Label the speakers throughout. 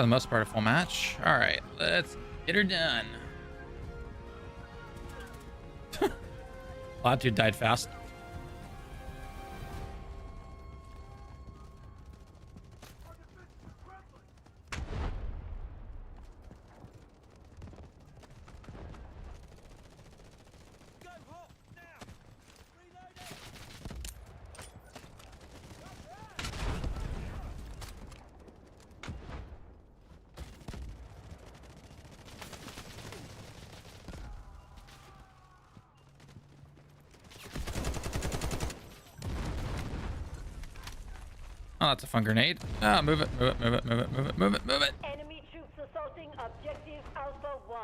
Speaker 1: for the most part, a full match. All right, let's get her done. That dude died fast. Oh, that's a fun grenade. Ah, move it, move it, move it, move it, move it, move it, move it.
Speaker 2: Enemy troops assaulting objective Alpha 1.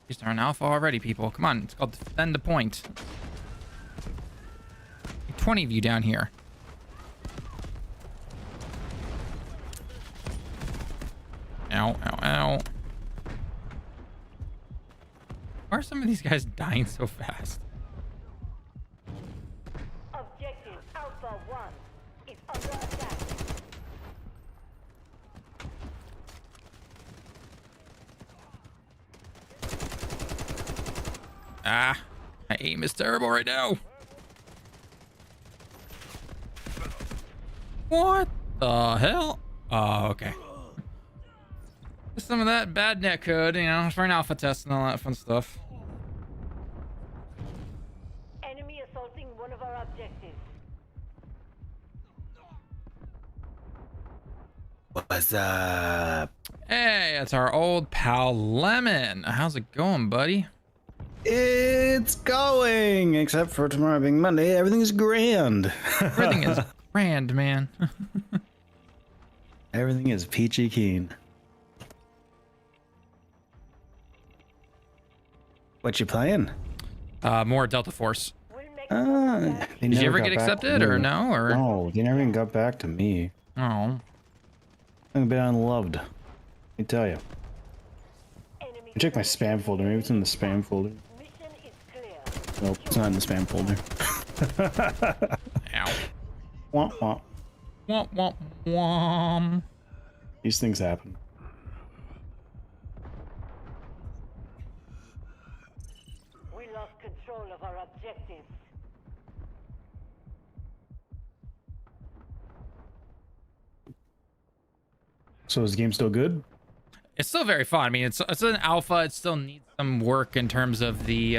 Speaker 1: He's on alpha already, people. Come on, it's called defend the point. 20 of you down here. Ow, ow, ow. Why are some of these guys dying so fast?
Speaker 2: Objective Alpha 1 is under attack.
Speaker 1: Ah, my aim is terrible right now. What the hell? Oh, okay. Some of that bad net code, you know, for an alpha test and all that fun stuff.
Speaker 2: Enemy assaulting one of our objectives.
Speaker 3: What's up?
Speaker 1: Hey, it's our old pal Lemon. How's it going, buddy?
Speaker 3: It's going, except for tomorrow being Monday. Everything is grand.
Speaker 1: Everything is grand, man.
Speaker 3: Everything is peachy keen. What you playing?
Speaker 1: More Delta Force.
Speaker 2: We'll make
Speaker 1: Did you ever get accepted or no? Or
Speaker 3: No, they never even got back to me.
Speaker 1: oh,
Speaker 3: I've been unloved. Let me tell you.
Speaker 2: enemy
Speaker 3: Check my spam folder. Maybe it's in the spam folder.
Speaker 2: mission is clear.
Speaker 3: Nope, it's not in the spam folder.
Speaker 1: ow.
Speaker 3: Womp womp.
Speaker 1: Womp womp womp.
Speaker 3: These things happen.
Speaker 2: We lost control of our objectives.
Speaker 3: So is the game still good?
Speaker 1: It's still very fun. I mean, it's an alpha. It still needs some work in terms of the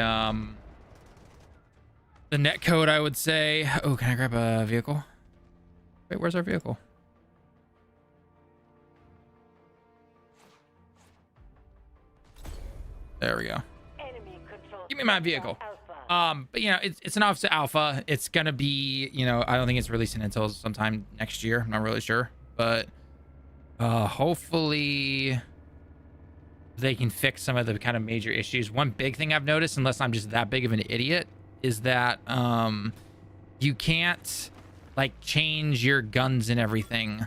Speaker 1: net code, I would say. Oh, can I grab a vehicle? Wait, where's our vehicle? There we go.
Speaker 2: Enemy control.
Speaker 1: Give me my vehicle.
Speaker 2: Alpha.
Speaker 1: But you know, it's an offset alpha. It's gonna be, you know, I don't think it's releasing until sometime next year. I'm not really sure, but hopefully they can fix some of the kind of major issues. One big thing I've noticed, unless I'm just that big of an idiot, is that you can't like change your guns and everything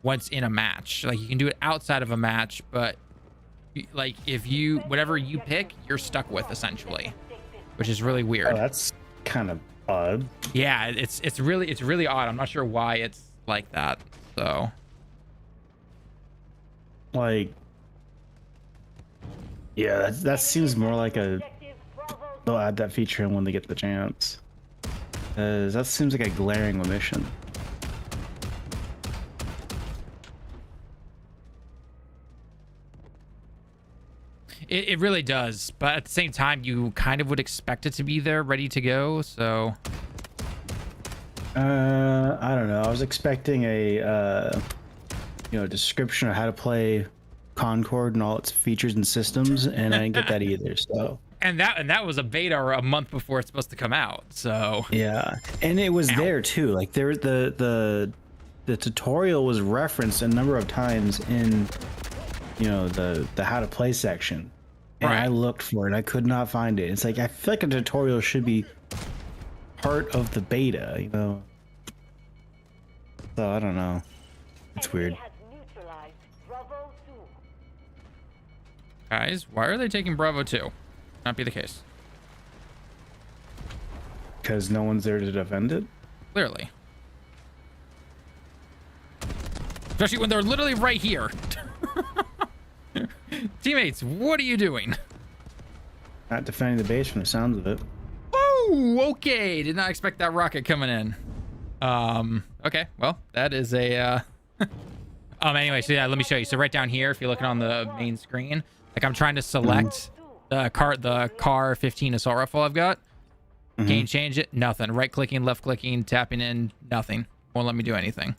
Speaker 1: once in a match. Like you can do it outside of a match, but like if you whatever you pick, you're stuck with essentially, which is really weird.
Speaker 3: Oh, that's kind of odd.
Speaker 1: Yeah, it's really odd. I'm not sure why it's like that. So
Speaker 3: Like, yeah, that seems more like a. They'll add that feature in when they get the chance. That seems like a glaring omission.
Speaker 1: it really does, but at the same time, you kind of would expect it to be there, ready to go. So
Speaker 3: I don't know. I was expecting a description of how to play Concord and all its features and systems, and I didn't get that either. So.
Speaker 1: And that was a beta a month before it's supposed to come out. So
Speaker 3: Yeah, and it was there too. Like there, the tutorial was referenced a number of times in, the how to play section, and
Speaker 1: Right.
Speaker 3: I looked for it. I could not find it. It's like I feel like a tutorial should be part of the beta, So I don't know. It's weird.
Speaker 2: Enemy has neutralized Bravo 2.
Speaker 1: guys, why are they taking Bravo 2? Not be the case.
Speaker 3: Because no one's there to defend it.
Speaker 1: Clearly. Especially when they're literally right here. Teammates, what are you doing?
Speaker 3: Not defending the base from the sounds of it.
Speaker 1: Oh, okay. Did not expect that rocket coming in. Okay. Well, that is a, anyway, so yeah, let me show you. So right down here, if you're looking on the main screen, like I'm trying to select the car 15 assault rifle I've got. Can't change it. Nothing. Right clicking, left clicking, tapping in, nothing. Won't let me do anything.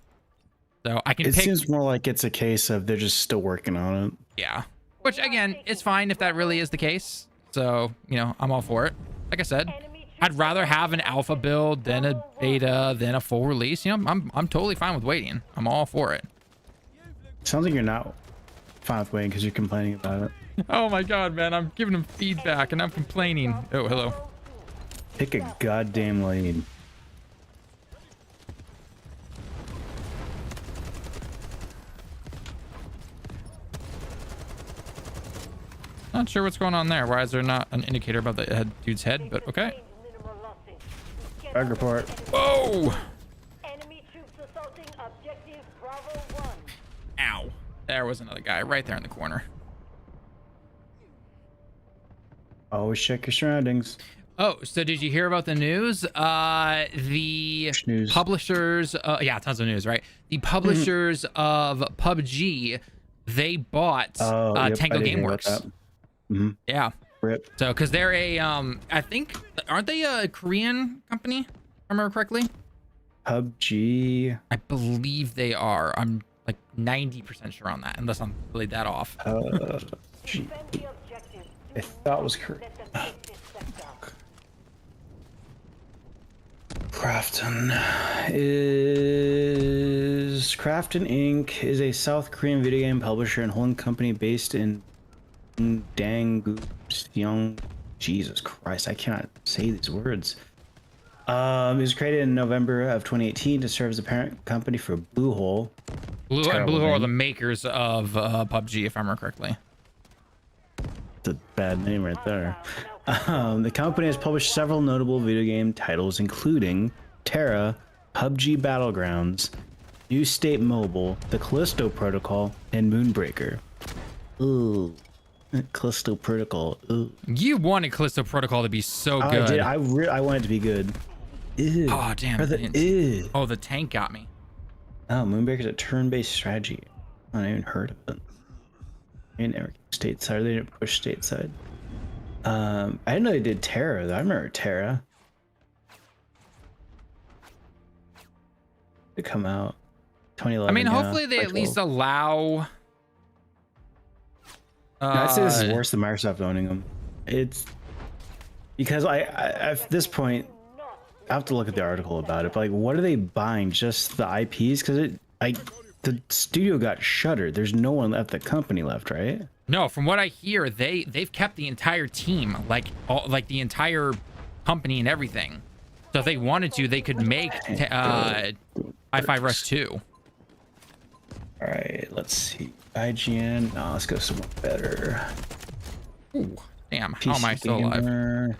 Speaker 1: So I can
Speaker 3: It
Speaker 1: pick.
Speaker 3: seems more like it's a case of they're just still working on it.
Speaker 1: Yeah. Which again, it's fine if that really is the case. So, you know, I'm all for it. Like I said, I'd rather have an alpha build than a beta than a full release. You know, I'm totally fine with waiting. I'm all for it.
Speaker 3: Sounds like you're not fine with waiting because you're complaining about it.
Speaker 1: Oh my god, man, I'm giving him feedback and I'm complaining. Oh, hello.
Speaker 3: Pick a goddamn lane.
Speaker 1: Not sure what's going on there. Why is there not an indicator above the dude's head? But okay.
Speaker 3: Bug report.
Speaker 1: Whoa!
Speaker 2: Enemy troops assaulting objective Bravo 1.
Speaker 1: Ow. There was another guy right there in the corner.
Speaker 3: Always check your surroundings.
Speaker 1: Oh, so did you hear about the news? The
Speaker 3: News.
Speaker 1: publishers, yeah, tons of news, right? The publishers of PUBG, they bought
Speaker 3: Yep,
Speaker 1: Tango
Speaker 3: I did hear about
Speaker 1: Gameworks.
Speaker 3: that. Mhm.
Speaker 1: Yeah.
Speaker 3: Rip.
Speaker 1: So, because they're a, I think, aren't they a Korean company? If I remember correctly?
Speaker 3: PUBG.
Speaker 1: I believe they are. I'm like 90% sure on that, unless I'm really that off.
Speaker 3: PUBG.
Speaker 2: Defend the objective.
Speaker 3: I thought it was correct.
Speaker 2: Let them take this sector.
Speaker 3: Krafton Inc. is a South Korean video game publisher and holding company based in Dangguseong. Jesus Christ, I cannot say these words. It was created in November of 2018 to serve as the parent company for Bluehole.
Speaker 1: Bluehole are the makers of PUBG, if I remember correctly.
Speaker 3: It's a bad name right there. The company has published several notable video game titles, including Terra, PUBG Battlegrounds, New State Mobile, The Callisto Protocol, and Moonbreaker. Ooh, Callisto Protocol. Ooh.
Speaker 1: You wanted Callisto Protocol to be so
Speaker 3: I
Speaker 1: good.
Speaker 3: did. I want it to be good. Ew.
Speaker 1: Oh, damn.
Speaker 3: Brother, ew.
Speaker 1: Oh, the tank got me.
Speaker 3: Oh, Moonbreaker's a turn-based strategy. I haven't even heard of it. They never came stateside. They didn't push stateside. I didn't know they did Terra though. I remember Terra. To come out 2011.
Speaker 1: I mean,
Speaker 3: yeah,
Speaker 1: hopefully they at least allow.
Speaker 3: I'd say this is worse than Microsoft owning them. It's because I at this point I have to look at the article about it. But like, what are they buying? Just the IPs? Because the studio got shuttered. There's no one at the company left, right?
Speaker 1: No, from what I hear, they've kept the entire team, like the entire company and everything. So if they wanted to, they could make I5 Rush 2.
Speaker 3: All right, let's see. IGN. No, let's go somewhere better.
Speaker 1: Ooh, damn! How am I
Speaker 3: PC
Speaker 1: still alive?
Speaker 3: Gamer.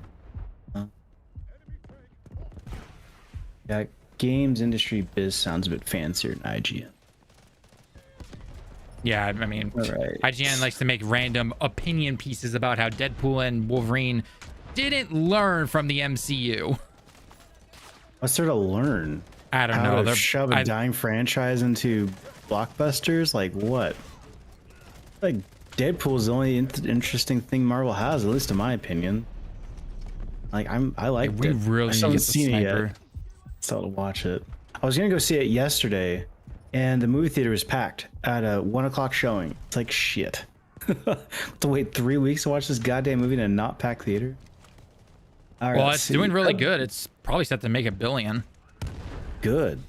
Speaker 3: Yeah, games industry biz sounds a bit fancier than IGN.
Speaker 1: Yeah, I mean,
Speaker 3: All right.
Speaker 1: IGN likes to make random opinion pieces about how Deadpool and Wolverine didn't learn from the MCU.
Speaker 3: What's there to learn?
Speaker 1: I don't
Speaker 3: How
Speaker 1: know.
Speaker 3: to shove a dying franchise into blockbusters? Like what? Like Deadpool is the only interesting thing Marvel has, at least in my opinion. Like I like
Speaker 1: we
Speaker 3: it.
Speaker 1: really
Speaker 3: I
Speaker 1: need
Speaker 3: still
Speaker 1: to
Speaker 3: haven't
Speaker 1: get the
Speaker 3: seen it
Speaker 1: sniper.
Speaker 3: yet. Still to watch it. I was gonna go see it yesterday, and the movie theater was packed at a 1 o'clock showing. It's like shit. To wait 3 weeks to watch this goddamn movie in a not packed theater. All right,
Speaker 1: Well,
Speaker 3: let's
Speaker 1: it's
Speaker 3: see.
Speaker 1: doing really good. It's probably set to make $1 billion.
Speaker 3: Good.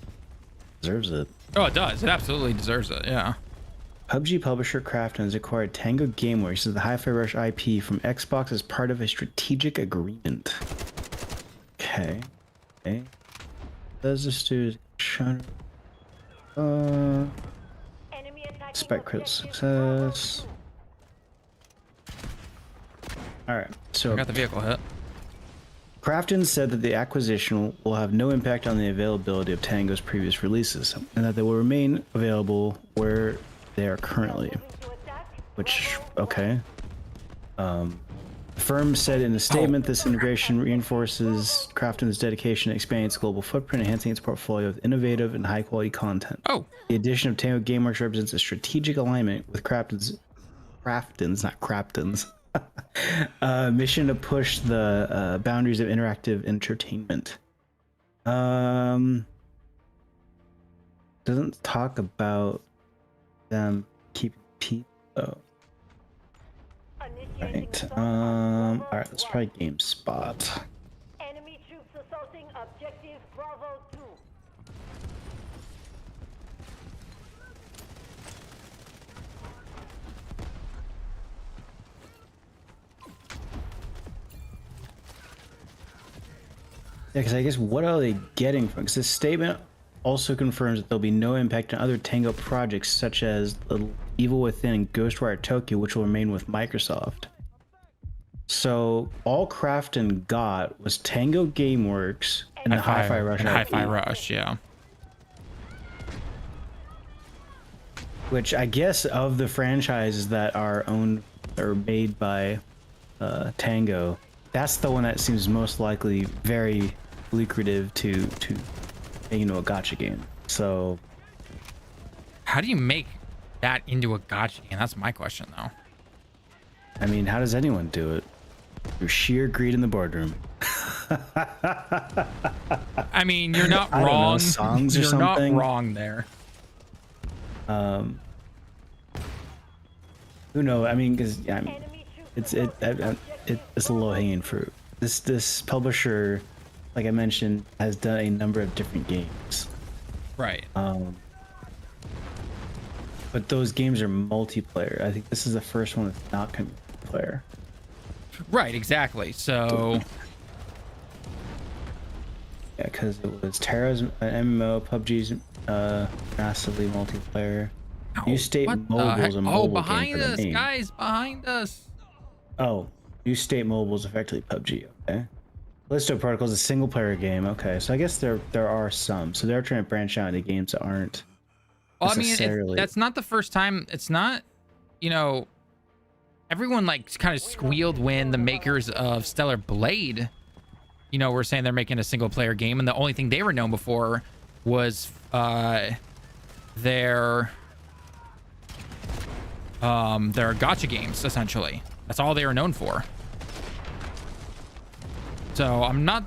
Speaker 3: Deserves it.
Speaker 1: Oh, it does. It absolutely deserves it. Yeah.
Speaker 3: PUBG publisher Krafton has acquired Tango Gameworks as the Hi-Fi Rush IP from Xbox as part of a strategic agreement. Okay. Okay. Does this do
Speaker 2: Enemy attacking
Speaker 3: expect critical
Speaker 2: objective Bravo
Speaker 3: success?
Speaker 2: 2.
Speaker 3: Alright, so
Speaker 1: I got the vehicle hit.
Speaker 3: Krafton said that the acquisition will have no impact on the availability of Tango's previous releases, and that they will remain available where they are currently. which, okay. The firm said in a statement, this integration reinforces Krafton's dedication to expanding its global footprint, enhancing its portfolio of innovative and high-quality content.
Speaker 1: Oh,
Speaker 3: The addition of Tango Gameworks represents a strategic alignment with Krafton's, not Krafton's, mission to push the boundaries of interactive entertainment. Doesn't talk about them keeping peace though. Right. All right. Let's try GameSpot.
Speaker 2: Enemy troops assaulting objective Bravo 2.
Speaker 3: Yeah, because I guess what are they getting from? Because this statement also confirms that there'll be no impact on other Tango projects such as The Evil Within and Ghostwire Tokyo, which will remain with Microsoft. So all Krafton got was Tango Gameworks and the Hi-Fi Rush.
Speaker 1: Hi-Fi
Speaker 3: IP,
Speaker 1: Rush, yeah.
Speaker 3: which I guess of the franchises that are owned or made by Tango, that's the one that seems most likely very lucrative to a gacha game. So
Speaker 1: How do you make that into a gacha game? That's my question, though.
Speaker 3: I mean, how does anyone do it? Through sheer greed in the boardroom.
Speaker 1: I mean, you're not
Speaker 3: I don't know,
Speaker 1: wrong.
Speaker 3: songs or
Speaker 1: you're
Speaker 3: something?
Speaker 1: not wrong there.
Speaker 3: Who knows? I mean, because
Speaker 2: Enemy troops
Speaker 3: it's a low hanging fruit. This publisher, like I mentioned, has done a number of different games.
Speaker 1: Right.
Speaker 3: But those games are multiplayer. I think this is the first one that's not going to be multiplayer.
Speaker 1: Right, exactly. So
Speaker 3: Yeah, because it was Terra's MMO, PUBG's massively multiplayer. New State
Speaker 1: what the
Speaker 3: Mobile
Speaker 1: heck?
Speaker 3: is a mobile
Speaker 1: Oh,
Speaker 3: game
Speaker 1: behind
Speaker 3: for the
Speaker 1: us,
Speaker 3: name.
Speaker 1: guys, behind us.
Speaker 3: Oh, New State Mobile is effectively PUBG. Okay. Callisto Protocol is a single player game. Okay, so I guess there are some. So they're trying to branch out into games that aren't
Speaker 1: Well, I mean,
Speaker 3: necessarily.
Speaker 1: that's not the first time. It's not, everyone like kind of squealed when the makers of Stellar Blade, were saying they're making a single player game, and the only thing they were known before was their gacha games, essentially. That's all they were known for. So I'm not,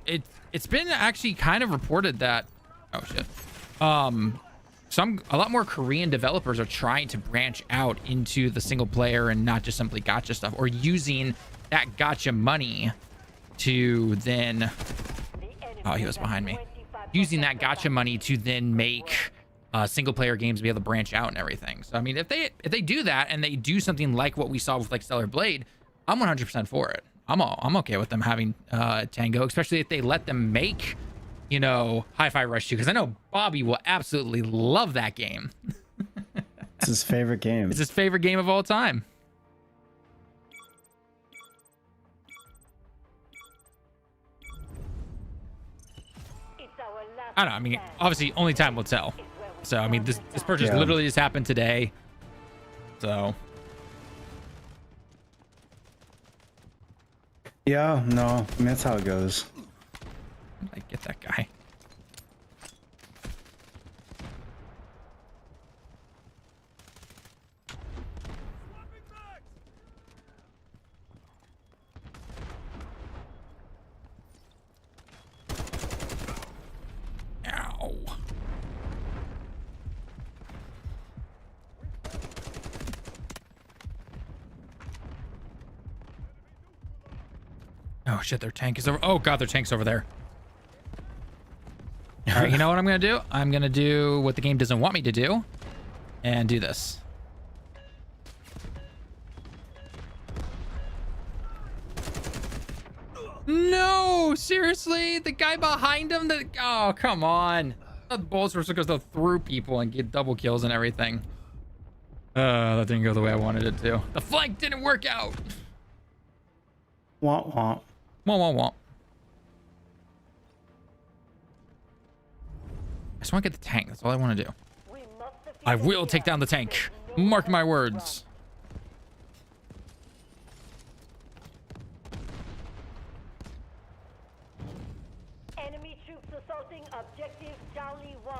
Speaker 1: it's been actually kind of reported that, oh shit, a lot more Korean developers are trying to branch out into the single player and not just simply gacha stuff, or using that gacha money to then, oh, he was behind me, using that gacha money to then make single player games to be able to branch out and everything. So I mean, if they do that and they do something like what we saw with like Stellar Blade, I'm 100% for it. I'm okay with them having Tango, especially if they let them make Hi-Fi Rush 2, because I know Bobby will absolutely love that game.
Speaker 3: It's his favorite game.
Speaker 1: It's his favorite game of all time.
Speaker 2: It's our last
Speaker 1: I don't know. I mean,
Speaker 2: stand.
Speaker 1: obviously, only time will tell. So, I mean, this purchase
Speaker 3: Yeah.
Speaker 1: literally just happened today. So,
Speaker 3: Yeah, no, I mean, that's how it goes.
Speaker 1: I get that guy. Ow. Oh shit, their tank is over. Oh god, their tank's over there. All right, you know what I'm gonna do? I'm gonna do what the game doesn't want me to do, and do this. No, seriously, the guy behind him. Oh, come on. The bullets were supposed to go through people and get double kills and everything. That didn't go the way I wanted it to. The flank didn't work out.
Speaker 3: Womp womp.
Speaker 1: Womp womp womp. I just want to get the tank. That's all I want to do.
Speaker 2: We must defeat
Speaker 1: I
Speaker 2: the
Speaker 1: will take down the tank. Mark my words.
Speaker 2: Enemy troops assaulting objective Charlie 1.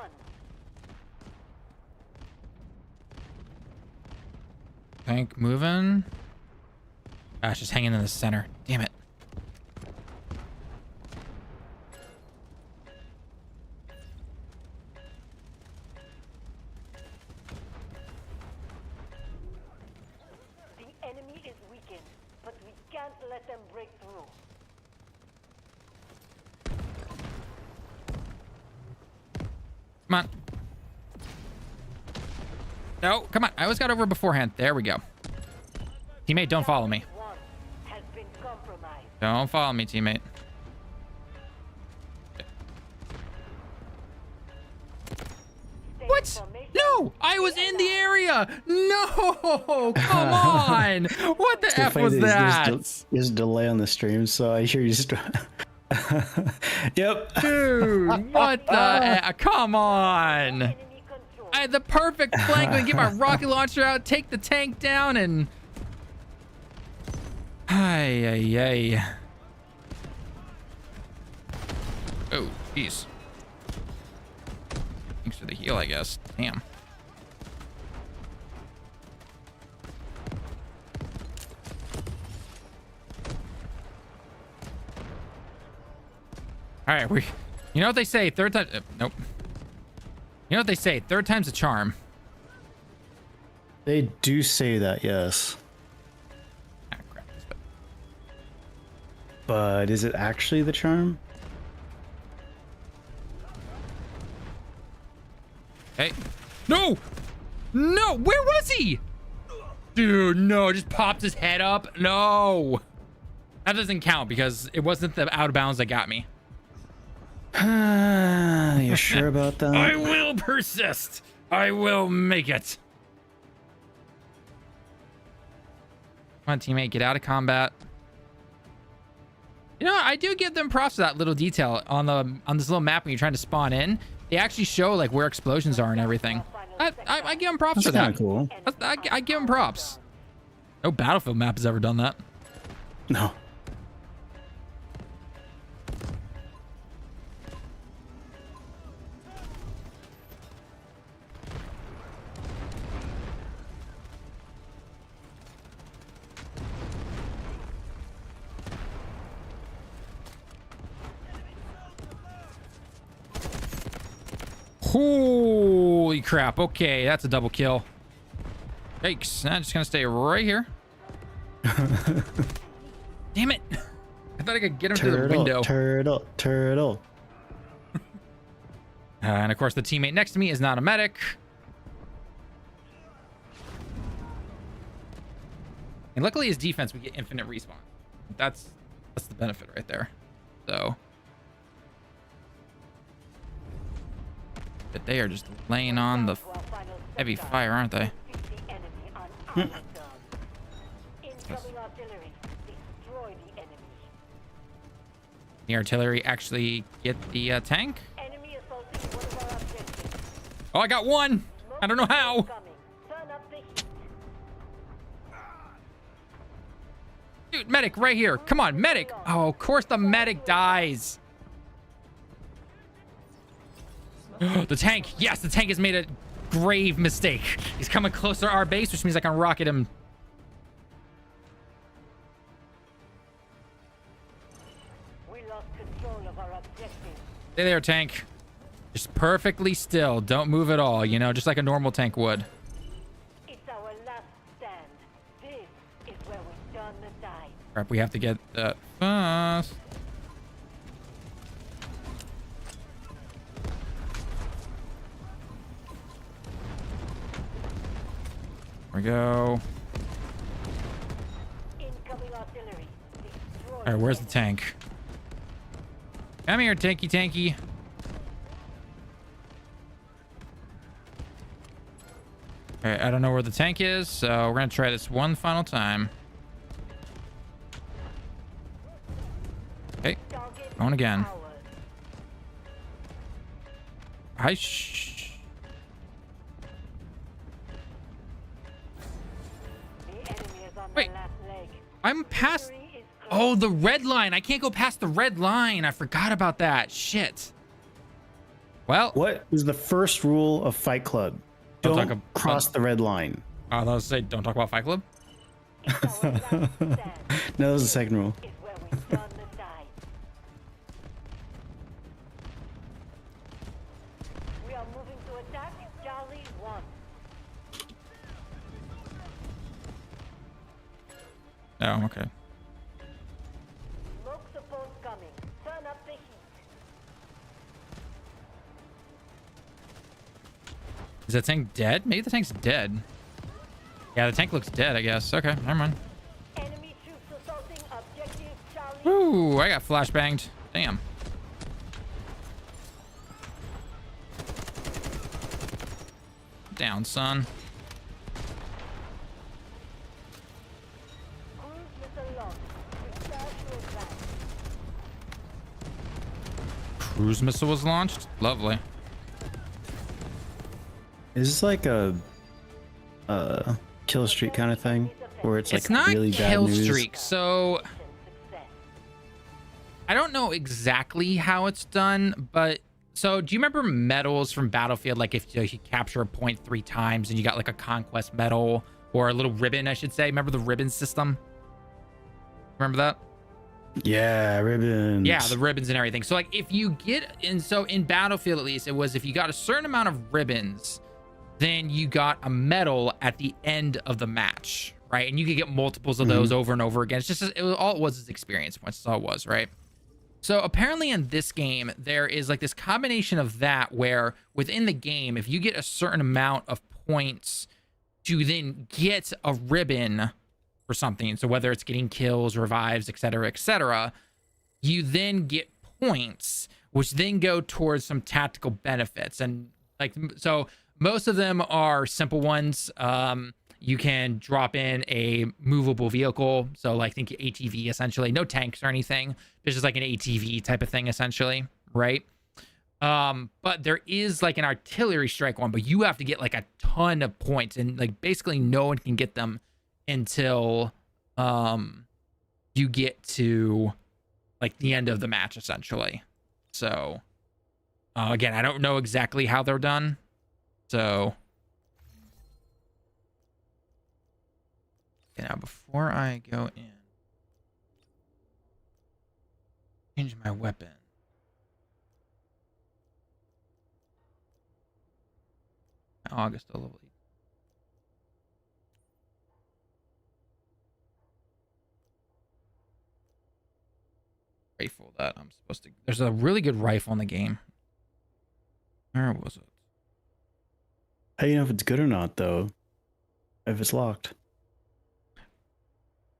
Speaker 1: Tank moving. Gosh, just hanging in the center. Damn it.
Speaker 2: The enemy is weakened, but we can't let them break through.
Speaker 1: Come on. No, come on. I always got over beforehand. There we go. Teammate, don't follow me.
Speaker 2: One has been compromised.
Speaker 1: Don't follow me, teammate.
Speaker 2: Stay
Speaker 1: What?
Speaker 2: information.
Speaker 1: No! I was in the area! No! Come on! What the F was that?
Speaker 3: There's a delay on the stream, so I hear you just... Yep.
Speaker 1: Dude, what the... Come on!
Speaker 2: Enemy control.
Speaker 1: I had the perfect flank to get my rocket launcher out, take the tank down, and... Ay, ay, ay. Oh, jeez. Thanks for the heal, I guess. Damn. All right, you know what they say, third time... nope. You know what they say, third time's a charm.
Speaker 3: They do say that, yes.
Speaker 1: Ah, crap.
Speaker 3: But is it actually the charm?
Speaker 1: Hey. No! No! Where was he? Dude, no. Just popped his head up. No. That doesn't count because it wasn't the out of bounds that got me.
Speaker 3: You sure about that?
Speaker 1: I will persist. I will make it. Come on, teammate. Get out of combat. You know, I do give them props for that little detail on this little map when you're trying to spawn in. They actually show like where explosions are and everything. I give them props for that.
Speaker 3: That's kind of cool.
Speaker 1: I give them props. No Battlefield map has ever done that.
Speaker 3: No.
Speaker 1: Holy crap. Okay, that's a double kill. Yikes. I'm just gonna stay right here. Damn it. I thought I could get him through the window.
Speaker 3: Turtle.
Speaker 1: And of course, the teammate next to me is not a medic. And luckily his defense, we get infinite respawn. That's the benefit right there. So... but they are just laying on the heavy fire, aren't they?
Speaker 2: Incoming artillery. Destroy the enemy.
Speaker 1: The artillery actually get the tank?
Speaker 2: Enemy assaulting one of our objectives.
Speaker 1: Oh, I got one. I don't know how.
Speaker 2: Coming. Turn up the heat.
Speaker 1: Dude, medic right here. Come on, medic. Oh, of course the medic dies. The tank. Yes, the tank has made a grave mistake. He's coming closer to our base, which means I can rocket him.
Speaker 2: We lost control of our objective.
Speaker 1: Stay there, tank. Just perfectly still. Don't move at all, you know, just like a normal tank would.
Speaker 2: It's our last stand. This is where we turn the tide.
Speaker 1: Crap, we have to get that fast. There we go.
Speaker 2: Incoming artillery. Destroy
Speaker 1: All right, where's the tank? Come here, tanky. All right, I don't know where the tank is, so we're gonna try this one final time. Okay,
Speaker 2: Target
Speaker 1: going again.
Speaker 2: ours. The enemy is on
Speaker 1: Wait.
Speaker 2: the last leg.
Speaker 1: I'm past.
Speaker 2: Victory is
Speaker 1: Oh, the red line. I can't go past the red line. I forgot about that. Shit. Well,
Speaker 3: What is the first rule of Fight Club? Don't cross the red line.
Speaker 1: I was say don't talk about Fight Club.
Speaker 2: It's our last stand.
Speaker 3: No, that was the second rule.
Speaker 2: Is where we done the die. We are moving to attack Charlie 1.
Speaker 1: Oh, okay.
Speaker 2: Smoke support coming. Turn up the heat.
Speaker 1: Is that tank dead? Maybe the tank's dead. Yeah, the tank looks dead, I guess. Okay, never mind.
Speaker 2: Enemy troops assaulting objective Charlie.
Speaker 1: Ooh, I got flashbanged. Damn. Down, son.
Speaker 2: Cruise missile launched. Prepare to advance.
Speaker 1: Cruise missile was launched. Lovely.
Speaker 3: Is this like a kill streak kind of thing, where it's like
Speaker 1: It's not
Speaker 3: really bad
Speaker 1: kill
Speaker 3: news?
Speaker 1: streak, so
Speaker 2: Success.
Speaker 1: I don't know exactly how it's done, but so do you remember medals from Battlefield? Like if you capture a point 3 times and you got like a conquest medal or a little ribbon, I should say. Remember the ribbon system? Remember that?
Speaker 3: Yeah, ribbons.
Speaker 1: Yeah, the ribbons and everything. So like if you get in, so in Battlefield at least, it was if you got a certain amount of ribbons, then you got a medal at the end of the match, right? And you could get multiples of those over and over again. It's just all it was is experience points. That's all it was, right? So apparently in this game, there is like this combination of that where within the game, if you get a certain amount of points to then get a ribbon for something, so whether it's getting kills, revives, etc., you then get points, which then go towards some tactical benefits. And like, so most of them are simple ones. You can drop in a movable vehicle. So like think ATV essentially, no tanks or anything. It's just like an ATV type of thing essentially, right? But there is like an artillery strike one, but you have to get like a ton of points and like basically no one can get them until you get to like the end of the match essentially. So again, I don't know exactly how they're done. So okay, now before I go in, change my weapon. August a little. Rifle that I'm supposed to. There's a really good rifle in the game. Where was it?
Speaker 3: How do you know if it's good or not, though? If it's locked.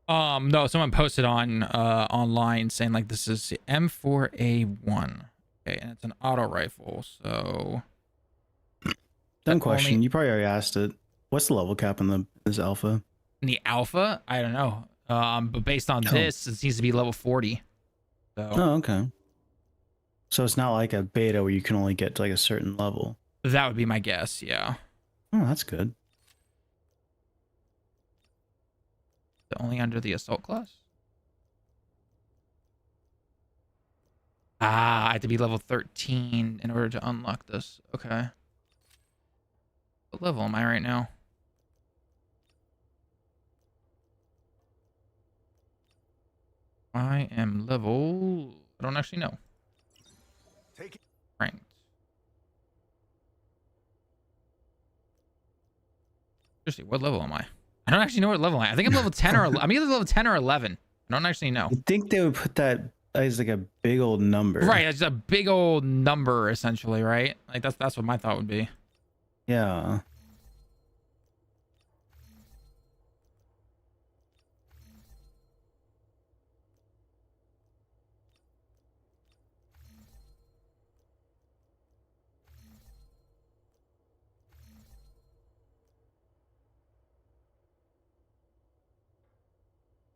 Speaker 1: No, someone posted on online saying like this is the M4A1. Okay, and it's an auto rifle, so
Speaker 3: Dumb question. You probably already asked it. What's the level cap in this alpha?
Speaker 1: in the alpha, I don't know. But based on this, it seems to be level 40. So
Speaker 3: Oh, okay. So it's not like a beta where you can only get to like a certain level.
Speaker 1: that would be my guess, yeah.
Speaker 3: Oh, that's good.
Speaker 1: Only under the assault class? Ah, I have to be level 13 in order to unlock this. Okay. What level am I right now? I am level... I don't actually know.
Speaker 4: Take it.
Speaker 1: Ranked. Seriously, what level am I? I don't actually know what level I am. I think I'm level 10 or... I'm either level 10 or 11. I don't actually know.
Speaker 3: I think they would put that as like a big old number.
Speaker 1: Right, it's a big old number, essentially, right? Like, that's what my thought would be.
Speaker 3: Yeah.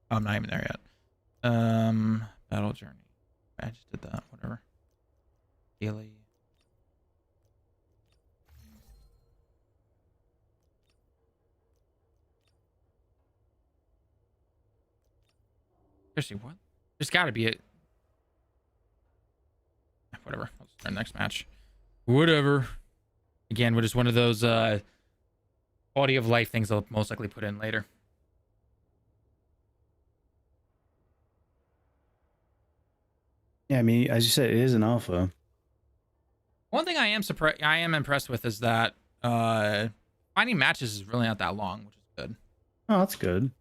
Speaker 1: Oh, I'm not even there yet. Battle journey. I just did that. Whatever. Daily. Seriously, what? There's got to be it. Whatever. Let's start next match. Whatever. Again, we're just one of those quality of life things I'll most likely put in later.
Speaker 3: Yeah, I mean, as you said, it is an alpha.
Speaker 1: One thing I am impressed with is that finding matches is really not that long, which is good.
Speaker 3: Oh, that's good.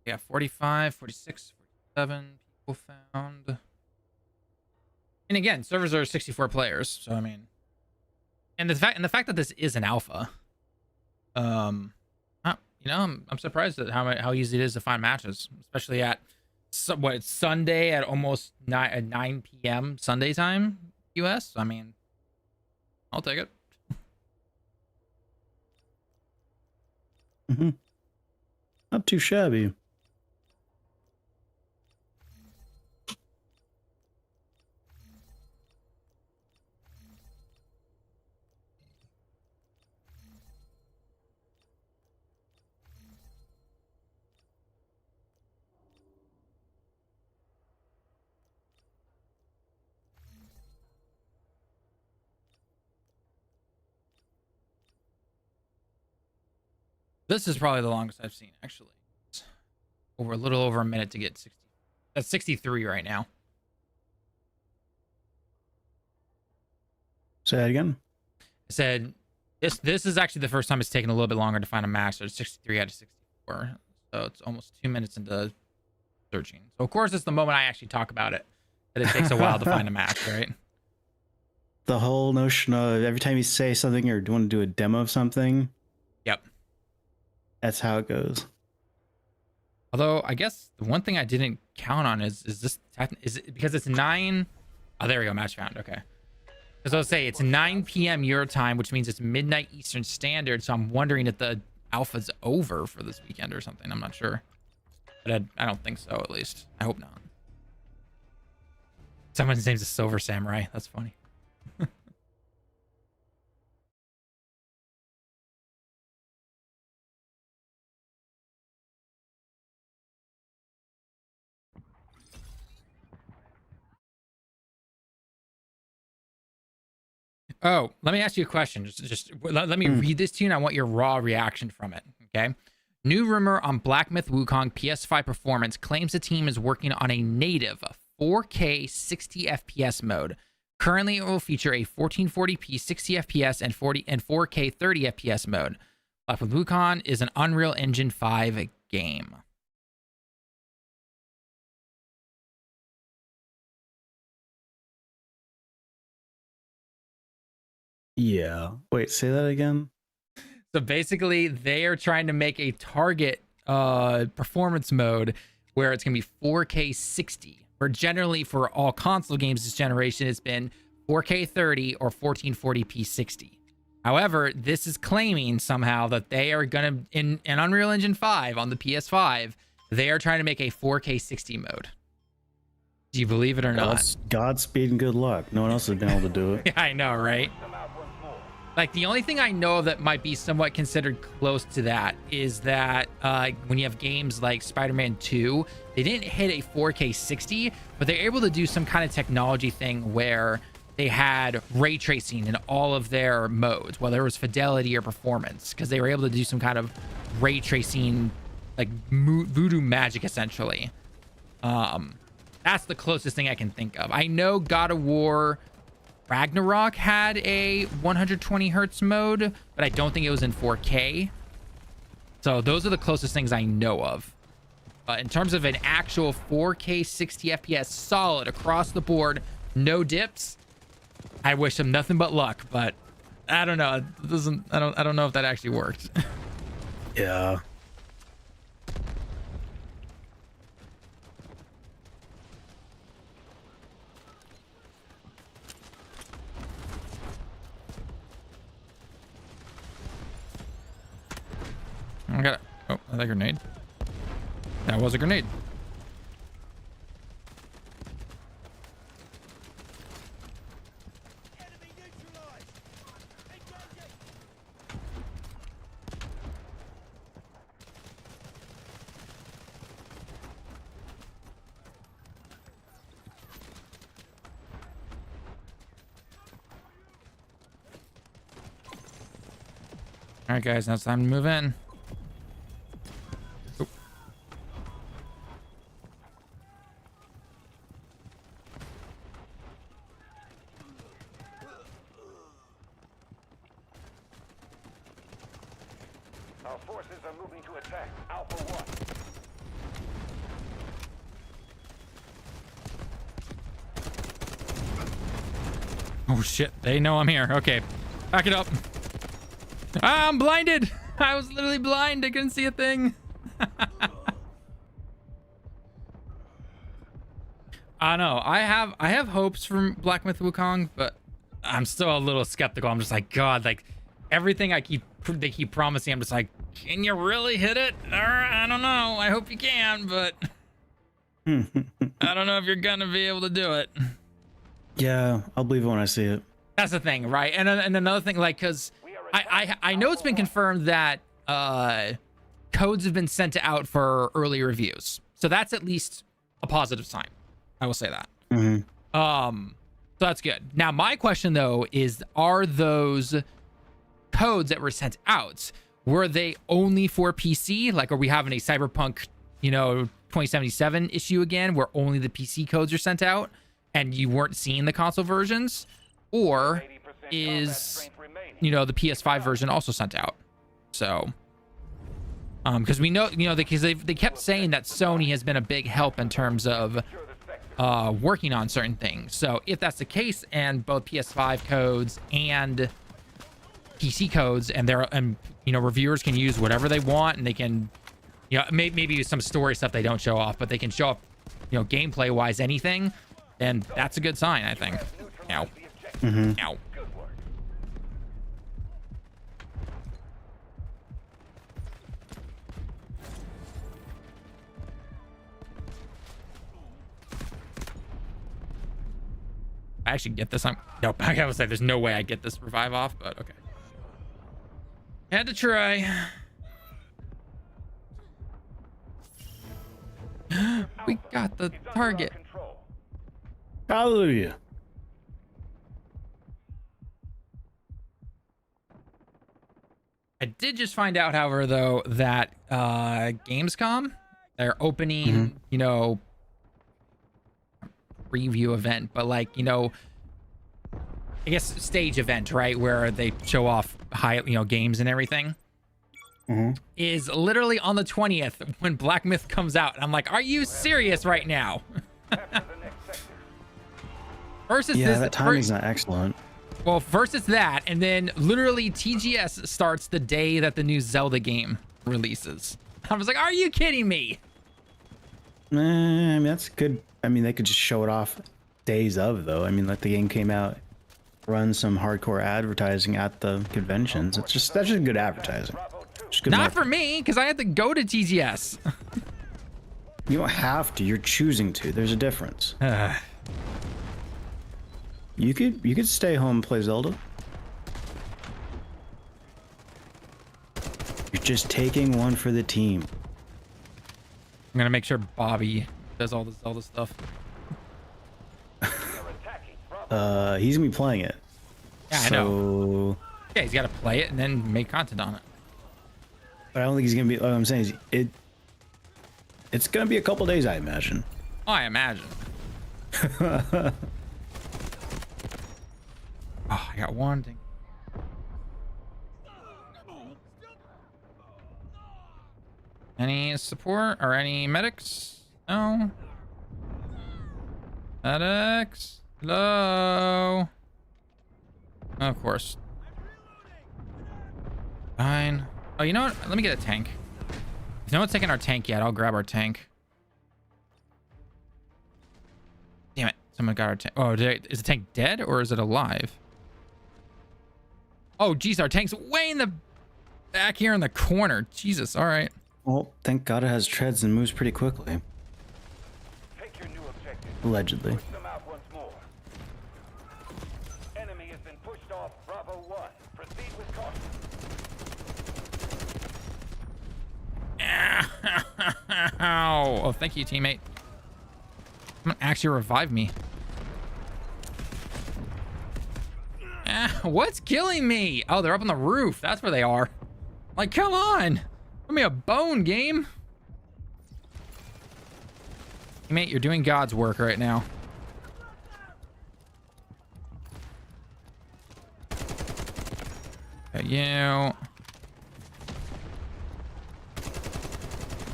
Speaker 1: Yeah, 45, 46, 47 people found. And again, servers are 64 players, so I mean, and the fact that this is an alpha, I'm surprised at how easy it is to find matches, especially at it's Sunday at almost 9 p.m. Sunday time, US. I mean, I'll take it.
Speaker 3: Mm-hmm. Not too shabby.
Speaker 1: This is probably the longest I've seen, actually. It's a little over a minute to get 60. That's 63 right now.
Speaker 3: Say that again.
Speaker 1: I said this is actually the first time it's taken a little bit longer to find a match. So it's 63 out of 64. So it's almost 2 minutes into searching. So of course it's the moment I actually talk about it that it takes a while to find a match, right?
Speaker 3: The whole notion of every time you say something or want to do a demo of something.
Speaker 1: Yep.
Speaker 3: That's how it goes.
Speaker 1: Although I guess the one thing I didn't count on is it because it's 9. Oh, there we go. Match found. Okay. Because I'll say it's 9 p.m. your time, which means it's midnight Eastern Standard. So I'm wondering if the alpha's over for this weekend or something. I'm not sure, but I don't think so. At least I hope not. Someone's name's a Silver Samurai. That's funny. Oh, let me ask you a question. Just let me read this to you, and I want your raw reaction from it. Okay. New rumor on Black Myth Wukong PS5 performance claims the team is working on a native 4K 60 FPS mode. Currently, it will feature a 1440p 60 FPS and 4K 30 FPS mode. Black Myth Wukong is an Unreal Engine 5 game.
Speaker 3: Yeah. Wait, say that again.
Speaker 1: So basically, they are trying to make a target performance mode where it's going to be 4K 60. Where generally for all console games this generation, it's been 4K 30 or 1440p 60. However, this is claiming somehow that they are going to, in Unreal Engine 5 on the PS5, they are trying to make a 4K 60 mode. Do you believe it or not?
Speaker 3: Godspeed and good luck. No one else has been able to do it.
Speaker 1: Yeah, I know, right? Like, the only thing I know of that might be somewhat considered close to that is that when you have games like Spider-Man 2, they didn't hit a 4K 60, but they're able to do some kind of technology thing where they had ray tracing in all of their modes, whether it was fidelity or performance, because they were able to do some kind of ray tracing, like voodoo magic, essentially. That's the closest thing I can think of. I know God of War Ragnarok had a 120 hertz mode, but I don't think it was in 4K. So those are the closest things I know of. But in terms of an actual 4K 60 FPS solid across the board, no dips, I wish them nothing but luck. But I don't know. It doesn't. I don't know if that actually worked.
Speaker 3: Yeah.
Speaker 1: I got it. Oh, that grenade. That was a grenade. All right, guys, now it's time to move in. Oop.
Speaker 4: Our forces are moving to attack Alpha 1.
Speaker 1: Oh shit, they know I'm here. Okay, back it up. Ah, I'm blinded. I was literally blind. I couldn't see a thing. I know. I have hopes from Black Myth Wukong, but I'm still a little skeptical. I'm just like, God, like everything they keep promising, I'm just like, can you really hit it? I don't know. I hope you can, but I don't know if you're gonna be able to do it.
Speaker 3: Yeah, I'll believe it when I see it.
Speaker 1: That's the thing, right? And another thing, like, because I know it's been confirmed that codes have been sent out for early reviews, so that's at least a positive sign. I will say that.
Speaker 3: Mm-hmm.
Speaker 1: So that's good. Now, my question though is, are those codes that were sent out, were they only for PC? Like, are we having a Cyberpunk, 2077 issue again, where only the PC codes are sent out and you weren't seeing the console versions? Or is, the PS5 version also sent out? So, because we know, because they kept saying that Sony has been a big help in terms of working on certain things. So if that's the case, and both PS5 codes and PC codes, and reviewers can use whatever they want, and they can, maybe some story stuff they don't show off, but they can show up, gameplay wise, anything, then that's a good sign, I think. Ow.
Speaker 3: Mm-hmm.
Speaker 1: Ow. I actually get this. Nope. I gotta say, there's no way I get this revive off, but okay. Had to try. We got the target.
Speaker 3: Hallelujah.
Speaker 1: I did just find out, however, though, that Gamescom, they're opening, preview event, but like, I guess stage event, right, where they show off games and everything, is literally on the 20th when Black Myth comes out. And I'm like, are you serious right now? First it's
Speaker 3: that timing's not excellent.
Speaker 1: Well, first it's that, and then literally TGS starts the day that the new Zelda game releases. I was like, are you kidding me?
Speaker 3: I mean, that's good. I mean, they could just show it off days of, though. I mean, like the game came out, run some hardcore advertising at the conventions. That's just good advertising. Just good
Speaker 1: Not for me, because I had to go to TGS.
Speaker 3: You don't have to. You're choosing to. There's a difference. You could stay home and play Zelda. You're just taking one for the team.
Speaker 1: I'm gonna make sure Bobby does all the Zelda stuff.
Speaker 3: He's gonna be playing it.
Speaker 1: Yeah, I know. Yeah, he's got to play it and then make content on it.
Speaker 3: But I don't think he's gonna be. What I'm saying is, it's gonna be a couple days, I imagine.
Speaker 1: Oh, I imagine. Oh, I got one thing. Any support or any medics? No. Medics? Hello? Of course. Fine. Oh, you know what? Let me get a tank. If no one's taking our tank yet, I'll grab our tank. Damn it. Someone got our tank. Oh, is the tank dead or is it alive? Oh, geez, our tank's way in the back here in the corner. Jesus, all right.
Speaker 3: Well, thank God it has treads and moves pretty quickly.
Speaker 4: Take your new objective.
Speaker 3: Allegedly.
Speaker 4: Push them out once more. Enemy has been pushed off Bravo 1. Proceed with caution.
Speaker 1: Ow. Oh, thank you, teammate. I'm gonna actually revive me. What's killing me? Oh, they're up on the roof. That's where they are. Like, come on. Give me a bone, game. Mate, you're doing God's work right now. Got you.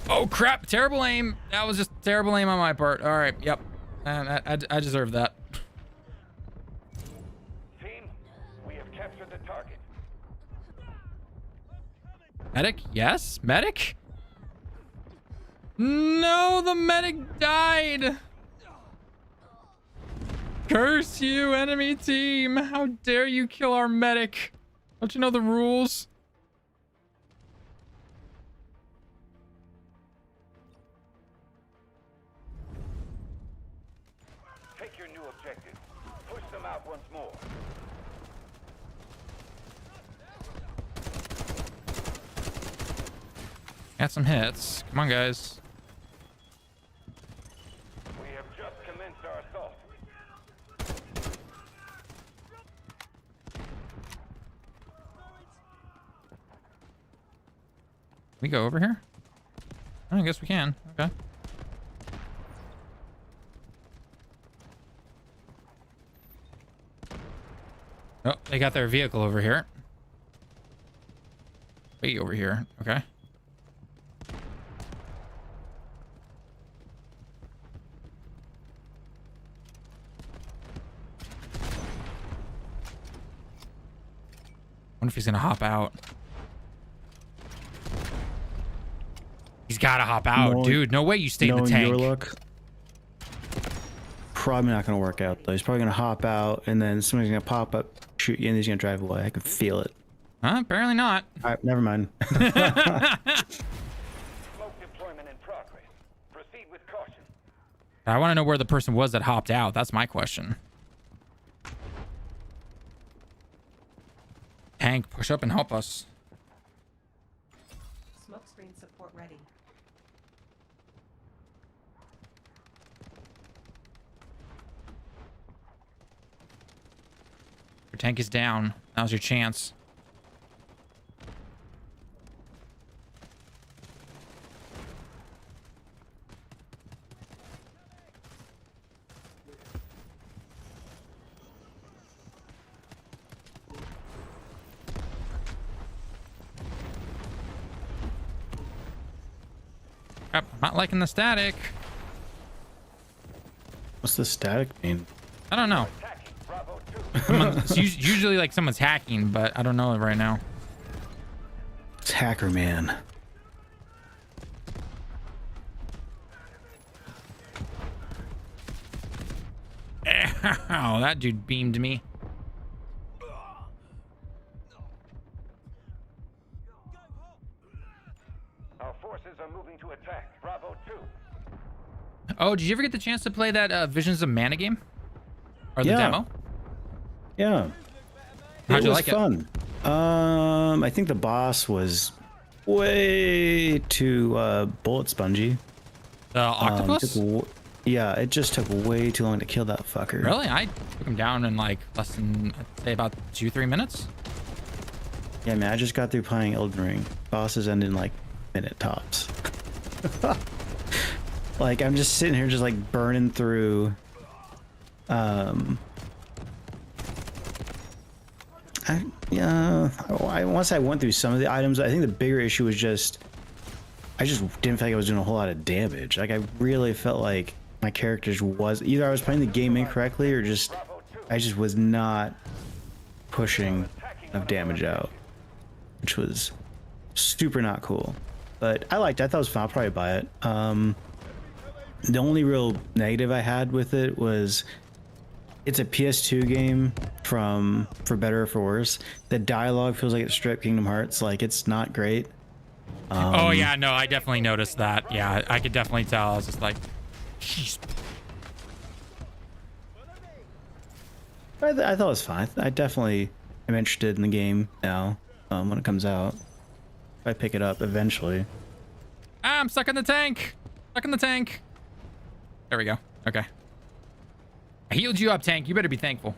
Speaker 1: Oh, crap. Terrible aim. That was just terrible aim on my part. All right. Yep. I deserve that.
Speaker 4: Team, we have captured the target.
Speaker 1: Medic? Yes? Medic? No, the medic died. Curse you, enemy team. How dare you kill our medic? Don't you know the rules?
Speaker 4: Take your new objective. Push them out once more.
Speaker 1: Got some hits. Come on, guys.
Speaker 4: We have just commenced our assault.
Speaker 1: We go over here? I guess we can. Okay. Oh, they got their vehicle over here. Way over here. Okay. Wonder if he's gonna hop out. He's gotta hop out, dude. No way you stay in the tank.
Speaker 3: Your luck, probably not gonna work out though. He's probably gonna hop out, and then somebody's gonna pop up, shoot you, and he's gonna drive away. I can feel it.
Speaker 1: Huh? Apparently not.
Speaker 3: All right, never mind.
Speaker 4: Smoke deployment in progress. Proceed with caution.
Speaker 1: I want to know where the person was that hopped out. That's my question. Tank, push up and help us.
Speaker 5: Smoke screen support ready.
Speaker 1: Your tank is down. Now's your chance. Yep, I'm not liking the static.
Speaker 3: What's the static mean?
Speaker 1: I don't know.
Speaker 4: Attacking Bravo 2.
Speaker 1: It's usually like someone's hacking, but I don't know it right now.
Speaker 3: It's Hacker Man.
Speaker 1: Ow, that dude beamed me.
Speaker 4: Our forces are moving to attack Bravo 2.
Speaker 1: Oh, did you ever get the chance to play that Visions of Mana game? Or the
Speaker 3: Yeah.
Speaker 1: demo?
Speaker 3: Yeah.
Speaker 1: How'd
Speaker 3: it
Speaker 1: you
Speaker 3: was
Speaker 1: like it?
Speaker 3: fun. I think the boss was way too bullet spongy.
Speaker 1: The octopus?
Speaker 3: Yeah, it just took way too long to kill that fucker.
Speaker 1: Really? I took him down in like less than, I'd say about 2-3 minutes.
Speaker 3: Yeah, man, I just got through playing Elden Ring. Bosses end in like minute tops. Like I'm just sitting here just like burning through once I went through some of the items, I think the bigger issue was just I just didn't feel like I was doing a whole lot of damage. Like I really felt like my characters was either I was playing the game incorrectly or just I just was not pushing enough damage out, which was super not cool. But I liked it. I thought it was fun. I'll probably buy it. The only real negative I had with it was it's a PS2 game for better or for worse. The dialogue feels like it stripped Kingdom Hearts. Like it's not great.
Speaker 1: Oh yeah, no, I definitely noticed that. Yeah, I could definitely tell. I was just like, jeez.
Speaker 3: I thought it was fine. I definitely am interested in the game now when it comes out. If I pick it up eventually.
Speaker 1: Ah, I'm stuck in the tank. Stuck in the tank. There we go. Okay. I healed you up, tank. You better be thankful.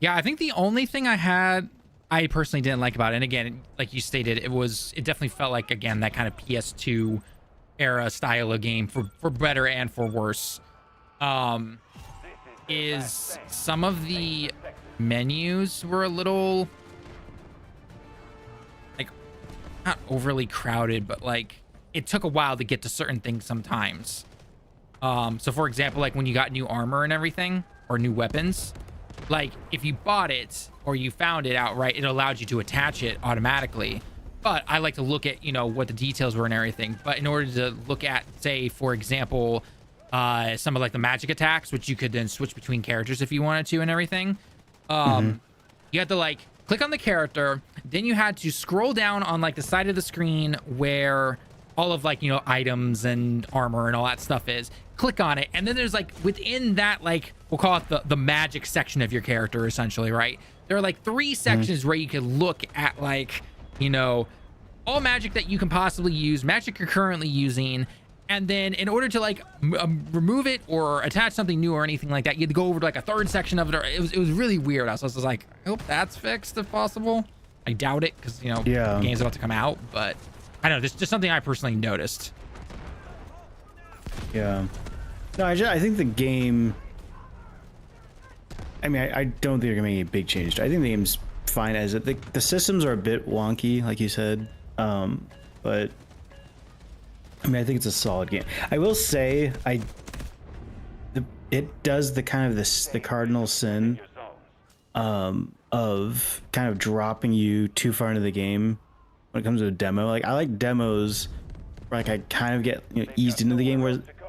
Speaker 1: Yeah, I think the only thing I personally didn't like about it, and again, like you stated, it definitely felt like, again, that kind of PS2 era style of game for better and for worse. Is some of the menus were a little like not overly crowded, but like it took a while to get to certain things sometimes. So for example, like when you got new armor and everything, or new weapons, like if you bought it or you found it outright, it allowed you to attach it automatically. But I like to look at, you know, what the details were and everything. But in order to look at, say, for example, some of like the magic attacks, which you could then switch between characters if you wanted to and everything, you had to like click on the character, then you had to scroll down on like the side of the screen where all of like, you know, items and armor and all that stuff is. Click on it, and then there's like within that, like we'll call it the magic section of your character, essentially, right? There are like 3 sections where you can look at like, you know, all magic that you can possibly use, magic you're currently using, and then in order to like remove it or attach something new or anything like that, you had to go over to like a 3rd section of it. Or it was really weird. I was like, I hope that's fixed if possible. I doubt it, because, you know, the game's about to come out, but I don't know, this is just something I personally noticed.
Speaker 3: Yeah. No, I think the game, I mean, I don't think they're gonna make any big changes. I think the game's fine as it. The systems are a bit wonky, like you said, but I mean, I think it's a solid game. I will say, it does the kind of the cardinal sin of kind of dropping you too far into the game when it comes to a demo. Like, I like demos where like I kind of get, you know, eased into the game,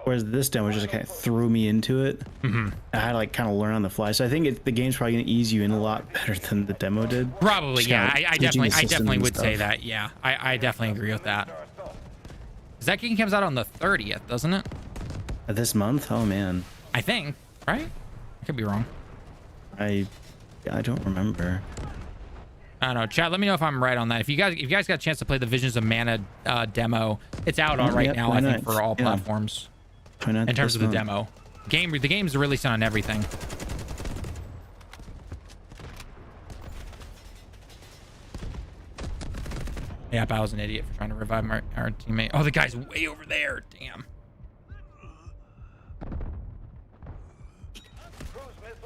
Speaker 3: whereas this demo just kind of threw me into it. I had to like kind of learn on the fly. So I think the game's probably gonna ease you in a lot better than the demo did.
Speaker 1: Probably, yeah. I definitely would
Speaker 3: stuff.
Speaker 1: say that. Yeah, I definitely agree with that. 'Cause that game comes out on the 30th, doesn't it?
Speaker 3: This month? Oh man.
Speaker 1: I think, right? I could be wrong.
Speaker 3: I don't remember.
Speaker 1: I don't know. Chat, let me know if I'm right on that. If you guys got a chance to play the Visions of Mana demo, it's out on right now, I think, for all platforms. In terms of the demo. The game's released on everything. Yeah, I was an idiot for trying to revive our teammate. Oh, the guy's way over there. Damn.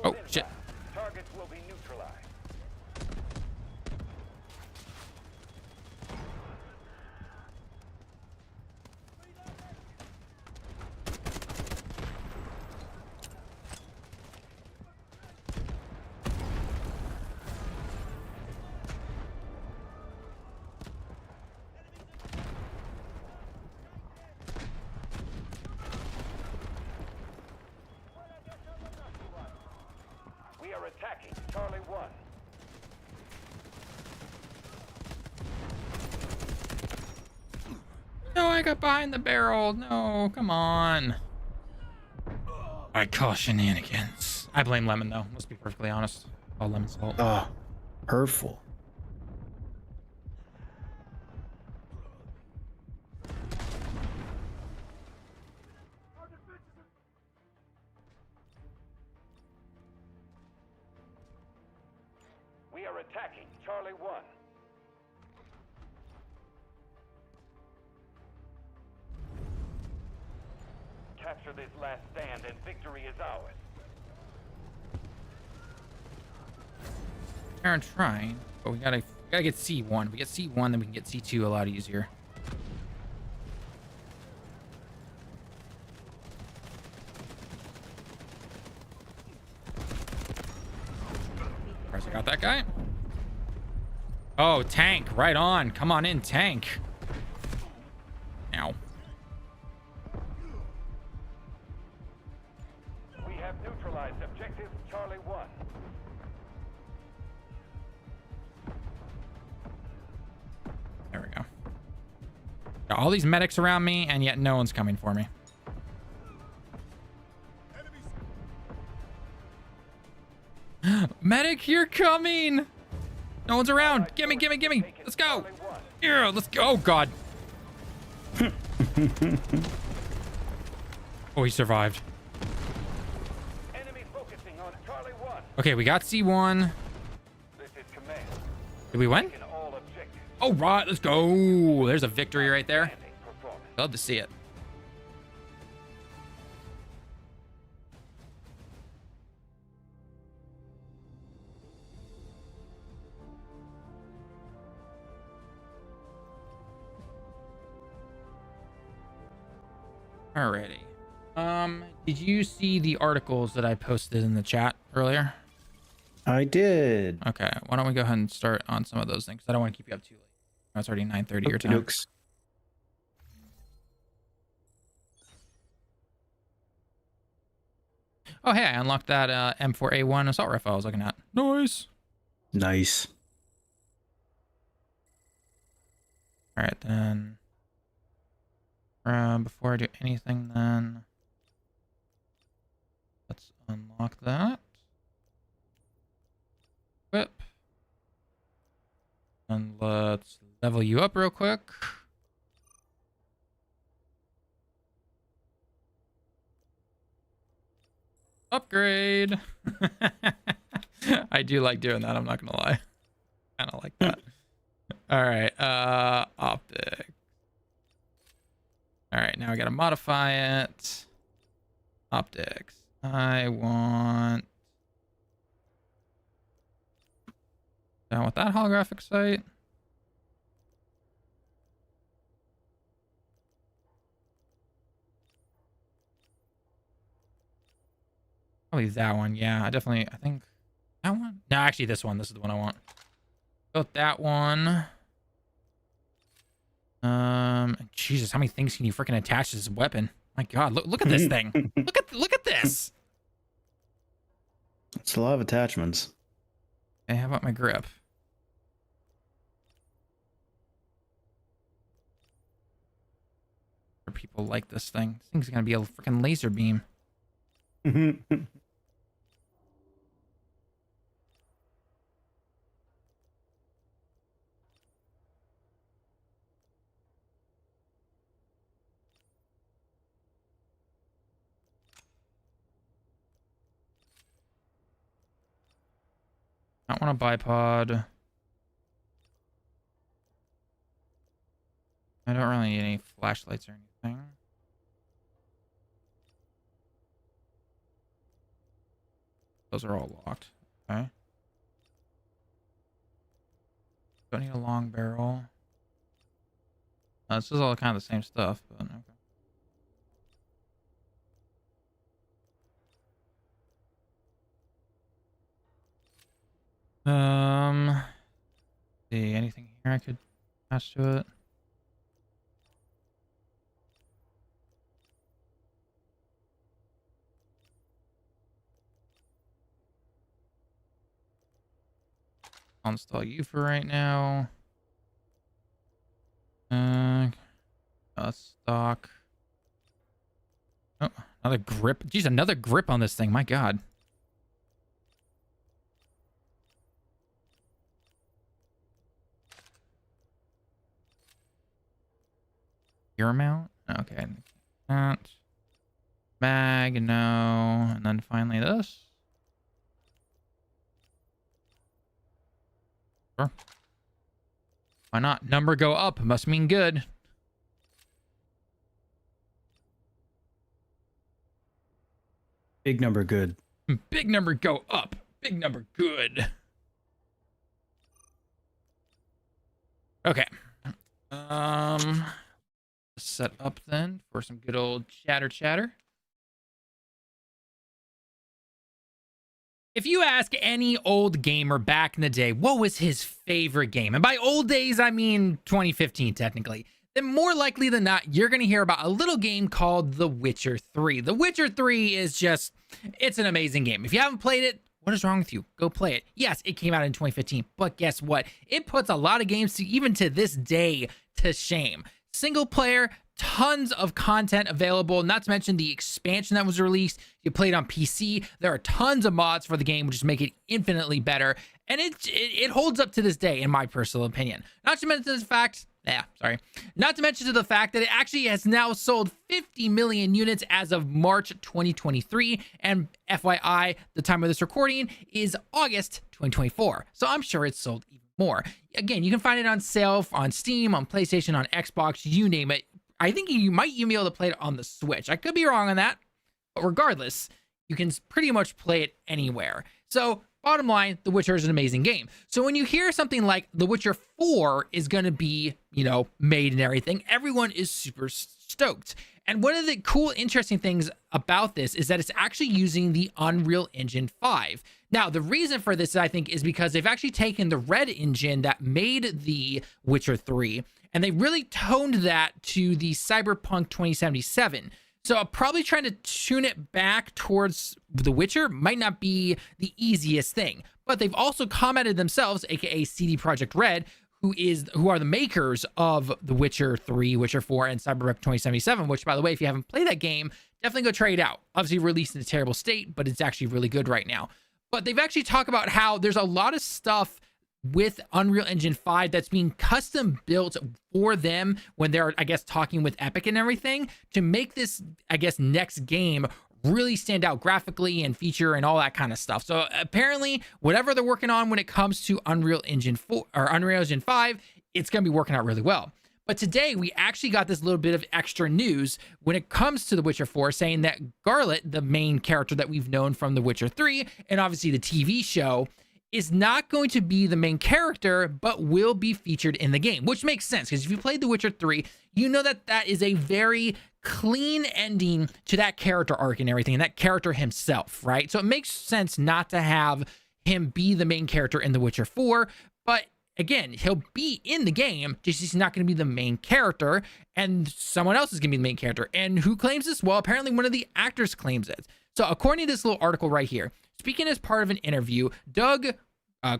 Speaker 1: Oh, shit.
Speaker 4: Targets will be neutralized. We are attacking Charlie 1.
Speaker 1: No, I got behind the barrel. No, come on. I call shenanigans. I blame Lemon, though. Let's be perfectly honest. All Lemon's fault.
Speaker 3: Oh, hurtful.
Speaker 4: We are attacking Charlie 1. Capture this last stand and victory is ours.
Speaker 1: Aaron trying, but we gotta get C1. If we get C1, then we can get C2 a lot easier. Of course, I got that guy. Oh, tank, right on. Come on in, tank. Ow.
Speaker 4: We have neutralized objective Charlie 1.
Speaker 1: There we go. Got all these medics around me, and yet no one's coming for me. Medic, you're coming! No one's around. Gimme. Let's go. Yeah, let's go. Oh, God. Oh, he survived.
Speaker 4: Enemy focusing on Charlie 1.
Speaker 1: Okay, we got C1.
Speaker 4: This is command.
Speaker 1: Did we win?
Speaker 4: In all objectives.
Speaker 1: All right, let's go. There's a victory right there.
Speaker 4: Standing performance.
Speaker 1: Love to see it. Alrighty. Did you see the articles that I posted in the chat earlier?
Speaker 3: I did.
Speaker 1: Okay, why don't we go ahead and start on some of those things? I don't want to keep you up too late. Oh, it's already 9:30 your time.
Speaker 3: Okey-dokes.
Speaker 1: Oh, hey, I unlocked that M4A1 assault rifle I was looking at. Nice.
Speaker 3: Nice.
Speaker 1: All right, then. Before I do anything, then let's unlock that. Equip. And let's level you up real quick. Upgrade. I do like doing that, I'm not gonna lie. Kind of like that. All right, optic. All right, now I gotta modify it. Optics. I want down with that holographic sight. Probably that one. Yeah, I think that one. No, actually this one. This is the one I want. Go with that one. Jesus, how many things can you freaking attach to this weapon? My God, look at this thing. Look at this.
Speaker 3: It's a lot of attachments.
Speaker 1: Okay, how about my grip? People like this thing. This thing's gonna be a freaking laser beam. I want a bipod. I don't really need any flashlights or anything. Those are all locked. Okay. Don't need a long barrel. This is all kind of the same stuff, but okay. See anything here I could attach to it? I'll install you for right now. Stock. Oh, another grip. Geez, another grip on this thing. My God. Gear mount? Okay. That. Bag, no. And then finally this. Sure. Why not? Number go up. Must mean good.
Speaker 3: Big number good.
Speaker 1: Big number go up. Big number good. Okay. Set up then for some good old chatter. If you ask any old gamer back in the day, what was his favorite game? And by old days, I mean 2015, technically. Then more likely than not, you're going to hear about a little game called The Witcher 3. The Witcher 3 is just, it's an amazing game. If you haven't played it, what is wrong with you? Go play it. Yes, it came out in 2015, but guess what? It puts a lot of games, even to this day, to shame. Single player, tons of content available, not to mention the expansion that was released. You play it on PC. There are tons of mods for the game, which just make it infinitely better. And it holds up to this day, in my personal opinion. Not to mention the fact Yeah, sorry. Not to mention to the fact that it actually has now sold 50 million units as of March 2023. And FYI, the time of this recording is August 2024. So I'm sure it's sold even more. Again, you can find it on sale on Steam, on PlayStation, on Xbox, you name it. I think you might even be able to play it on the Switch. I could be wrong on that, but regardless, you can pretty much play it anywhere. So bottom line, The Witcher is an amazing game. So when you hear something like The Witcher 4 is going to be, made and everything, everyone is super stoked. And one of the cool, interesting things about this is that it's actually using the Unreal Engine 5. Now, the reason for this, I think, is because they've actually taken the Red engine that made The Witcher 3, and they really toned that to the Cyberpunk 2077. So probably trying to tune it back towards The Witcher might not be the easiest thing. But they've also commented themselves, aka CD Projekt Red, who are the makers of The Witcher 3, Witcher 4, and Cyberpunk 2077, which, by the way, if you haven't played that game, definitely go try it out. Obviously released in a terrible state, but it's actually really good right now. But they've actually talked about how there's a lot of stuff with Unreal Engine 5 that's being custom built for them when they're, I guess, talking with Epic and everything to make this, I guess, next game really stand out graphically and feature and all that kind of stuff. So apparently, whatever they're working on when it comes to Unreal Engine 4 or Unreal Engine 5, it's going to be working out really well. But today, we actually got this little bit of extra news when it comes to The Witcher 4, saying that Garlet, the main character that we've known from The Witcher 3, and obviously the TV show, is not going to be the main character, but will be featured in the game, which makes sense because if you played The Witcher 3, you know that that is a very clean ending to that character arc and everything, and that character himself, right? So it makes sense not to have him be the main character in The Witcher 4, but again, he'll be in the game, just he's not going to be the main character, and someone else is going to be the main character. And who claims this? Well, apparently one of the actors claims it. So according to this little article right here, speaking as part of an interview, Doug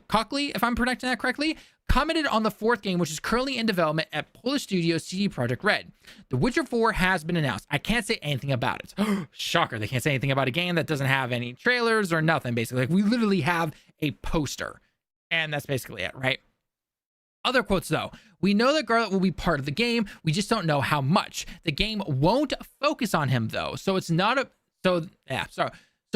Speaker 1: Cockley, if I'm pronouncing that correctly, commented on the fourth game, which is currently in development at Polish studio CD Projekt Red. The Witcher 4 has been announced. I can't say anything about it. Shocker, they can't say anything about a game that doesn't have any trailers or nothing, basically. Like, we literally have a poster, and that's basically it, right? Other quotes, though. We know that Garlet will be part of the game. We just don't know how much. The game won't focus on him, though, so it's not So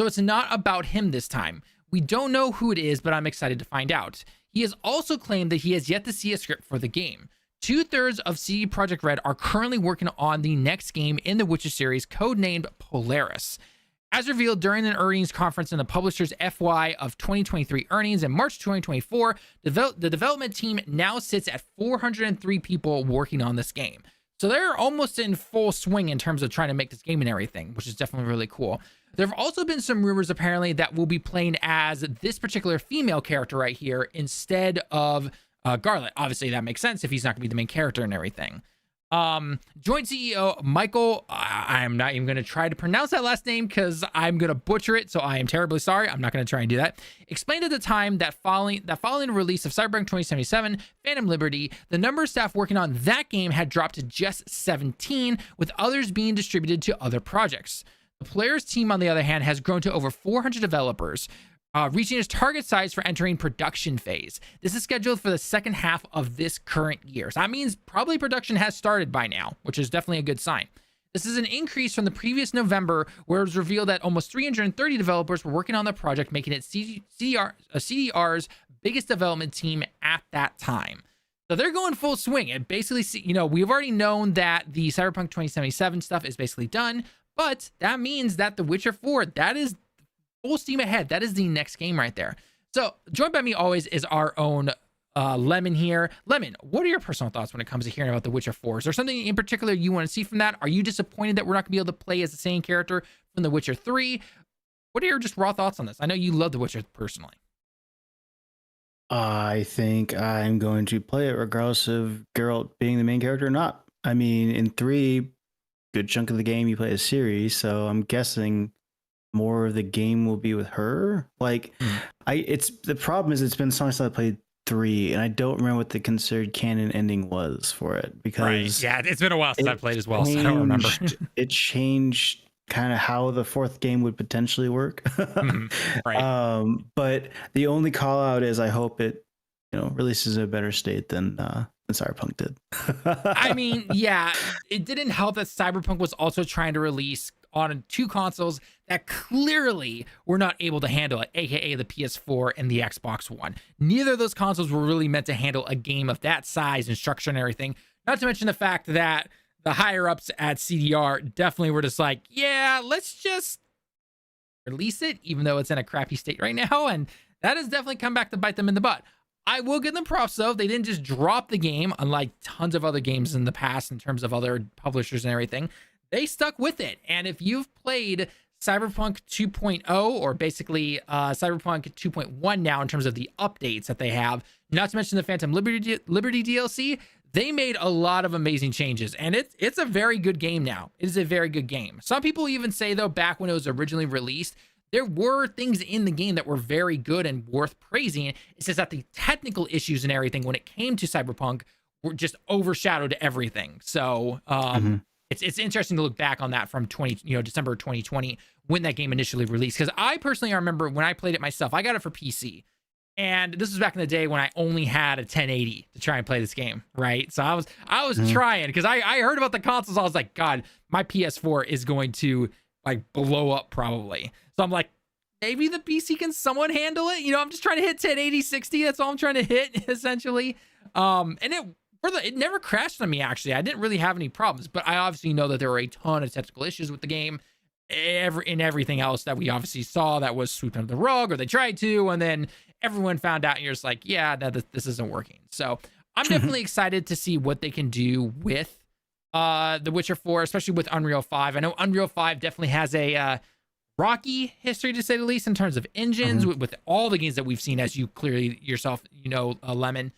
Speaker 1: it's not about him this time. We don't know who it is, but I'm excited to find out. He has also claimed that he has yet to see a script for the game. 2/3 of CD Projekt Red are currently working on the next game in the Witcher series, codenamed Polaris. As revealed during an earnings conference in the publisher's FY of 2023 earnings in March 2024, the development team now sits at 403 people working on this game. So they're almost in full swing in terms of trying to make this game and everything, which is definitely really cool. There have also been some rumors, apparently, that we'll be playing as this particular female character right here instead of Garlet. Obviously, that makes sense if he's not going to be the main character and everything. Joint CEO Michael, I'm not even going to try to pronounce that last name because I'm going to butcher it, so I am terribly sorry. I'm not going to try and do that. Explained at the time that following the release of Cyberpunk 2077, Phantom Liberty, the number of staff working on that game had dropped to just 17, with others being distributed to other projects. The player's team, on the other hand, has grown to over 400 developers, reaching its target size for entering production phase. This is scheduled for the second half of this current year. So that means probably production has started by now, which is definitely a good sign. This is an increase from the previous November, where it was revealed that almost 330 developers were working on the project, making it CDR's biggest development team at that time. So they're going full swing. And basically, we've already known that the Cyberpunk 2077 stuff is basically done, but that means that The Witcher 4, that is full steam ahead. That is the next game right there. So joined by me always is our own Lemon here. Lemon, what are your personal thoughts when it comes to hearing about The Witcher 4? Is there something in particular you want to see from that? Are you disappointed that we're not going to be able to play as the same character from The Witcher 3? What are your just raw thoughts on this? I know you love The Witcher personally.
Speaker 3: I think I'm going to play it regardless of Geralt being the main character or not. I mean, in 3, good chunk of the game you play a series, so I'm guessing more of the game will be with her. Like, the problem is it's been so long since I played 3, and I don't remember what the considered canon ending was for it, because
Speaker 1: yeah, it's been a while since I played as well, so I don't remember.
Speaker 3: It changed kind of how the 4th game would potentially work.
Speaker 1: Right.
Speaker 3: But the only call out is I hope it releases in a better state than than Cyberpunk did.
Speaker 1: I mean, yeah, it didn't help that Cyberpunk was also trying to release on 2 consoles that clearly were not able to handle it, aka the PS4 and the Xbox One. Neither of those consoles were really meant to handle a game of that size and structure and everything. Not to mention the fact that the higher ups at CDR definitely were just like, yeah, let's just release it, even though it's in a crappy state right now. And that has definitely come back to bite them in the butt. I will give them props though. They didn't just drop the game, unlike tons of other games in the past in terms of other publishers and everything. They stuck with it. And if you've played Cyberpunk 2.0, or basically Cyberpunk 2.1 now in terms of the updates that they have, not to mention the Phantom Liberty DLC, they made a lot of amazing changes. And it's a very good game now. It is a very good game. Some people even say, though, back when it was originally released, there were things in the game that were very good and worth praising. It's just that the technical issues and everything when it came to Cyberpunk were just overshadowed everything. So it's interesting to look back on that from December 2020 when that game initially released. Because I personally remember when I played it myself, I got it for PC. And this was back in the day when I only had a 1080 to try and play this game, right? So I was trying, because I heard about the consoles. I was like, God, my PS4 is going to like blow up probably. So I'm like, maybe the PC can somewhat handle it. I'm just trying to hit 1080 60. That's all I'm trying to hit essentially. And it never crashed on me, actually. I didn't really have any problems, but I obviously know that there were a ton of technical issues with the game. Everything else that we obviously saw that was swept under the rug, or they tried to, and then everyone found out, and you're just like, yeah, no, this isn't working. So I'm definitely excited to see what they can do with The Witcher 4, especially with Unreal 5. I know Unreal 5 definitely has a rocky history, to say the least, in terms of engines, with all the games that we've seen, as you clearly yourself, Lemon.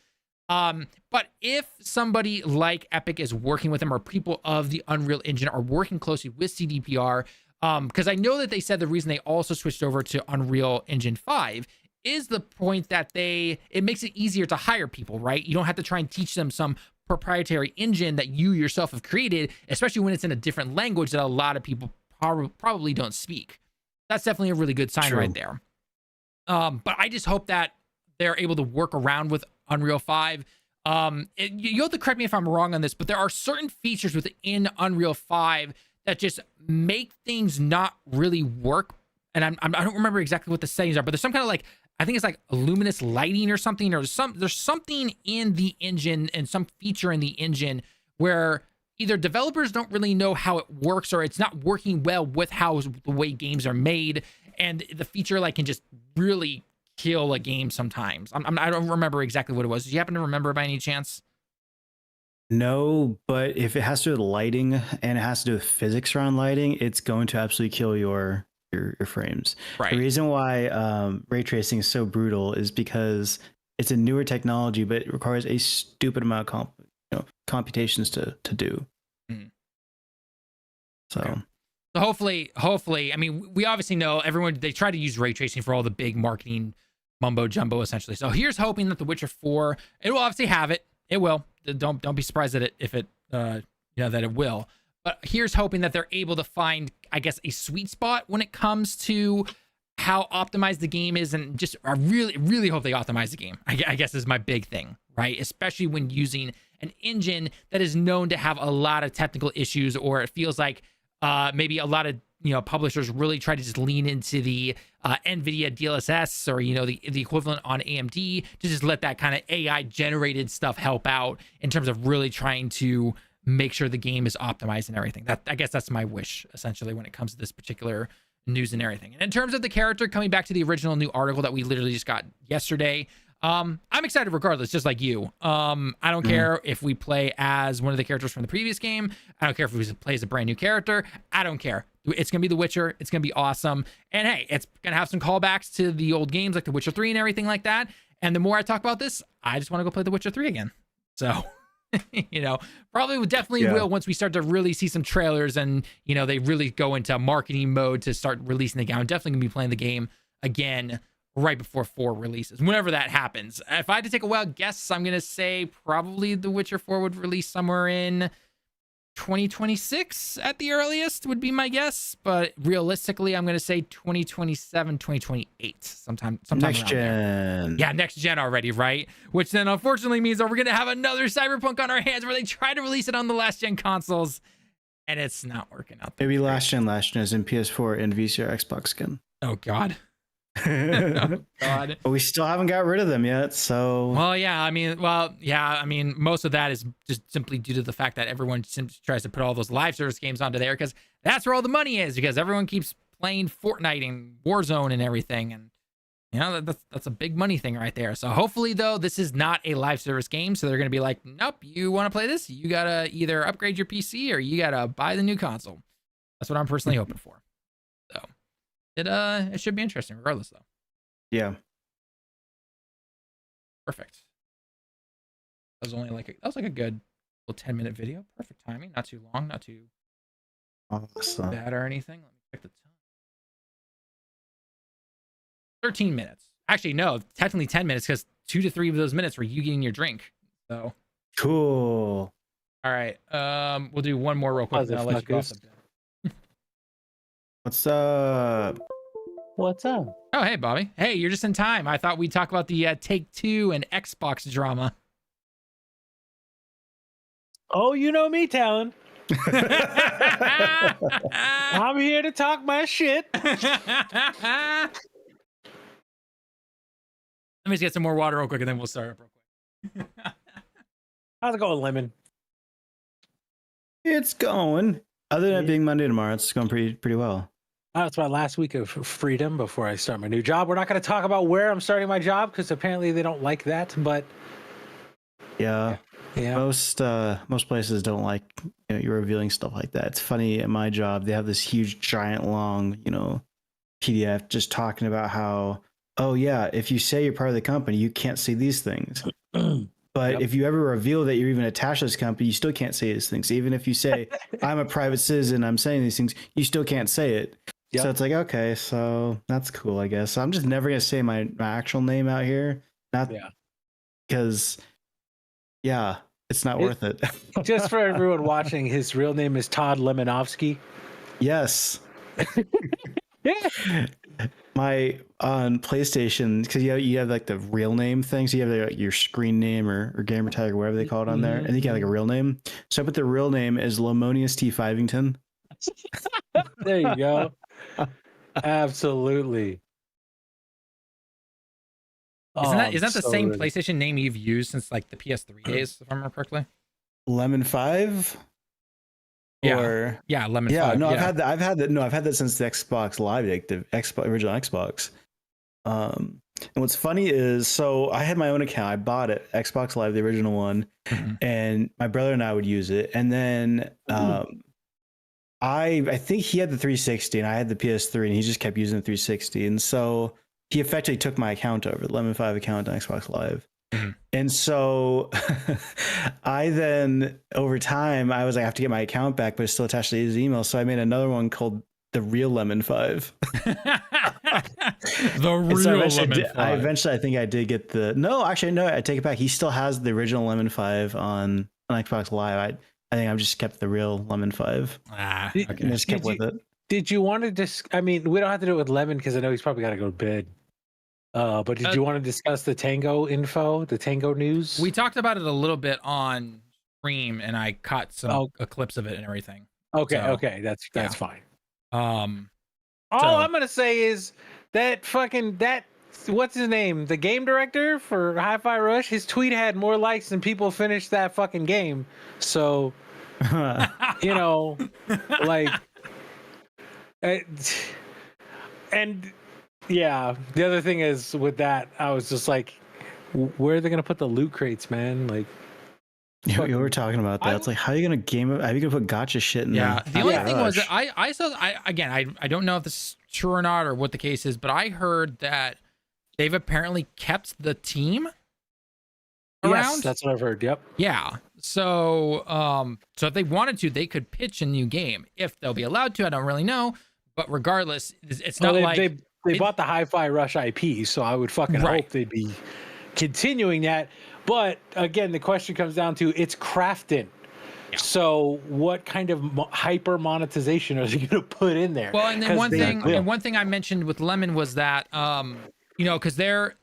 Speaker 1: But if somebody like Epic is working with them, or people of the Unreal Engine are working closely with CDPR, because I know that they said the reason they also switched over to Unreal Engine 5 is the point that it makes it easier to hire people, right? You don't have to try and teach them some proprietary engine that you yourself have created, especially when it's in a different language that a lot of people probably don't speak. That's definitely a really good sign right there. But I just hope that they're able to work around with Unreal 5. You'll have to correct me if I'm wrong on this, but there are certain features within Unreal 5 that just make things not really work. And I don't remember exactly what the settings are, but there's some kind of like, I think it's like luminous lighting or something, or there's something in the engine and some feature in the engine where either developers don't really know how it works, or it's not working well with how the way games are made, and the feature like can just really kill a game sometimes. I don't remember exactly what it was. Do you happen to remember by any chance?
Speaker 3: No, but if it has to do with lighting and it has to do with physics around lighting, it's going to absolutely kill your frames.
Speaker 1: Right.
Speaker 3: The reason why ray tracing is so brutal is because it's a newer technology, but it requires a stupid amount of computations to do. So.
Speaker 1: Okay. So hopefully, I mean, we obviously know they try to use ray tracing for all the big marketing mumbo jumbo, essentially. So here's hoping that The Witcher 4, it will obviously have it. It will. Don't be surprised that that it will. But here's hoping that they're able to find, I guess, a sweet spot when it comes to how optimized the game is, and just I really, really hope they optimize the game. I guess is my big thing, right? Especially when using an engine that is known to have a lot of technical issues, or it feels like maybe a lot of publishers really try to just lean into the NVIDIA DLSS, or the equivalent on AMD, to just let that kind of AI generated stuff help out in terms of really trying to make sure the game is optimized and everything. I guess that's my wish, essentially, when it comes to this particular news and everything. And in terms of the character, coming back to the original new article that we literally just got yesterday, I'm excited regardless, just like you. I don't care if we play as one of the characters from the previous game. I don't care if we play as a brand new character. I don't care. It's going to be The Witcher. It's going to be awesome. And hey, it's going to have some callbacks to the old games like The Witcher 3 and everything like that. And the more I talk about this, I just want to go play The Witcher 3 again. So, probably definitely will once we start to really see some trailers and, they really go into marketing mode to start releasing the game. I'm definitely going to be playing the game again right before 4 releases, whenever that happens. If I had to take a wild guess, I'm going to say probably The Witcher 4 would release somewhere in 2026 at the earliest would be my guess, but realistically I'm going to say 2027, 2028, sometime
Speaker 3: Next
Speaker 1: around there.
Speaker 3: gen.
Speaker 1: Yeah, next gen already, right? Which then unfortunately means that we're going to have another Cyberpunk on our hands where they try to release it on the last gen consoles and it's not working out.
Speaker 3: Maybe last gen is in PS4 and VCR Xbox skin.
Speaker 1: Oh god. Oh god.
Speaker 3: But we still haven't got rid of them yet, so
Speaker 1: Well, yeah, I mean, most of that is just simply due to the fact that everyone tries to put all those live service games onto there because that's where all the money is, because everyone keeps playing Fortnite and Warzone and everything, and you know that's a big money thing right there. So hopefully, though, this is not a live service game, so they're gonna be like, nope, you want to play this, you gotta either upgrade your PC or you gotta buy the new console. That's what I'm personally hoping for. So it should be interesting regardless, though.
Speaker 3: yeah.
Speaker 1: Perfect. That was only like a good little 10-minute video. Perfect timing. Not too long, not too
Speaker 3: Awesome.
Speaker 1: bad or anything. Let me check the time. 13 minutes. Actually, no, technically 10 minutes because 2 to 3 of those minutes were you getting your drink. So
Speaker 3: Cool.
Speaker 1: all right. We'll do one more real quick. Then I'll let you go off the bed.
Speaker 3: What's up?
Speaker 5: What's up?
Speaker 1: Oh, hey, Bobby. Hey, you're just in time. I thought we'd talk about the Take-Two and Xbox drama.
Speaker 5: Oh, you know me, Talon. I'm here to talk my shit.
Speaker 1: Let me just get some more water real quick and then we'll start up real quick.
Speaker 5: How's it going, Lemon?
Speaker 3: It's going. Other than it being Monday tomorrow, it's going pretty well.
Speaker 5: It's my last week of freedom before I start my new job. We're not going to talk about where I'm starting my job because apparently they don't like that. But
Speaker 3: Yeah. Most places don't like you revealing stuff like that. It's funny at my job, they have this huge, giant, long, PDF just talking about how, oh yeah, if you say you're part of the company, you can't say these things. But if you ever reveal that you're even attached to this company, you still can't say these things. Even if you say, I'm a private citizen, I'm saying these things, you still can't say it. So it's like, okay, so that's cool, I guess. So I'm just never going to say my actual name out here. Because, it's not worth it.
Speaker 5: Just for everyone watching, his real name is Todd Lemonovsky.
Speaker 3: Yes.
Speaker 5: Yeah.
Speaker 3: My on PlayStation, because you have like the real name thing, so you have like, your screen name or gamer tag or whatever they call it on there, and you get like a real name. So I put the real name as Lemonius T. Fivington.
Speaker 5: There you go. Absolutely.
Speaker 1: Isn't that the same
Speaker 5: good.
Speaker 1: PlayStation name you've used since like the PS3 days, if I remember correctly?
Speaker 3: Lemon 5?
Speaker 1: Yeah.
Speaker 3: Or
Speaker 1: Lemon 5.
Speaker 3: I've had that since the Xbox Live, like the original Xbox. And what's funny is, so I had my own account. I bought it, Xbox Live, the original one, and my brother and I would use it. And then I think he had the 360 and I had the PS3, and he just kept using the 360. And so he effectively took my account over, the Lemon 5 account on Xbox Live. And so I then, over time, I was like, I have to get my account back, but it's still attached to his email. So I made another one called The Real Lemon 5.
Speaker 1: The real Lemon 5.
Speaker 3: Eventually, I think I did get no, I take it back. He still has the original Lemon 5 on Xbox Live. I think I've just kept the real Lemon 5.
Speaker 1: Okay.
Speaker 3: And just kept with it.
Speaker 5: Did you want to I mean, we don't have to do it with Lemon because I know he's probably got to go to bed. But did you want to discuss the Tango info, the Tango news?
Speaker 1: We talked about it a little bit on stream, and I caught some clips of it and everything.
Speaker 5: Okay, that's fine. All
Speaker 1: So-
Speaker 5: I'm gonna say is that what's his name? The game director for Hi-Fi Rush. His tweet had more likes than people finished that fucking game. So, like, and. Yeah, the other thing is with that, I was just like, where are they gonna put the loot crates, man? Like,
Speaker 3: we were talking about that. It's like, how are you gonna game it? How are you gonna put gotcha shit in there?
Speaker 1: The only thing was that I saw. I don't know if this is true or not or what the case is, but I heard that they've apparently kept the team around.
Speaker 5: Yes, that's what I've heard. Yep.
Speaker 1: Yeah. So if they wanted to, they could pitch a new game. If they'll be allowed to, I don't really know. But regardless, it's not like
Speaker 5: they bought the Hi-Fi Rush IP, so I would fucking hope they'd be continuing that. But again, the question comes down to it's Crafton.
Speaker 1: Yeah.
Speaker 5: So what kind of hyper monetization are they going to put in there?
Speaker 1: Well, and then
Speaker 5: 'Cause
Speaker 1: one
Speaker 5: they
Speaker 1: thing,
Speaker 5: will.
Speaker 1: and one thing I mentioned with Lemon was that, you know, because they're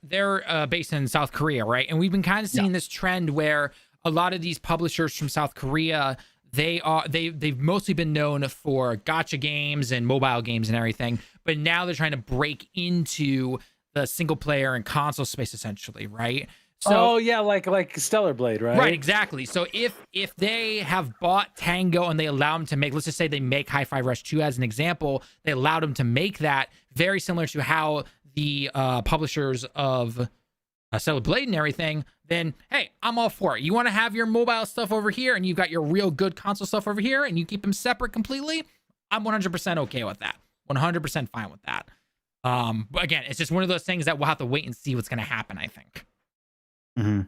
Speaker 1: based in South Korea, right? And we've been kind of seeing this trend where a lot of these publishers from South Korea, they've mostly been known for gacha games and mobile games and everything, but now they're trying to break into the single player and console space essentially, right? So,
Speaker 5: oh yeah, like Stellar Blade, right?
Speaker 1: right, exactly. So if they have bought Tango and they allow them to make, let's just say they make Hi-Fi Rush 2 as an example, they allowed them to make that very similar to how the publishers of Stellar Blade and everything, then hey, I'm all for it. You want to have your mobile stuff over here and you've got your real good console stuff over here and you keep them separate completely, I'm 100% okay with that. 100% fine with that. But again, it's just one of those things that we'll have to wait and see what's going to happen, I think.
Speaker 3: Mm-hmm.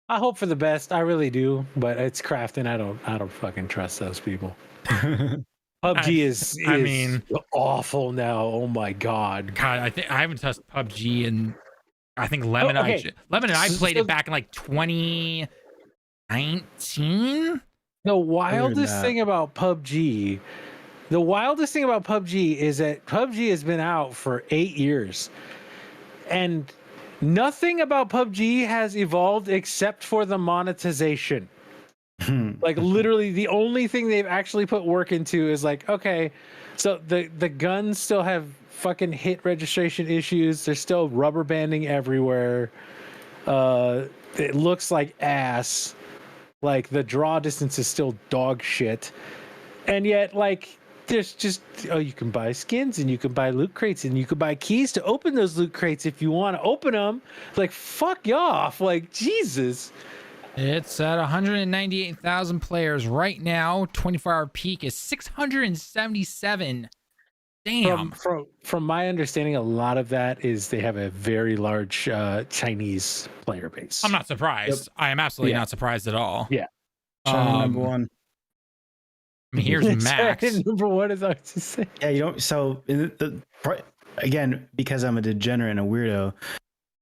Speaker 5: I hope for the best. I really do, but it's Kraft, and I don't fucking trust those people. PUBG is
Speaker 1: I mean,
Speaker 5: awful now. Oh my god.
Speaker 1: God, I think I haven't touched PUBG and I think Lemon and I played it back in like 2019.
Speaker 5: The wildest thing about PUBG, is that PUBG has been out for 8 years, and nothing about PUBG has evolved except for the monetization. Like literally the only thing they've actually put work into is like, okay, so the guns still have fucking hit registration issues. There's still rubber banding everywhere. It looks like ass. Like the draw distance is still dog shit. And yet like there's just, oh, you can buy skins and you can buy loot crates and you can buy keys to open those loot crates if you want to open them. Like, fuck you off. Like, Jesus.
Speaker 1: It's at 198,000 players right now. 24-hour peak is 677. Damn.
Speaker 5: From my understanding, a lot of that is they have a very large Chinese player base.
Speaker 1: I'm not surprised. I am absolutely not surprised at all.
Speaker 5: Yeah.
Speaker 3: China number one.
Speaker 1: I mean, here's Max.
Speaker 5: Number one is hard to say.
Speaker 3: Yeah, you don't. So again, because I'm a degenerate and a weirdo,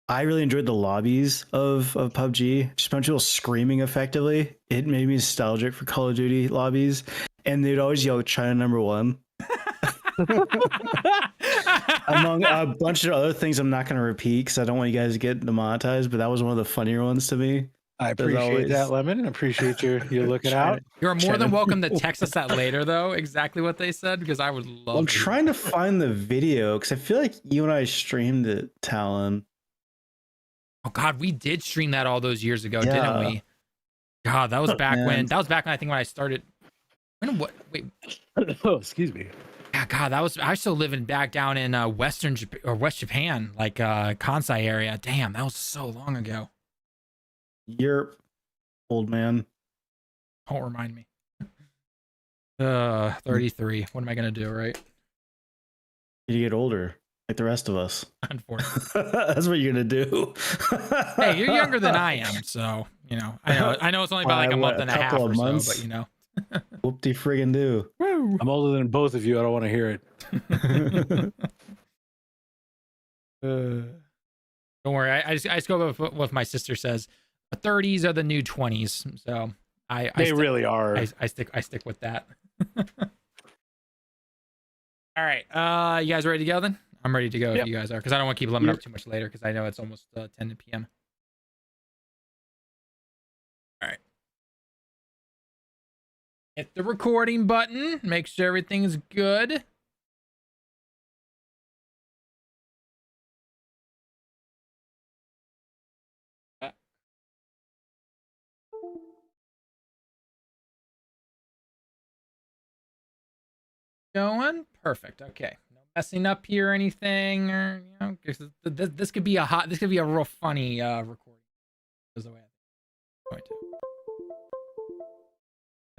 Speaker 3: I really enjoyed the lobbies of PUBG. Just a bunch of people screaming effectively. It made me nostalgic for Call of Duty lobbies, and they'd always yell China number one. Among a bunch of other things I'm not going to repeat because I don't want you guys to get demonetized, but that was one of the funnier ones to me.
Speaker 5: I appreciate that, Lemon. I appreciate you looking out.
Speaker 1: You're more than welcome to text us that later, though, exactly what they said, because I would love
Speaker 3: I'm trying to find the video because I feel like you and I streamed it, Talon.
Speaker 1: Oh, God, we did stream that all those years ago, didn't we? God, that was back when I think when I started. Wait.
Speaker 5: Oh, excuse me.
Speaker 1: Yeah, God, I was still living back down in West Japan, like Kansai area. Damn, that was so long ago.
Speaker 3: You're old man.
Speaker 1: Don't remind me. 33. What am I gonna do, right?
Speaker 3: You get older, like the rest of us.
Speaker 1: Unfortunately.
Speaker 3: That's what you're gonna do.
Speaker 1: Hey, you're younger than I am, so you know. I know it's only about like a month and a half or so, but you know.
Speaker 3: Whoop-de friggin' do.
Speaker 5: I'm older than both of you. I don't want to hear it.
Speaker 1: Don't worry. I just go with what my sister says. The 30s are the new 20s, so they
Speaker 5: really are.
Speaker 1: I stick with that. All right, you guys ready to go then? I'm ready to go if you guys are, because I don't want to keep Lemon up too much later, because I know it's almost 10 p.m. All right. Hit the recording button. Make sure everything's good. Going perfect. Okay, no messing up here or anything, or you know, this could be a real funny recording. Is the way I'm going to.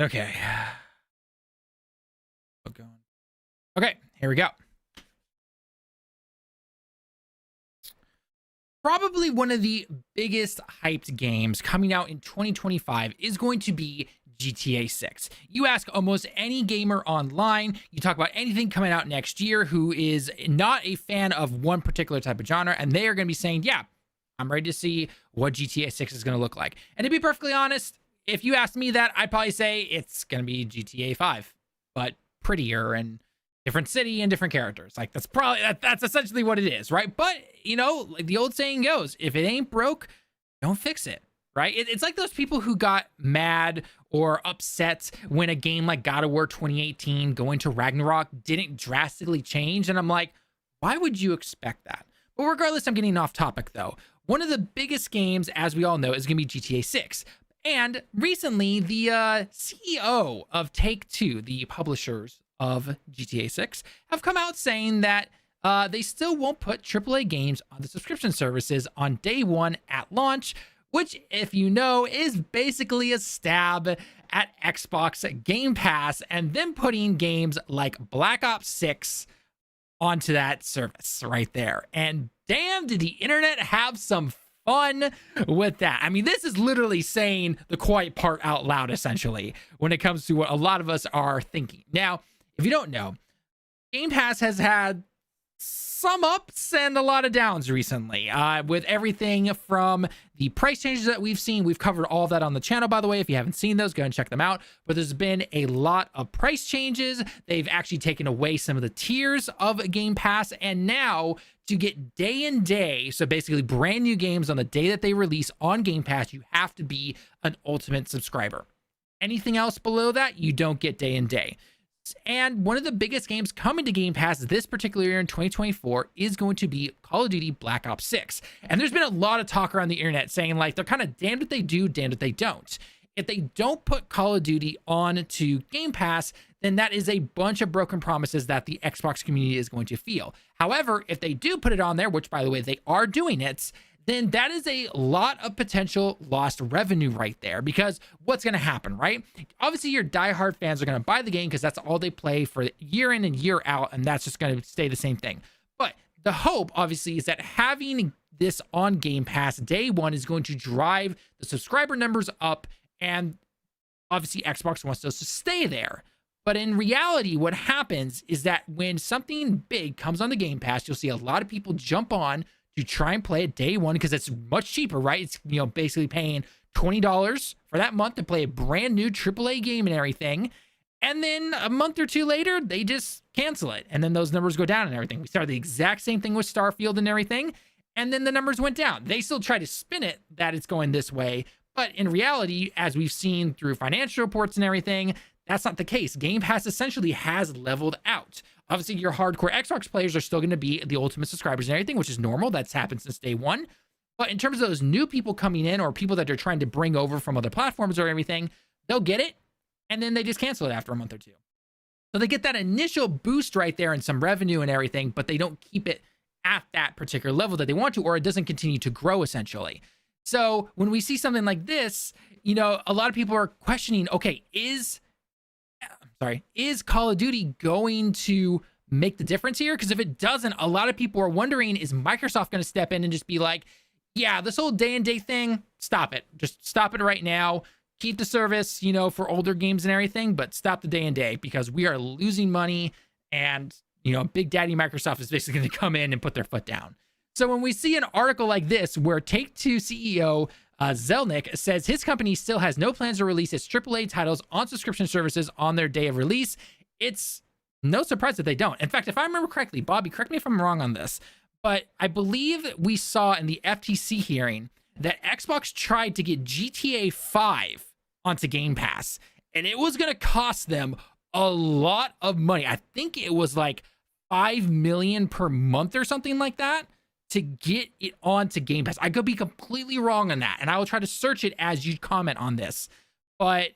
Speaker 1: Okay. Okay, here we go. Probably one of the biggest hyped games coming out in 2025 is going to be GTA 6. You ask almost any gamer online, you talk about anything coming out next year who is not a fan of one particular type of genre, and they are going to be saying, yeah, I'm ready to see what GTA 6 is going to look like. And to be perfectly honest, if you asked me that, I'd probably say it's going to be GTA 5, but prettier and different city and different characters. Like that's essentially what it is, right? But you know, like the old saying goes, if it ain't broke, don't fix it, right? It's like those people who got mad or upset when a game like God of War 2018 going to Ragnarok didn't drastically change. And I'm like, why would you expect that? But regardless, I'm getting off topic though. One of the biggest games, as we all know, is going to be GTA 6. And recently, the CEO of Take-Two, the publishers of GTA 6, have come out saying that they still won't put AAA games on the subscription services on day one at launch, which, if you know, is basically a stab at Xbox Game Pass and then putting games like Black Ops 6 onto that service right there. And damn, did the internet have some fun with that. I mean, this is literally saying the quiet part out loud, essentially, when it comes to what a lot of us are thinking. Now, if you don't know, Game Pass has had some ups and a lot of downs recently, with everything from the price changes that we've seen. We've covered all of that on the channel, by the way. If you haven't seen those, go and check them out. But there's been a lot of price changes. They've actually taken away some of the tiers of Game Pass, and now to get day and day, so basically brand new games on the day that they release on Game Pass, you have to be an Ultimate subscriber. Anything else below that, you don't get day and day. And one of the biggest games coming to Game Pass this particular year in 2024 is going to be Call of Duty Black Ops 6. And there's been a lot of talk around the internet saying, like, they're kind of damned if they do, damned if they don't. If they don't put Call of Duty on to Game Pass, then that is a bunch of broken promises that the Xbox community is going to feel. However, if they do put it on there, which, by the way, they are doing it, then that is a lot of potential lost revenue right there. Because what's going to happen, right? Obviously, your diehard fans are going to buy the game because that's all they play for year in and year out, and that's just going to stay the same thing. But the hope, obviously, is that having this on Game Pass day one is going to drive the subscriber numbers up, and obviously Xbox wants those to stay there. But in reality, what happens is that when something big comes on the Game Pass, you'll see a lot of people jump on to try and play it day one because it's much cheaper, right? It's, you know, basically paying $20 for that month to play a brand new AAA game and everything. And then a month or two later, they just cancel it. And then those numbers go down and everything. We started the exact same thing with Starfield and everything. And then the numbers went down. They still try to spin it that it's going this way. But in reality, as we've seen through financial reports and everything, that's not the case. Game Pass essentially has leveled out. Obviously, your hardcore Xbox players are still going to be the Ultimate subscribers and everything, which is normal. That's happened since day one. But in terms of those new people coming in or people that they're trying to bring over from other platforms or everything, they'll get it, and then they just cancel it after a month or two. So they get that initial boost right there and some revenue and everything, but they don't keep it at that particular level that they want to, or it doesn't continue to grow, essentially. So when we see something like this, you know, a lot of people are questioning, okay, is Call of Duty going to make the difference here? Because if it doesn't, a lot of people are wondering, is Microsoft going to step in and just be like, yeah, this whole day and day thing, stop it. Just stop it right now. Keep the service, you know, for older games and everything, but stop the day and day because we are losing money, and, you know, Big Daddy Microsoft is basically going to come in and put their foot down. So when we see an article like this where Take-Two CEO Zelnick says his company still has no plans to release its AAA titles on subscription services on their day of release, it's no surprise that they don't. In fact, if I remember correctly, Bobby, correct me if I'm wrong on this, but I believe we saw in the FTC hearing that Xbox tried to get GTA 5 onto Game Pass, and it was going to cost them a lot of money. I think it was like $5 million per month or something like that to get it onto Game Pass. I could be completely wrong on that, and I will try to search it as you comment on this, but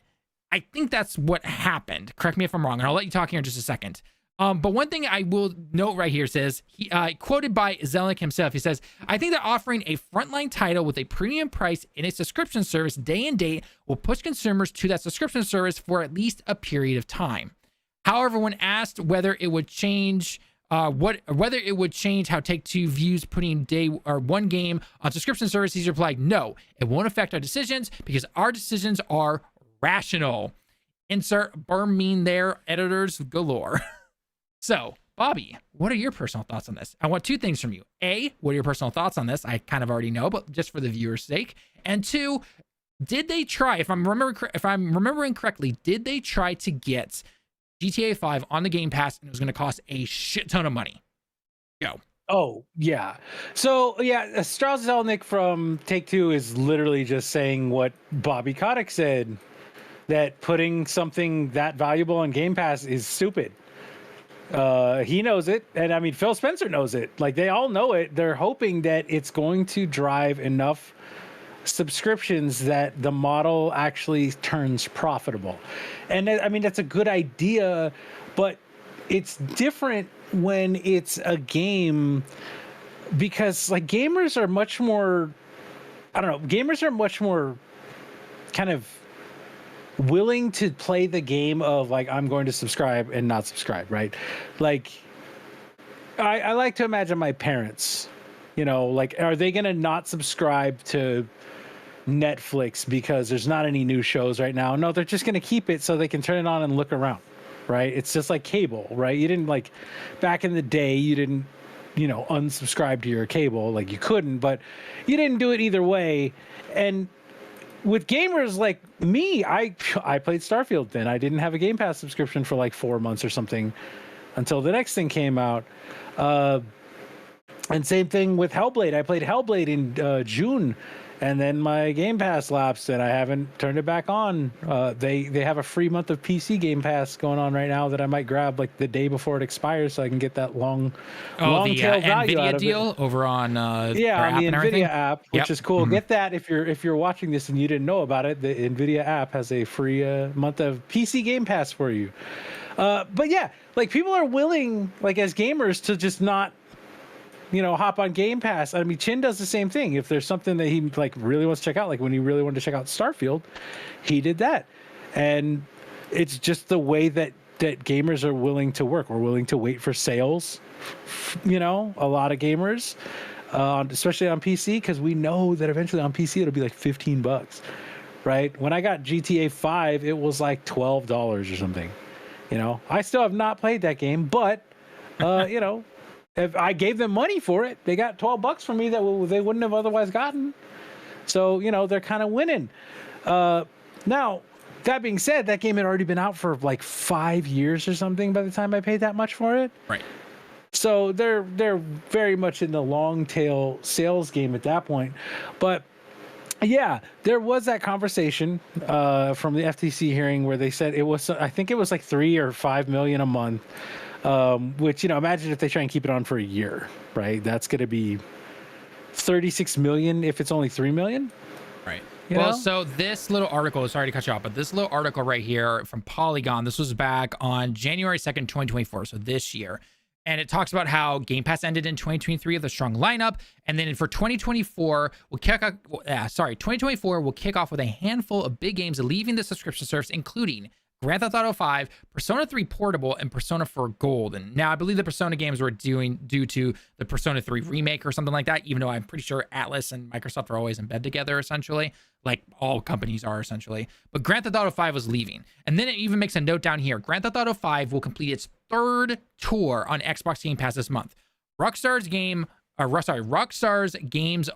Speaker 1: I think that's what happened. Correct me if I'm wrong, and I'll let you talk here in just a second. But one thing I will note right here says, he quoted by Zelnick himself, he says, I think that offering a frontline title with a premium price in a subscription service day and date will push consumers to that subscription service for at least a period of time. However, when asked whether it would change whether it would change how Take-Two views putting day or one game on subscription service, he's replied, no, it won't affect our decisions because our decisions are rational. Insert burn mean there, editors galore. So, Bobby, what are your personal thoughts on this? I want two things from you. A, what are your personal thoughts on this? I kind of already know, but just for the viewer's sake. And two, Did they try, if I'm remembering correctly, did they try to get GTA 5 on the Game Pass and it was going to cost a shit ton of money? Go.
Speaker 5: Oh, yeah. So, yeah, Strauss Zelnick from Take-Two is literally just saying what Bobby Kotick said, that putting something that valuable on Game Pass is stupid. He knows it, and I mean, Phil Spencer knows it. Like, they all know it. They're hoping that it's going to drive enough subscriptions that the model actually turns profitable. And I mean, that's a good idea, but it's different when it's a game, because like gamers are much more, I don't know, gamers are much more kind of willing to play the game of like, I'm going to subscribe and not subscribe, right? Like, I like to imagine my parents, you know, like, are they going to not subscribe to Netflix because there's not any new shows right now? No, they're just going to keep it so they can turn it on and look around, right? It's just like cable, right? You didn't, like, back in the day, you didn't, you know, unsubscribe to your cable. Like, you couldn't, but you didn't do it either way. And with gamers like me, I played Starfield then. I didn't have a Game Pass subscription for like 4 months or something until the next thing came out. And same thing with Hellblade. I played Hellblade in June, and then my Game Pass lapsed, and I haven't turned it back on. They have a free month of PC Game Pass going on right now that I might grab like the day before it expires, so I can get that long tail value out
Speaker 1: NVIDIA
Speaker 5: of
Speaker 1: deal
Speaker 5: it.
Speaker 1: over on
Speaker 5: On the NVIDIA app, which is cool. Get that if you're watching this and you didn't know about it. The NVIDIA app has a free month of PC Game Pass for you. But yeah, like people are willing, like as gamers, to just not, you know, hop on Game Pass. I mean, Chin does the same thing. If there's something that he like really wants to check out, like when he really wanted to check out Starfield, he did that. And it's just the way that gamers are willing to work. We're willing to wait for sales. You know, a lot of gamers, especially on PC, because we know that eventually on PC it'll be like $15, right? When I got GTA 5, it was like $12 or something. You know, I still have not played that game, but you know, if I gave them money for it, they got $12 from me that they wouldn't have otherwise gotten. So, you know, they're kind of winning. Now, that being said, that game had already been out for like 5 years or something by the time I paid that much for it.
Speaker 1: Right.
Speaker 5: So they're very much in the long tail sales game at that point. But yeah, there was that conversation from the FTC hearing where they said it was, I think it was like 3 or 5 million a month. Which, you know, imagine if they try and keep it on for a year, right? That's going to be 36 million if it's only 3 million.
Speaker 1: Right.
Speaker 5: You
Speaker 1: Well,
Speaker 5: know?
Speaker 1: so this little article, sorry to cut you off, but this little article right here from Polygon, this was back on January 2nd, 2024. So this year. And it talks about how Game Pass ended in 2023 with a strong lineup. And then for 2024, 2024 will kick off with a handful of big games leaving the subscription service, including Grand Theft Auto 5, Persona 3 Portable, and Persona 4 Gold. And now I believe the Persona games were due to the Persona 3 remake or something like that, even though I'm pretty sure Atlas and Microsoft are always in bed together, essentially, like all companies are, essentially. But Grand Theft Auto 5 was leaving. And then it even makes a note down here. Grand Theft Auto 5 will complete its 3rd tour on Xbox Game Pass this month. Rockstar's Games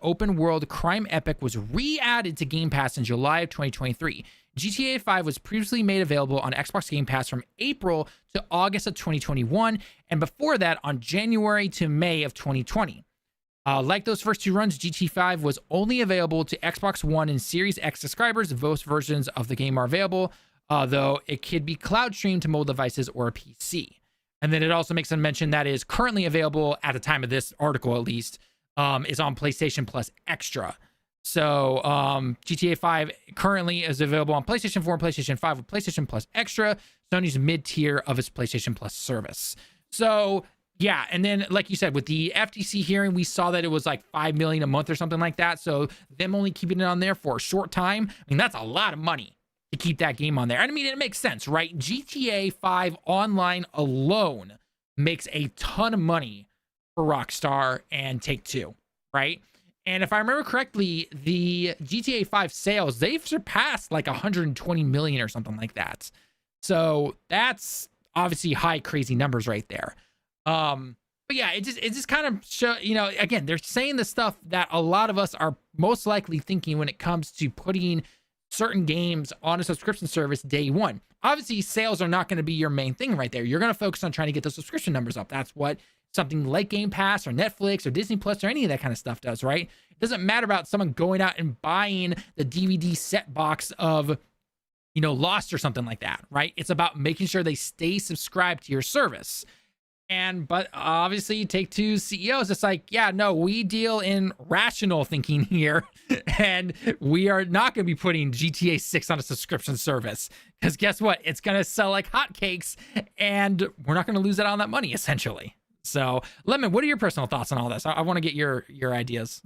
Speaker 1: open world crime epic was re-added to Game Pass in July of 2023. GTA 5 was previously made available on Xbox Game Pass from April to August of 2021, and before that on January to May of 2020. Like those first 2 runs, GTA 5 was only available to Xbox One and Series X subscribers. Both versions of the game are available, though it could be cloud streamed to mobile devices or a PC. And then it also makes a mention that is currently available at the time of this article, at least, is on PlayStation Plus Extra. So GTA 5 currently is available on PlayStation 4 and PlayStation 5 with PlayStation Plus Extra, Sony's mid-tier of its PlayStation Plus service. So yeah, and then like you said, with the FTC hearing, we saw that it was like 5 million a month or something like that. So them only keeping it on there for a short time, I mean, that's a lot of money to keep that game on there. I mean, it makes sense, right? GTA 5 online alone makes a ton of money for Rockstar and Take-Two, right? And if I remember correctly, the GTA 5 sales, they've surpassed like 120 million or something like that. So that's obviously high, crazy numbers right there. But yeah, it just kind of show, you know, again, they're saying the stuff that a lot of us are most likely thinking when it comes to putting certain games on a subscription service day one. Obviously, sales are not going to be your main thing right there. You're going to focus on trying to get those subscription numbers up. That's what something like Game Pass or Netflix or Disney Plus or any of that kind of stuff does, right? It doesn't matter about someone going out and buying the DVD set box of, you know, Lost or something like that, right? It's about making sure they stay subscribed to your service. But obviously you take two CEOs, it's like, yeah, no, we deal in rational thinking here, and we are not going to be putting GTA 6 on a subscription service, because guess what? It's going to sell like hotcakes, and we're not going to lose out on that money, essentially. So, Lemon, what are your personal thoughts on all this? I want to get your ideas.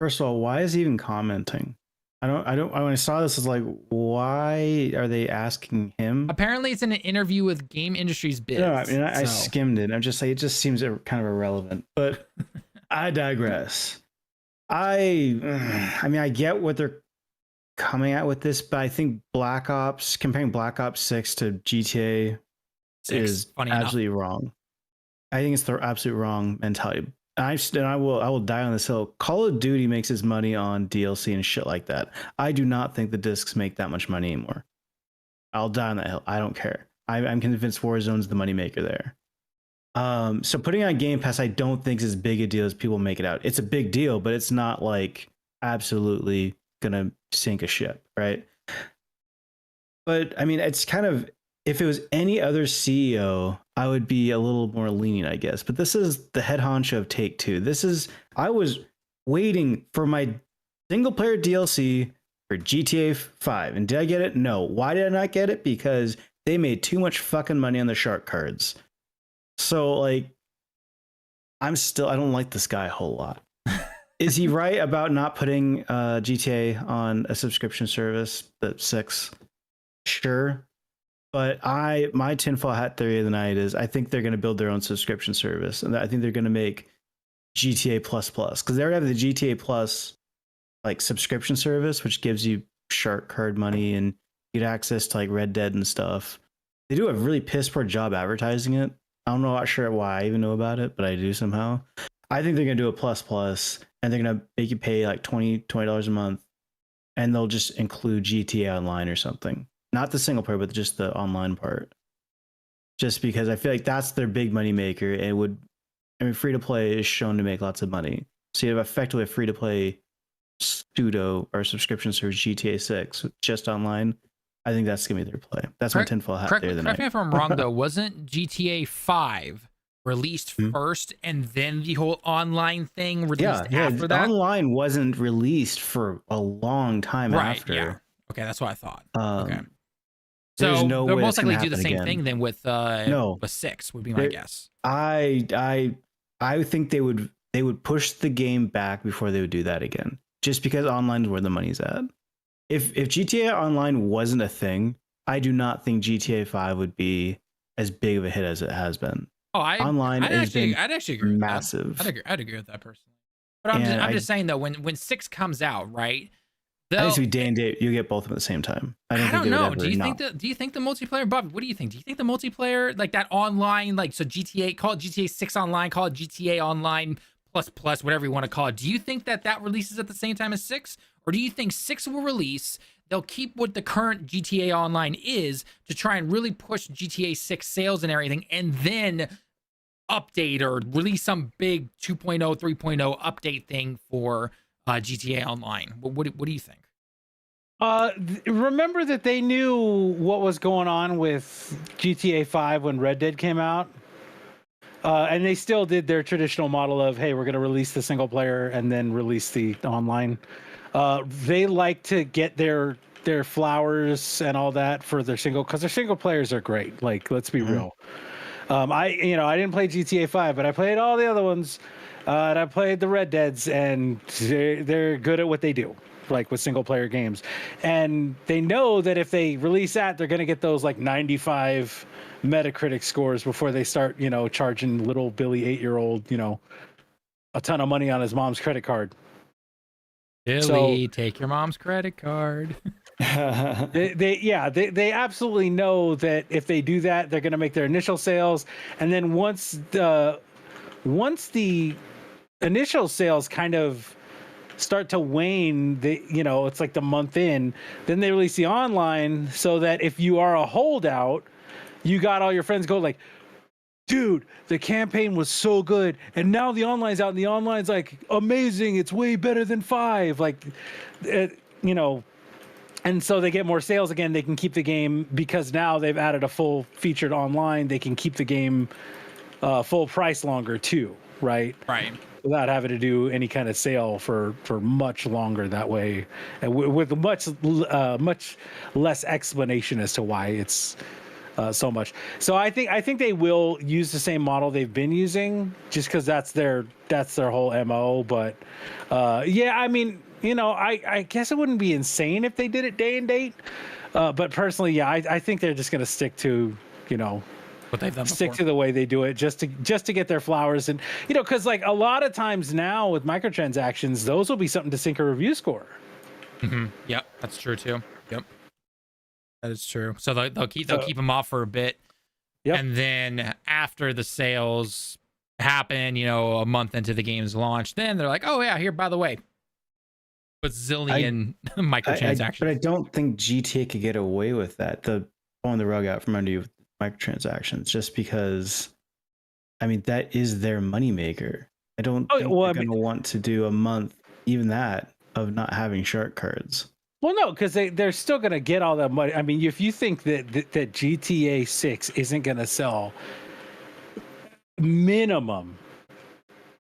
Speaker 3: First of all, why is he even commenting? When I saw this, I was like, why are they asking him?
Speaker 1: Apparently, it's in an interview with Game Industries Biz.
Speaker 3: No, I mean, I skimmed it. I'm just like, it just seems kind of irrelevant, but I digress. I mean, I get what they're coming at with this, but I think comparing Black Ops 6 to GTA is absolutely wrong. I think it's the absolute wrong mentality. I will die on this hill. Call of Duty makes its money on DLC and shit like that. I do not think the discs make that much money anymore. I'll die on that hill. I don't care. I'm convinced Warzone's the moneymaker there. So putting on Game Pass, I don't think is as big a deal as people make it out. It's a big deal, but it's not like absolutely gonna sink a ship, right? But I mean, it's kind of, if it was any other CEO, I would be a little more lenient, I guess. But this is the head honcho of Take-Two. I was waiting for my single player DLC for GTA 5. And did I get it? No. Why did I not get it? Because they made too much fucking money on the shark cards. So like, I don't like this guy a whole lot. Is he right about not putting GTA on a subscription service, the 6? Sure. But my tinfoil hat theory of the night is I think they're going to build their own subscription service, and I think they're going to make GTA Plus, because they already have the GTA Plus like subscription service, which gives you shark card money and you get access to like Red Dead and stuff. They do a really piss poor job advertising it. I'm not sure why I even know about it, but I do somehow. I think they're going to do a plus, and they're going to make you pay like $20 a month, and they'll just include GTA Online or something. Not the single player, but just the online part. Just because I feel like that's their big money maker. Free to play is shown to make lots of money. So you have effectively a free to play pseudo or subscription service GTA 6 just online. I think that's gonna be their play. That's my tinfoil hat there.
Speaker 1: Correct me if I'm wrong though. Wasn't GTA 5 released first, and then the whole online thing released after that?
Speaker 3: Online wasn't released for a long time after. Yeah.
Speaker 1: Okay, that's what I thought. Okay.
Speaker 3: So
Speaker 1: they'll most likely do the same thing then with 6 would be my guess.
Speaker 3: I think they would push the game back before they would do that again, just because online is where the money's at. If GTA Online wasn't a thing, I do not think GTA 5 would be as big of a hit as it has been.
Speaker 1: I'd actually agree with
Speaker 3: massive.
Speaker 1: That. I'd agree with that personally. But I'm just saying though, when 6 comes out, right?
Speaker 3: I think we day and date. You get both of them at the same time. I don't know.
Speaker 1: Do you think the multiplayer, Bob? What do you think? Do you think the multiplayer, like that online, like so GTA, call it GTA 6 Online, call it GTA Online plus, whatever you want to call it? Do you think that releases at the same time as 6, or do you think 6 will release? They'll keep what the current GTA Online is to try and really push GTA 6 sales and everything, and then update or release some big 2.0, 3.0 update thing for GTA Online. What do you think?
Speaker 5: Remember that they knew what was going on with GTA 5 when Red Dead came out, and they still did their traditional model of, hey, we're going to release the single player and then release the online. They like to get their flowers and all that for their because their single players are great. Like, let's be real. I didn't play GTA 5, but I played all the other ones. And I played the Red Deads, and they're good at what they do, like with single player games. And they know that if they release that, they're going to get those like 95 Metacritic scores before they start, charging little Billy 8-year-old, a ton of money on his mom's credit card.
Speaker 1: Billy, take your mom's credit card.
Speaker 5: They absolutely know that if they do that, they're going to make their initial sales. And then once the initial sales kind of start to wane, it's like the month in, then they release the online so that if you are a holdout, you got all your friends go like, dude, the campaign was so good, and now the online's out, and the online's like amazing. It's way better than 5. Like, and so they get more sales again. They can keep the game because now they've added a full featured online. They can keep the game full price longer too, right?
Speaker 1: Right.
Speaker 5: Without having to do any kind of sale for much longer that way, and with much less explanation as to why it's so much. So I think they will use the same model they've been using, just because that's their whole MO. But yeah, I mean, I guess it wouldn't be insane if they did it day and date. But personally, yeah, I think they're just going to stick to,
Speaker 1: what they've done
Speaker 5: stick
Speaker 1: before.
Speaker 5: to the way they do it, just to get their flowers. And because like a lot of times now with microtransactions, those will be something to sync a review score.
Speaker 1: Mm-hmm. Yep, that's true too. Yep, that is true. So they'll keep them off for a bit.
Speaker 5: Yep.
Speaker 1: And then after the sales happen, a month into the game's launch, then they're like, oh yeah, here, by the way, bazillion microtransactions.
Speaker 3: But I don't think GTA could get away with that. Pulling the rug out from under you with microtransactions, just because, I mean, that is their moneymaker. I don't think they're going to want to do a month, even that, of not having shark cards.
Speaker 5: Well, no, because they're still going to get all that money. I mean, if you think that GTA 6 isn't going to sell minimum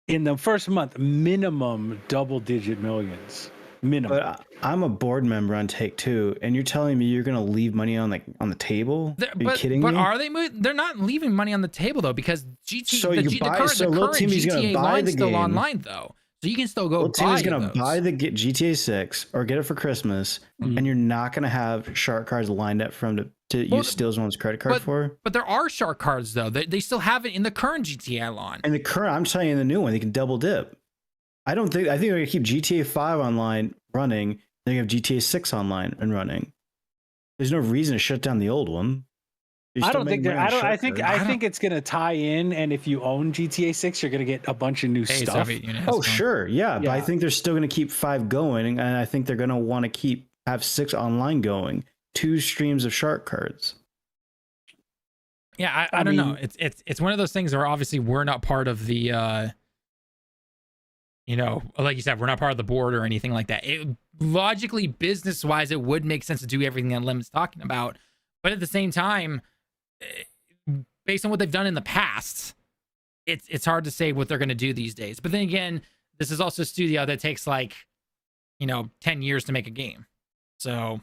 Speaker 5: in the first month, minimum double-digit millions. Minimum.
Speaker 3: But I'm a board member on Take-Two, and you're telling me you're going to leave money on the table? Are you kidding me?
Speaker 1: But are they? They're not leaving money on the table though, because the current GTA line's still online though, so you can still go. Little
Speaker 3: Timmy's going to buy the GTA 6 or get it for Christmas, and you're not going to have shark cards lined up for him to use steal someone's credit card for.
Speaker 1: But there are shark cards though. They still have it in the current GTA line.
Speaker 3: And I'm telling you, in the new one, they can double dip. I think they're going to keep GTA 5 online running. They're going to have GTA 6 online and running. There's no reason to shut down the old one.
Speaker 5: I think it's going to tie in, and if you own GTA 6, you're going to get a bunch of new stuff.
Speaker 3: Sure, yeah, but I think they're still going to keep 5 going, and I think they're going to want to have 6 online going. 2 streams of shark cards.
Speaker 1: Yeah, I don't know. It's one of those things where obviously we're not part of the like you said, we're not part of the board or anything like that. Logically, business-wise, it would make sense to do everything that Lemon's talking about. But at the same time, based on what they've done in the past, it's hard to say what they're going to do these days. But then again, this is also a studio that takes 10 years to make a game. So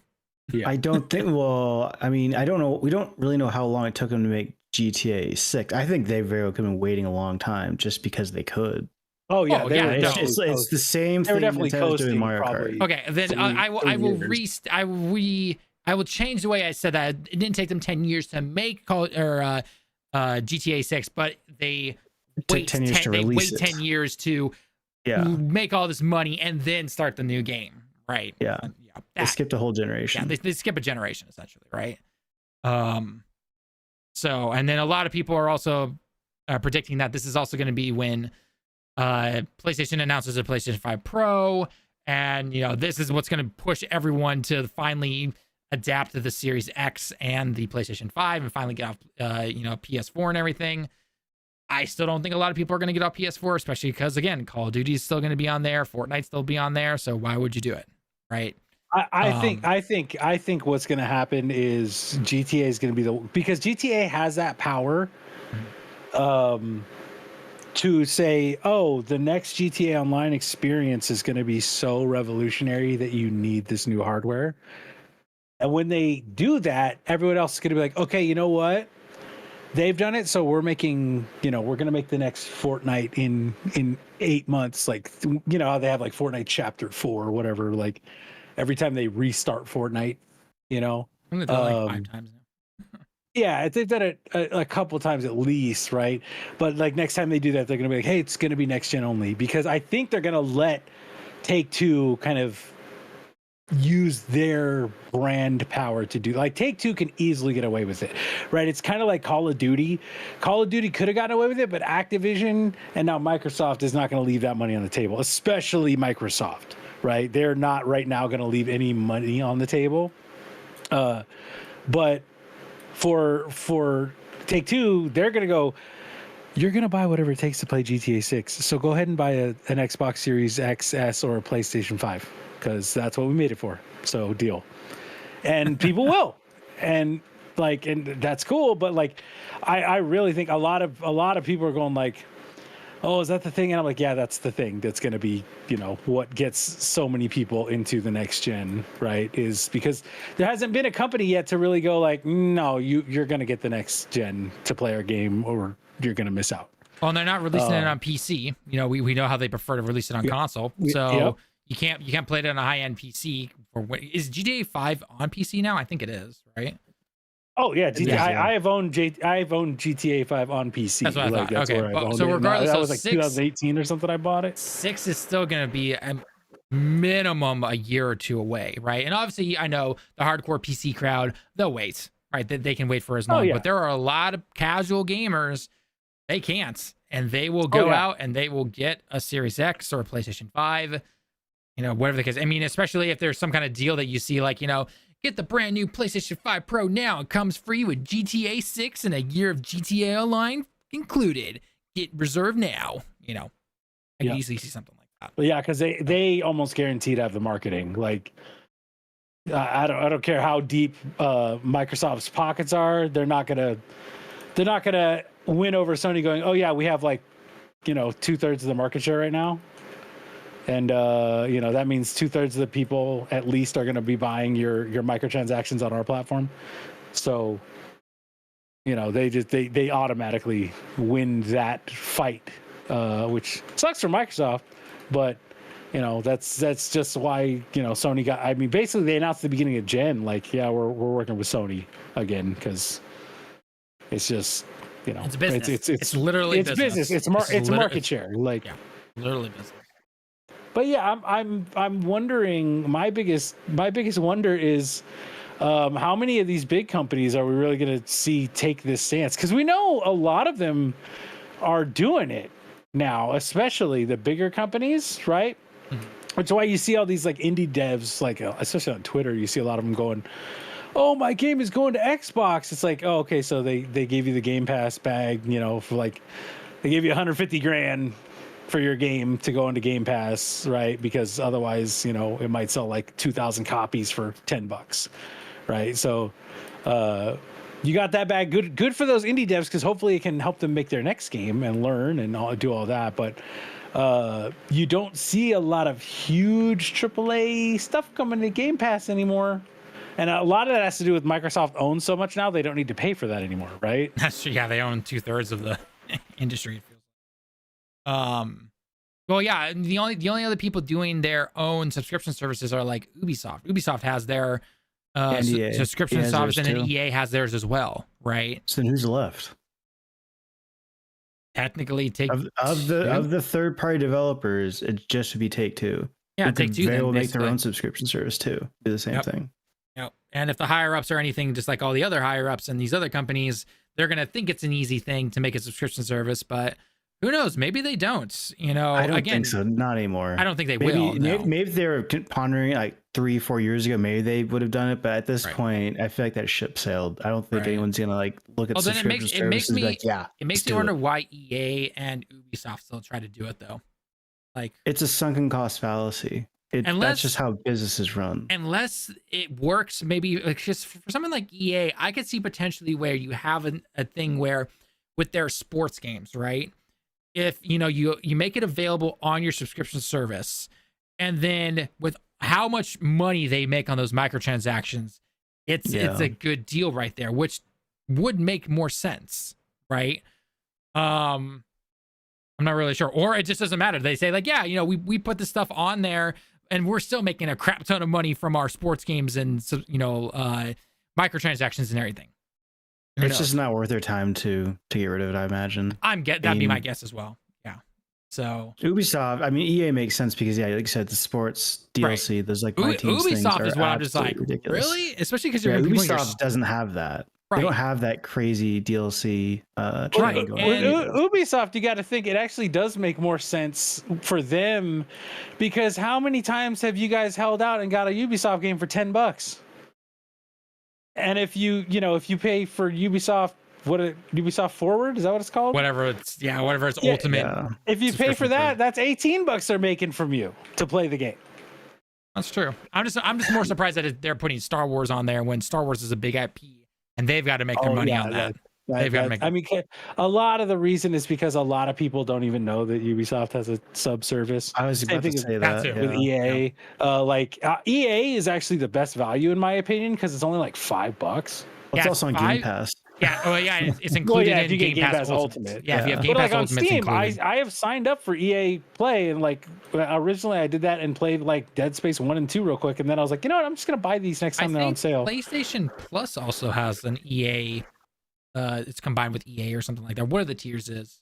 Speaker 3: yeah. I don't think, I don't know. We don't really know how long it took them to make GTA 6. I think they very well could have been waiting a long time just because they could.
Speaker 5: Oh yeah,
Speaker 3: it's the same thing.
Speaker 5: They were definitely
Speaker 3: doing Mario Kart.
Speaker 1: Okay, then I will change the way I said that. It didn't take them 10 years to make GTA 6, but they wait 10 years to make all this money and then start the new game, right?
Speaker 3: Yeah. They skipped a whole generation.
Speaker 1: Yeah, they skip a generation essentially, right? So, and then a lot of people are also predicting that this is also going to be when PlayStation announces a PlayStation 5 Pro, and this is what's going to push everyone to finally adapt to the Series X and the PlayStation 5 and finally get off PS4 and everything. I still don't think a lot of people are going to get off PS4, especially because again, Call of Duty is still going to be on there, Fortnite's still be on there, so why would you do it, right?
Speaker 5: I think what's going to happen is GTA is going to be because GTA has that power to say, oh, the next GTA Online experience is going to be so revolutionary that you need this new hardware. And when they do that, everyone else is going to be like, okay, you know what? They've done it, so we're making, we're going to make the next Fortnite in 8 months. Like, how they have like Fortnite Chapter 4 or whatever. Like, every time they restart Fortnite,
Speaker 1: They've done it like 5 times now.
Speaker 5: Yeah, they've done it a couple times at least, right? But like next time they do that, they're going to be like, hey, it's going to be next gen only, because I think they're going to let Take-Two kind of use their brand power to do. Like Take-Two can easily get away with it, right? It's kind of like Call of Duty. Call of Duty could have gotten away with it, but Activision and now Microsoft is not going to leave that money on the table, especially Microsoft. right? They're not right now going to leave any money on the table. But for Take-Two, they're going to go, you're going to buy whatever it takes to play GTA 6. So go ahead and buy an Xbox Series X, S, or a PlayStation 5, because that's what we made it for. So deal. And people will. And that's cool. But like, I really think a lot of people are going like, oh, is that the thing? And I'm like, yeah, that's the thing. That's going to be, what gets so many people into the next gen, right? Is because there hasn't been a company yet to really go like, no, you're going to get the next gen to play our game, or you're going to miss out.
Speaker 1: Well, and they're not releasing it on PC. We know how they prefer to release it on console. So you can't play it on a high-end PC. Is GTA 5 on PC now? I think it is, right?
Speaker 5: Oh yeah, I've owned GTA 5 on PC.
Speaker 1: That's what I thought.
Speaker 5: That's
Speaker 1: okay, so regardless,
Speaker 5: that was like
Speaker 1: 6,
Speaker 5: 2018 or something. I bought it.
Speaker 1: 6 is still going to be a minimum a year or two away, right? And obviously, I know the hardcore PC crowd, they'll wait, right? They can wait for as long. But there are a lot of casual gamers, they can't, and they will go out and they will get a Series X or a PlayStation 5, whatever the case. I mean, especially if there's some kind of deal that you see, like, get the brand new PlayStation 5 Pro now. It comes free with GTA 6 and a year of GTA Online included. Get reserved now. I can easily see something like that.
Speaker 5: Well, yeah, because they almost guaranteed to have the marketing. Like, I don't care how deep Microsoft's pockets are. They're not gonna win over Sony going, oh yeah, we have 2/3 of the market share right now. And, that means 2/3 of the people at least are going to be buying your microtransactions on our platform. So, they automatically win that fight, which sucks for Microsoft. But, that's just why, Sony got, I mean, basically they announced at the beginning of Gen, like, yeah, we're working with Sony again, it's just,
Speaker 1: it's business.
Speaker 5: It's
Speaker 1: literally
Speaker 5: business. It's market share. Like,
Speaker 1: yeah, literally business.
Speaker 5: But yeah, I'm wondering. My biggest wonder is how many of these big companies are we really going to see take this stance? Because we know a lot of them are doing it now, especially the bigger companies, right? Mm-hmm. Which is why you see all these indie devs, especially on Twitter, you see a lot of them going, "Oh, my game is going to Xbox." It's like, oh, okay, so they gave you the Game Pass bag, for they gave you $150,000 for your game to go into Game Pass, right? Because otherwise, it might sell 2,000 copies for $10, right? So, you got that bag. Good for those indie devs, because hopefully it can help them make their next game and learn and do all that. But you don't see a lot of huge AAA stuff coming to Game Pass anymore. And a lot of that has to do with Microsoft owns so much now, they don't need to pay for that anymore, right?
Speaker 1: That's true. Yeah, they own 2/3 of the industry. Well, yeah, the only other people doing their own subscription services are like Ubisoft. Ubisoft has their subscription service, and then EA has theirs as well, right?
Speaker 3: So then who's left?
Speaker 1: Technically,
Speaker 3: of the third-party developers, it just should be Take-Two.
Speaker 1: Yeah, Take-Two.
Speaker 3: They will make their own subscription service too. Do the same thing.
Speaker 1: Yep. And if the higher ups are anything just like all the other higher ups and these other companies, they're gonna think it's an easy thing to make a subscription service, but who knows? Maybe they don't.
Speaker 3: I don't think so. Not anymore.
Speaker 1: I don't think they will. No.
Speaker 3: Maybe they were pondering 3-4 years ago. Maybe they would have done it, but at this point, I feel like that ship sailed. I don't think anyone's gonna look at subscription services.
Speaker 1: It makes me wonder why EA and Ubisoft still try to do it though.
Speaker 3: It's a sunken cost fallacy. That's just how businesses run.
Speaker 1: Unless it works, maybe just for something like EA, I could see potentially where you have a thing where with their sports games, right? If you make it available on your subscription service, and then with how much money they make on those microtransactions, it's a good deal right there, which would make more sense, right? I'm not really sure, or it just doesn't matter. They say we put this stuff on there, and we're still making a crap ton of money from our sports games and microtransactions and everything.
Speaker 3: It's just not worth their time to get rid of it, I imagine.
Speaker 1: That'd be my guess as well. Yeah. So
Speaker 3: Ubisoft, I mean, EA makes sense because like you said, the sports DLC, those my teams
Speaker 1: Ubisoft
Speaker 3: things
Speaker 1: is what I'm just
Speaker 3: ridiculous.
Speaker 1: really, especially because
Speaker 3: Ubisoft doesn't have that. They don't
Speaker 1: Right.
Speaker 3: have that crazy DLC
Speaker 1: Right,
Speaker 3: channel going on.
Speaker 1: and-
Speaker 5: Ubisoft, you got to think it actually does make more sense for them, because how many times have you guys held out and got a Ubisoft game for $10? And if you pay for Ubisoft, Ubisoft Forward, is that what it's called?
Speaker 1: whatever it's ultimate.
Speaker 3: Yeah.
Speaker 5: If you pay for
Speaker 1: subscription
Speaker 5: that, that's $18 they're making from you to play the game.
Speaker 1: That's true. I'm just more surprised that they're putting Star Wars on there when Star Wars is a big IP and they've got to make their money on that. They've got to make.
Speaker 5: I mean, a lot of the reason is because a lot of people don't even know that Ubisoft has a sub service.
Speaker 3: I was about to say that.
Speaker 1: too.
Speaker 5: With EA, EA is actually the best value in my opinion, because it's only like $5.
Speaker 3: Well, it's
Speaker 1: Yeah,
Speaker 3: also on Game Pass.
Speaker 1: Yeah, it's included
Speaker 5: if
Speaker 1: in
Speaker 5: you get
Speaker 1: Game Pass Ultimate. Yeah, if you have Game
Speaker 5: But
Speaker 1: Pass
Speaker 5: like on
Speaker 1: Ultimate, it's
Speaker 5: Steam,
Speaker 1: included.
Speaker 5: I have signed up for EA Play, and like originally I did that and played like Dead Space 1 and 2 real quick, and then I was like, you know what, I'm just gonna buy these next time they're on sale.
Speaker 1: PlayStation Plus also has an EA. It's combined with EA or something like that. What are the tiers is?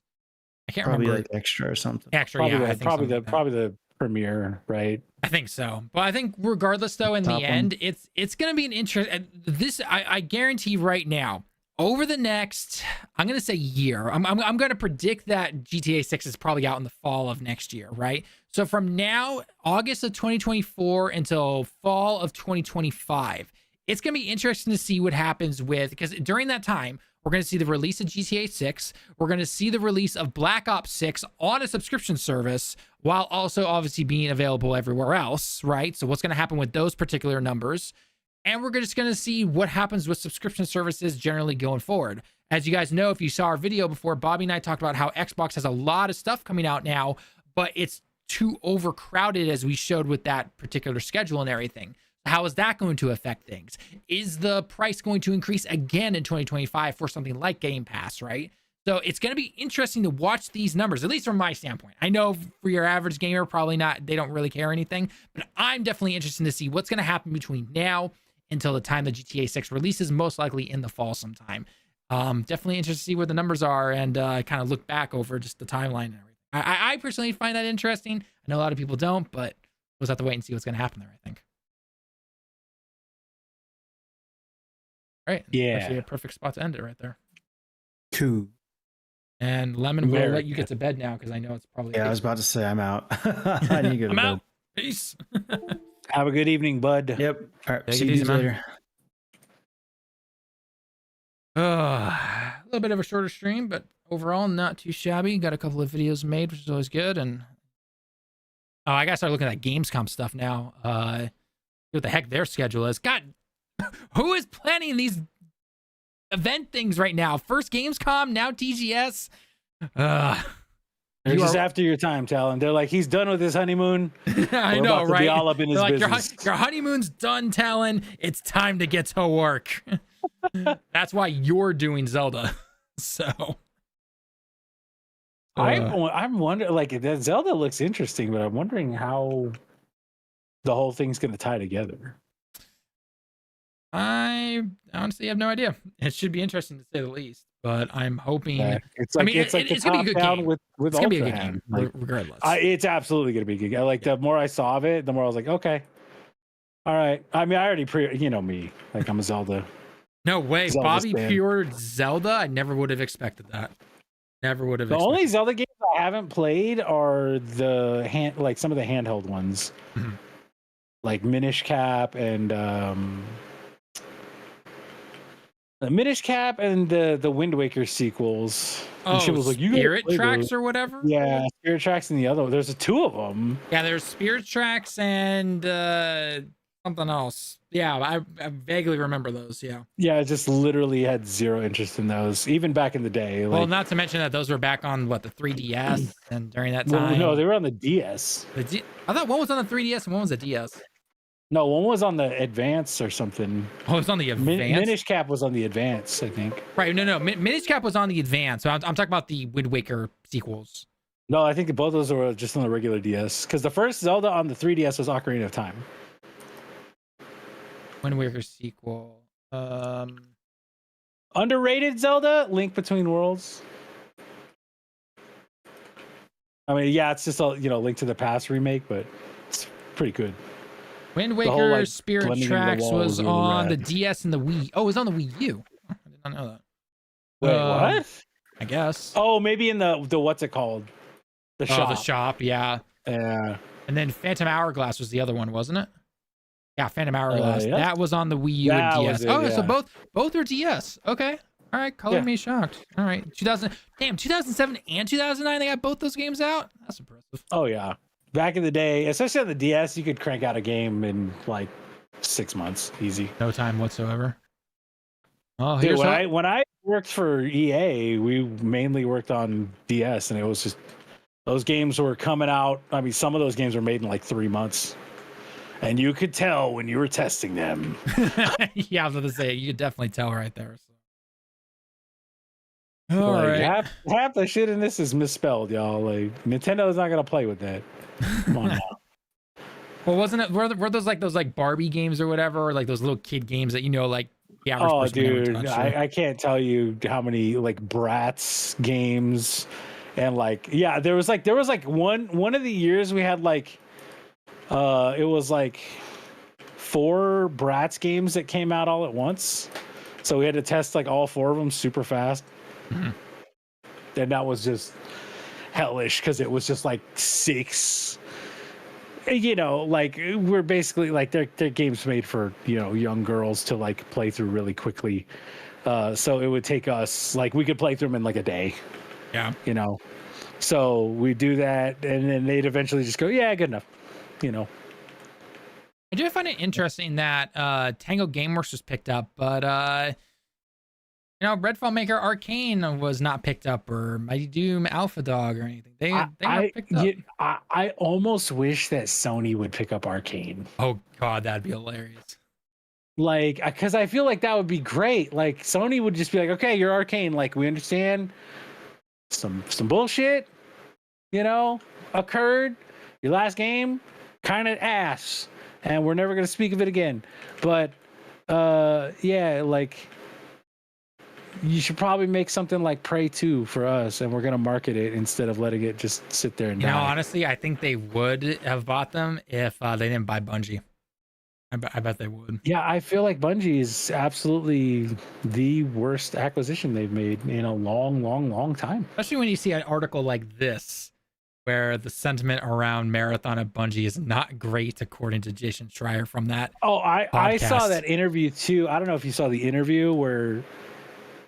Speaker 1: I can't
Speaker 3: Probably
Speaker 1: remember.
Speaker 3: like extra or something.
Speaker 1: Extra,
Speaker 5: Probably
Speaker 1: yeah, I
Speaker 5: the,
Speaker 1: think
Speaker 5: probably
Speaker 1: something
Speaker 5: the
Speaker 1: like that.
Speaker 5: probably the premiere, right?
Speaker 1: I think so. But I think regardless, though, in
Speaker 3: Top
Speaker 1: the
Speaker 3: one.
Speaker 1: end, it's going to be an interest. This I guarantee right now. Over the next, I'm going to say year, I'm going to predict that GTA 6 is probably out in the fall of next year, right? So from now, August of 2024 until fall of 2025, it's going to be interesting to see what happens with, because during that time, we're going to see the release of GTA 6. We're going to see the release of Black Ops 6 on a subscription service, while also obviously being available everywhere else, right? So what's going to happen with those particular numbers? And we're just going to see what happens with subscription services generally going forward. As you guys know, if you saw our video before, Bobby and I talked about how Xbox has a lot of stuff coming out now, but it's too overcrowded, as we showed with that particular schedule and everything. How is that going to affect things? Is the price going to increase again in 2025 for something like Game Pass, right? So it's going to be interesting to watch these numbers, at least from my standpoint. I know for your average gamer, probably not, they don't really care anything, but I'm definitely interested to see what's going to happen between now until the time the GTA 6 releases, most likely in the fall sometime. Definitely interested to see where the numbers are and kind of look back over just the timeline and everything. I personally find that interesting. I know a lot of people don't, but we'll just have to wait and see what's going to happen there, I think. All right.
Speaker 5: Yeah.
Speaker 1: Actually a perfect spot to end it right there.
Speaker 3: Cool.
Speaker 1: And Lemon, we'll let you
Speaker 5: America.
Speaker 1: get to bed now because I know it's probably.
Speaker 3: Yeah, I was about to say I'm out. I need to go to
Speaker 1: I'm
Speaker 3: bed.
Speaker 1: out. Peace.
Speaker 5: Have a good evening, bud.
Speaker 3: Yep. All right.
Speaker 1: Take
Speaker 3: See
Speaker 1: it
Speaker 3: you
Speaker 1: easy, man.
Speaker 3: later.
Speaker 1: A little bit of a shorter stream, but overall not too shabby. Got a couple of videos made, which is always good. And I gotta start looking at Gamescom stuff now. See what the heck their schedule is. God, who is planning these event things right now? First Gamescom, now TGS.
Speaker 5: They're
Speaker 1: You
Speaker 5: just
Speaker 1: are-
Speaker 5: after your time, Talon. They're like, he's done with his honeymoon.
Speaker 1: I
Speaker 5: We're
Speaker 1: know,
Speaker 5: about to be
Speaker 1: right?
Speaker 5: all up in his
Speaker 1: They're like,
Speaker 5: business.
Speaker 1: your honeymoon's done, Talon. It's time to get to work. That's why you're doing Zelda. So
Speaker 5: I'm wondering, like, that Zelda looks interesting, but I'm wondering how the whole thing's going to tie together.
Speaker 1: I honestly have no idea. It should be interesting to say the least, but I'm hoping.
Speaker 5: It's
Speaker 1: I
Speaker 5: like
Speaker 1: mean,
Speaker 5: it's like
Speaker 1: it's
Speaker 5: the
Speaker 1: gonna be a
Speaker 5: top
Speaker 1: good
Speaker 5: down
Speaker 1: game.
Speaker 5: with
Speaker 1: It's gonna be a good
Speaker 5: Ultra
Speaker 1: game,
Speaker 5: Hand. Like,
Speaker 1: regardless.
Speaker 5: it's absolutely going to be a good game. Like, the more I saw of it, the more I was like, okay, all right. I mean, I already you know me, like, I'm a Zelda.
Speaker 1: No way,
Speaker 5: Zelda
Speaker 1: Bobby
Speaker 5: stan.
Speaker 1: pre-ordered Zelda. I never would have expected that. Never would have.
Speaker 5: The only
Speaker 1: expected.
Speaker 5: Zelda games I haven't played are like some of the handheld ones,
Speaker 1: Mhm.
Speaker 5: like Minish Cap and the Minish Cap and the Wind Waker sequels. And
Speaker 1: Oh,
Speaker 5: she was like, "You gotta
Speaker 1: Spirit
Speaker 5: play
Speaker 1: Tracks
Speaker 5: those."
Speaker 1: or whatever.
Speaker 5: Yeah, Spirit Tracks and the other one. There's two of them.
Speaker 1: Yeah, there's Spirit Tracks and something else. Yeah, I vaguely remember those. Yeah.
Speaker 5: Yeah, I just literally had zero interest in those, even back in the day. Like,
Speaker 1: Well, not to mention that those were back on what, the 3DS, and during that
Speaker 5: well,
Speaker 1: time.
Speaker 5: no, they were on the DS.
Speaker 1: I thought one was on the 3DS and one was a DS.
Speaker 5: No, one was on the Advance or something.
Speaker 1: Oh, it was on the Advance.
Speaker 5: Minish Cap was on the Advance, I think.
Speaker 1: Right? No. Minish Cap was on the Advance. So I'm talking about the Wind Waker sequels.
Speaker 5: No, I think both of those were just on the regular DS. Because the first Zelda on the 3DS was Ocarina of Time.
Speaker 1: Wind Waker sequel.
Speaker 5: Underrated Zelda, Link Between Worlds. I mean, yeah, it's just a Link to the Past remake, but it's pretty good.
Speaker 1: Wind Waker
Speaker 5: whole, like,
Speaker 1: Spirit
Speaker 5: blending into the
Speaker 1: Tracks
Speaker 5: wall
Speaker 1: was
Speaker 5: was really
Speaker 1: on the
Speaker 5: rad.
Speaker 1: DS and the Wii. Oh, it was on the Wii U. I did I don't know that.
Speaker 5: Wait,
Speaker 1: Um,
Speaker 5: what?
Speaker 1: I guess.
Speaker 5: Oh, maybe in the what's it called? The
Speaker 1: Oh,
Speaker 5: shop.
Speaker 1: the shop, yeah.
Speaker 5: Yeah.
Speaker 1: And then Phantom Hourglass was the other one, wasn't it? Yeah, Phantom Hourglass.
Speaker 5: Yeah.
Speaker 1: That was on the Wii U and
Speaker 5: That
Speaker 1: DS.
Speaker 5: was it,
Speaker 1: Oh, so
Speaker 5: yeah.
Speaker 1: both are DS. Okay. All right, color
Speaker 5: Yeah.
Speaker 1: me shocked. All right. 2007 and 2009 they got both those games out. That's impressive.
Speaker 5: Oh yeah. Back in the day, especially on the DS, you could crank out a game in like 6 months, easy.
Speaker 1: No time whatsoever. Oh,
Speaker 5: Dude,
Speaker 1: here's
Speaker 5: when I worked for EA, we mainly worked on DS, and it was just those games were coming out. I mean, some of those games were made in like 3 months, and you could tell when you were testing them.
Speaker 1: yeah, I was going to say you could definitely tell right there. So. All
Speaker 5: Like,
Speaker 1: right.
Speaker 5: half the shit in this is misspelled, y'all. Like Nintendo's not gonna play with that. Come on now.
Speaker 1: Well, wasn't it? Were those like Barbie games or whatever, or like those little kid games that like the average
Speaker 5: Oh,
Speaker 1: person would never
Speaker 5: dude,
Speaker 1: touch,
Speaker 5: I can't tell you how many like Bratz games, and like there was like one of the years we had like it was like 4 Bratz games that came out all at once, so we had to test like all 4 of them super fast.
Speaker 1: Mm-hmm.
Speaker 5: And that was just hellish because it was just like 6. Like we're basically like they're games made for young girls to like play through really quickly. So it would take us like we could play through them in like a day.
Speaker 1: Yeah.
Speaker 5: So we do that, and then they'd eventually just go, yeah, good enough.
Speaker 1: I do find it interesting that Tango Gameworks was picked up, but Redfall maker Arcane was not picked up, or Mighty Doom Alpha Dog or anything. They weren't picked up.
Speaker 5: I almost wish that Sony would pick up Arcane.
Speaker 1: Oh god, that'd be hilarious.
Speaker 5: Like, because I feel like that would be great. Like Sony would just be like, okay, you're Arcane. Like we understand some bullshit, occurred. Your last game, kind of ass, and we're never gonna speak of it again. But yeah, like. You should probably make something like Prey 2 for us, and we're going to market it instead of letting it just sit there and die.
Speaker 1: Honestly, I think they would have bought them if they didn't buy Bungie. I bet they would.
Speaker 5: Yeah, I feel like Bungie is absolutely the worst acquisition they've made in a long, long, long time.
Speaker 1: Especially when you see an article like this, where the sentiment around Marathon at Bungie is not great, according to Jason Schreier from that.
Speaker 5: Oh, I saw that interview too. I don't know if you saw the interview where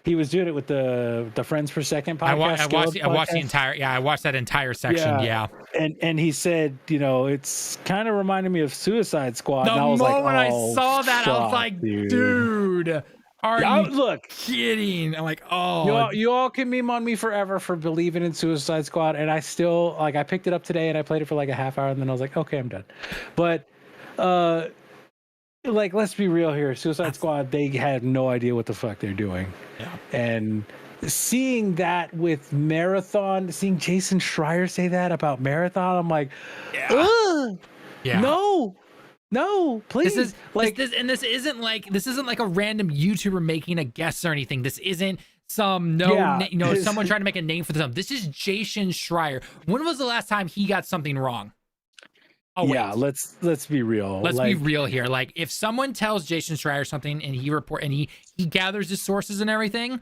Speaker 5: he was doing it with the Friends Per Second podcast.
Speaker 1: I watched the entire. Yeah, I watched that entire section. Yeah.
Speaker 5: And he said, it's kind of reminding me of Suicide Squad.
Speaker 1: The
Speaker 5: and I was
Speaker 1: moment
Speaker 5: like,
Speaker 1: I saw that, I was like, dude, are you kidding? I'm like, oh.
Speaker 5: You all can meme on me forever for believing in Suicide Squad, and I still I picked it up today and I played it for like a half hour, and then I was like, okay, I'm done. But let's be real here. Suicide Squad, they had no idea what the fuck they're doing.
Speaker 1: Yeah.
Speaker 5: And seeing that with Marathon, seeing Jason Schreier say that about Marathon, I'm like,
Speaker 1: yeah.
Speaker 5: No, please.
Speaker 1: This isn't like a random YouTuber making a guess or anything. This isn't someone trying to make a name for themselves. This is Jason Schreier. When was the last time he got something wrong? Oh,
Speaker 5: yeah, let's be real.
Speaker 1: Let's be real here. Like, if someone tells Jason Schreier something and he gathers his sources and everything,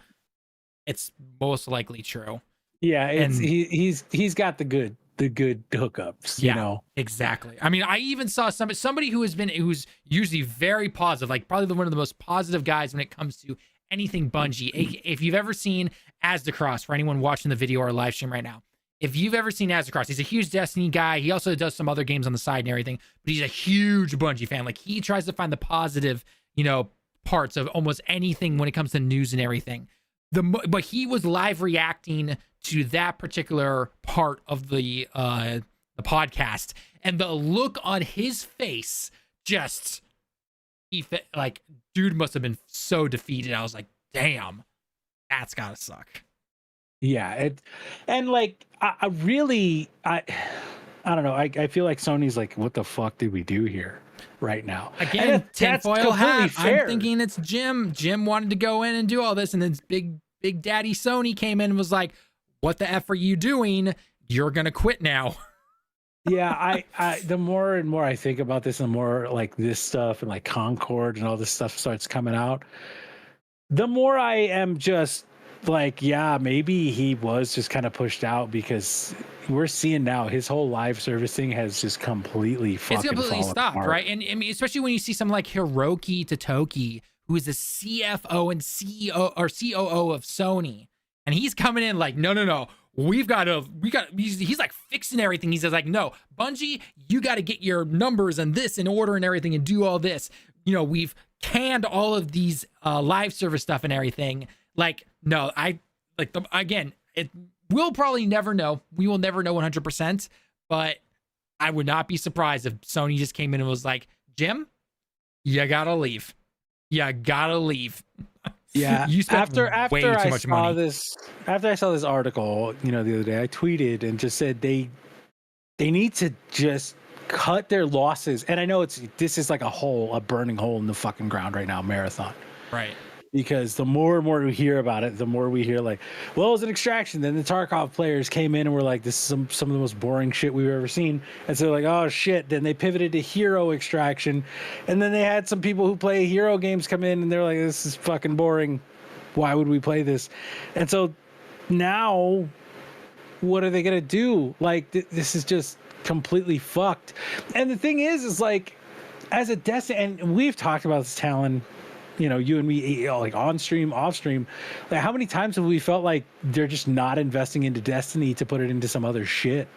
Speaker 1: it's most likely true.
Speaker 5: Yeah, he's got the good hookups.
Speaker 1: Exactly. I mean, I even saw somebody who's usually very positive, like probably one of the most positive guys when it comes to anything Bungie. If you've ever seen Asdacross, for anyone watching the video or live stream right now. If you've ever seen Asdacross, he's a huge Destiny guy. He also does some other games on the side and everything, but he's a huge Bungie fan. Like, he tries to find the positive, parts of almost anything when it comes to news and everything. But he was live reacting to that particular part of the podcast, and the look on his face dude must have been so defeated. I was like, damn, that's gotta suck.
Speaker 5: Yeah, and like I don't know. I feel like Sony's like, what the fuck did we do here right now?
Speaker 1: Again, tinfoil hat. I'm thinking it's Jim. Jim wanted to go in and do all this, and then Big Daddy Sony came in and was like, "What the f are you doing? You're gonna quit now."
Speaker 5: Yeah, I the more and more I think about this, the more like this stuff and like Concord and all this stuff starts coming out. the more I am just like, yeah, maybe he was just kind of pushed out, because we're seeing now his whole live service thing has just completely fucking
Speaker 1: It's completely
Speaker 5: fallen
Speaker 1: stopped,
Speaker 5: apart.
Speaker 1: right? And I mean, especially when you see someone like Hiroki Totoki, who is the CFO and CEO or COO of Sony, and he's coming in like, no, he's like fixing everything. He says like, no, Bungie, you got to get your numbers and this in order and everything and do all this. You know, we've canned all of these live service stuff and everything. Like, no, again, we'll probably never know. We will never know 100%, but I would not be surprised if Sony just came in and was like, Jim, you gotta leave. You gotta leave.
Speaker 5: Yeah.
Speaker 1: You spent
Speaker 5: after
Speaker 1: way too
Speaker 5: I
Speaker 1: much
Speaker 5: saw
Speaker 1: money.
Speaker 5: this, after I saw this article, the other day, I tweeted and just said they need to just cut their losses. And I know this is like a burning hole in the fucking ground right now, Marathon.
Speaker 1: Right.
Speaker 5: Because the more and more we hear about it, the more we hear like, well, it was an extraction. Then the Tarkov players came in and were like, this is some of the most boring shit we've ever seen. And so they're like, oh shit. Then they pivoted to hero extraction. And then they had some people who play hero games come in and they're like, this is fucking boring. Why would we play this? And so now what are they going to do? Like, this is just completely fucked. And the thing is like, as a Destiny, and we've talked about this, Talon, you and me, like on stream, off stream, like how many times have we felt like they're just not investing into Destiny to put it into some other shit?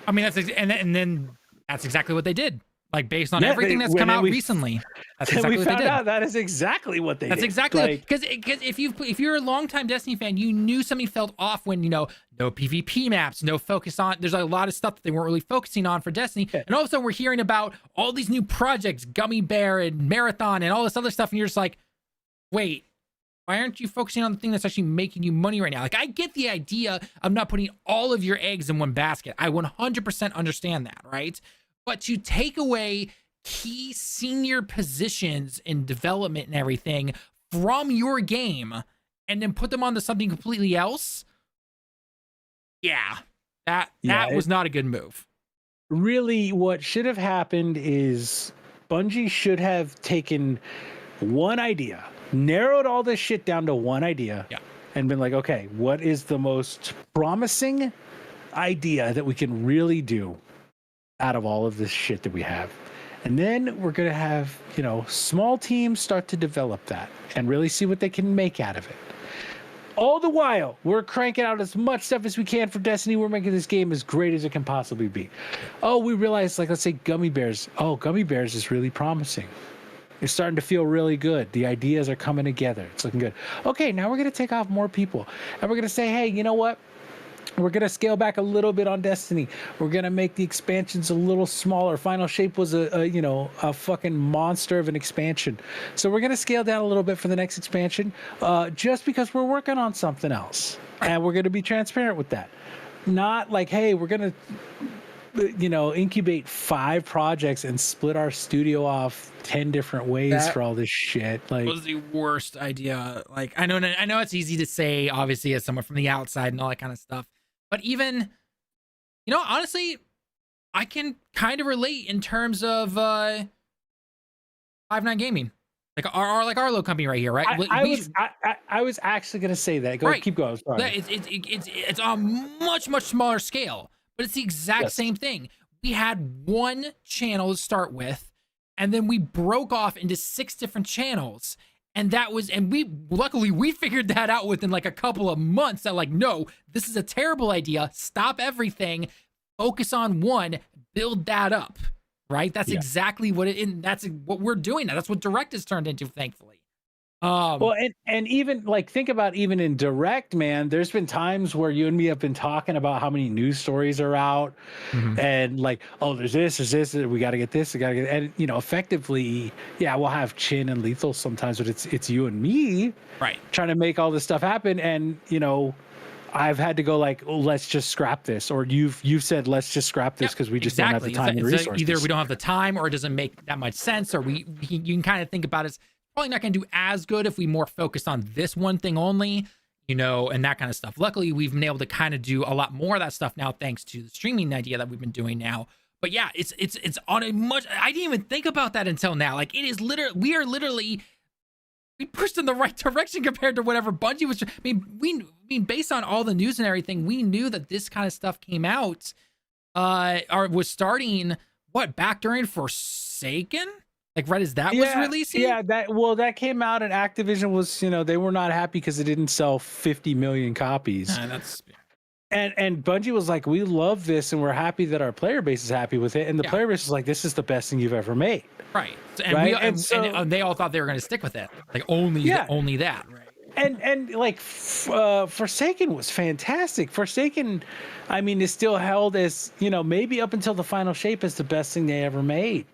Speaker 1: I mean, and then that's exactly what they did. Like based on everything that's come out recently, that's exactly what they did.
Speaker 5: That is exactly what they did.
Speaker 1: That's exactly because if you're a longtime Destiny fan, you knew something felt off when no PvP maps, no focus on. There's a lot of stuff that they weren't really focusing on for Destiny, and all of a sudden we're hearing about all these new projects, Gummy Bear and Marathon, and all this other stuff, and you're just like, wait, why aren't you focusing on the thing that's actually making you money right now? Like, I get the idea of not putting all of your eggs in one basket. I 100% understand that, right? But to take away key senior positions in development and everything from your game and then put them onto something completely else, that was not a good move.
Speaker 5: Really, what should have happened is Bungie should have taken one idea, narrowed all this shit down to one idea, and been like, okay, what is the most promising idea that we can really do out of all of this shit that we have? And then we're going to have, small teams start to develop that and really see what they can make out of it. All the while, we're cranking out as much stuff as we can for Destiny. We're making this game as great as it can possibly be. Oh, we realized, like, let's say Gummy Bears. Oh, Gummy Bears is really promising. It's starting to feel really good. The ideas are coming together. It's looking good. Okay, now we're going to take off more people. And we're going to say, hey, you know what? We're going to scale back a little bit on Destiny. We're going to make the expansions a little smaller. Final Shape was a fucking monster of an expansion. So we're going to scale down a little bit for the next expansion just because we're working on something else. And we're going to be transparent with that. Not like, hey, we're going to incubate 5 projects and split our studio off 10 different ways for all this shit. Like,
Speaker 1: was the worst idea. Like, I know it's easy to say, obviously, as someone from the outside and all that kind of stuff. But even, honestly, I can kind of relate in terms of 5-9 Gaming, like our little company right here, right?
Speaker 5: I was actually going to say that. Keep going. Sorry.
Speaker 1: It's on much smaller scale, but it's the exact same thing. We had one channel to start with, and then we broke off into 6 different channels. And luckily we figured that out within like a couple of months that like, no, this is a terrible idea. Stop everything, focus on one, build that up, right? That's exactly that's what we're doing now. That's what Direct has turned into, thankfully.
Speaker 5: Well, and even like, think about even in Direct, man, there's been times where you and me have been talking about how many news stories are out and like, oh, there's this, we got to get this, and effectively, we'll have Chin and Lethal sometimes, but it's you and me trying to make all this stuff happen. And, I've had to go like, oh, let's just scrap this. Or you've said, let's just scrap this because we just don't have the time and resources.
Speaker 1: Either we don't have the time or it doesn't make that much sense, or you can kind of think about it. Probably not going to do as good if we more focused on this one thing only, and that kind of stuff. Luckily, we've been able to kind of do a lot more of that stuff now, thanks to the streaming idea that we've been doing now. But yeah, it's on a much. I didn't even think about that until now. Like, it is literally, we are literally we pushed in the right direction compared to whatever Bungie was. I mean, based on all the news and everything, we knew that this kind of stuff came out, or was starting back during Forsaken, like right as that was releasing.
Speaker 5: Yeah, that came out, and Activision was, they were not happy because it didn't sell 50 million copies. And Bungie was like, we love this, and we're happy that our player base is happy with it. And the player base is like, this is the best thing you've ever made.
Speaker 1: Right. And they all thought they were going to stick with it. Like only that. Right.
Speaker 5: And like Forsaken was fantastic. Forsaken, I mean, is still held as, maybe up until the final shape as the best thing they ever made.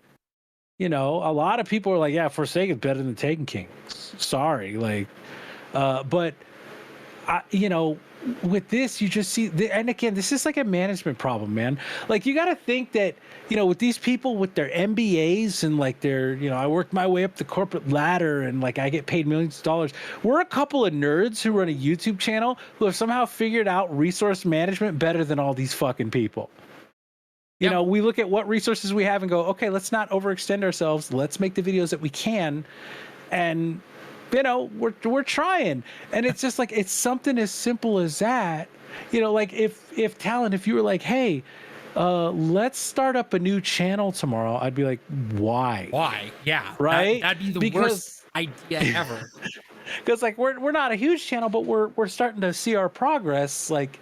Speaker 5: A lot of people are like, yeah, Forsaken's better than Taken King. Sorry. Like, but with this, you just see, and again, this is like a management problem, man. Like, you got to think that, with these people with their MBAs and like their, I worked my way up the corporate ladder and like I get paid millions of dollars. We're a couple of nerds who run a YouTube channel who have somehow figured out resource management better than all these fucking people. We look at what resources we have and go, okay, let's not overextend ourselves. Let's make the videos that we can. And we're trying, and it's just like, it's something as simple as that. Like if Talon, if you were like, hey, let's start up a new channel tomorrow, I'd be like, why? Yeah,
Speaker 1: right. That'd be the worst idea ever.
Speaker 5: Because like we're not a huge channel, but we're starting to see our progress. Like,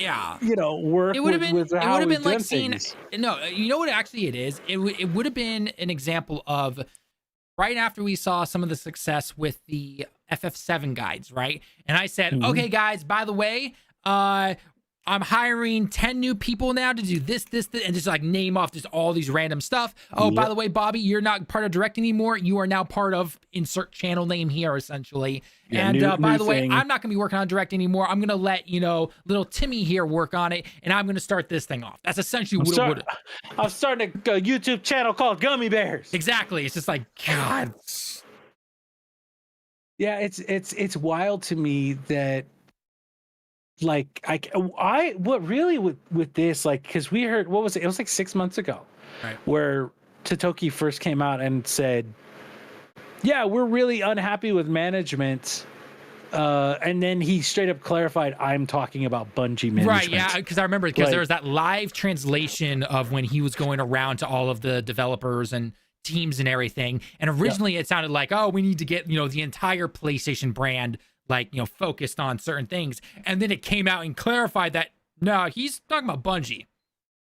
Speaker 5: work. It would have been
Speaker 1: like seeing. No, you know what? Actually, it is. It would have been an example of. Right after we saw some of the success with the FF7 guides, right? And I said, okay, guys, by the way, I'm hiring 10 new people now to do this, and just like name off just all these random stuff. Oh, by the way, Bobby, you're not part of directing anymore. You are now part of insert channel name here, essentially. Yeah, and by the way, I'm not going to be working on directing anymore. I'm going to let, little Timmy here work on it, and I'm going to start this thing off. That's essentially what it would have.
Speaker 5: I'm starting a YouTube channel called Gummy Bears.
Speaker 1: Exactly. It's just like, God.
Speaker 5: Yeah, it's wild to me that, like, what really with this, like, because we heard, what was it? It was like 6 months ago, right, where Totoki first came out and said, yeah, we're really unhappy with management. And then he straight up clarified, I'm talking about Bungie management.
Speaker 1: Right, yeah, because I remember, because there was that live translation of when he was going around to all of the developers and teams and everything. And originally it sounded like, oh, we need to get, the entire PlayStation brand, like, focused on certain things. And then it came out and clarified that, no, he's talking about Bungie.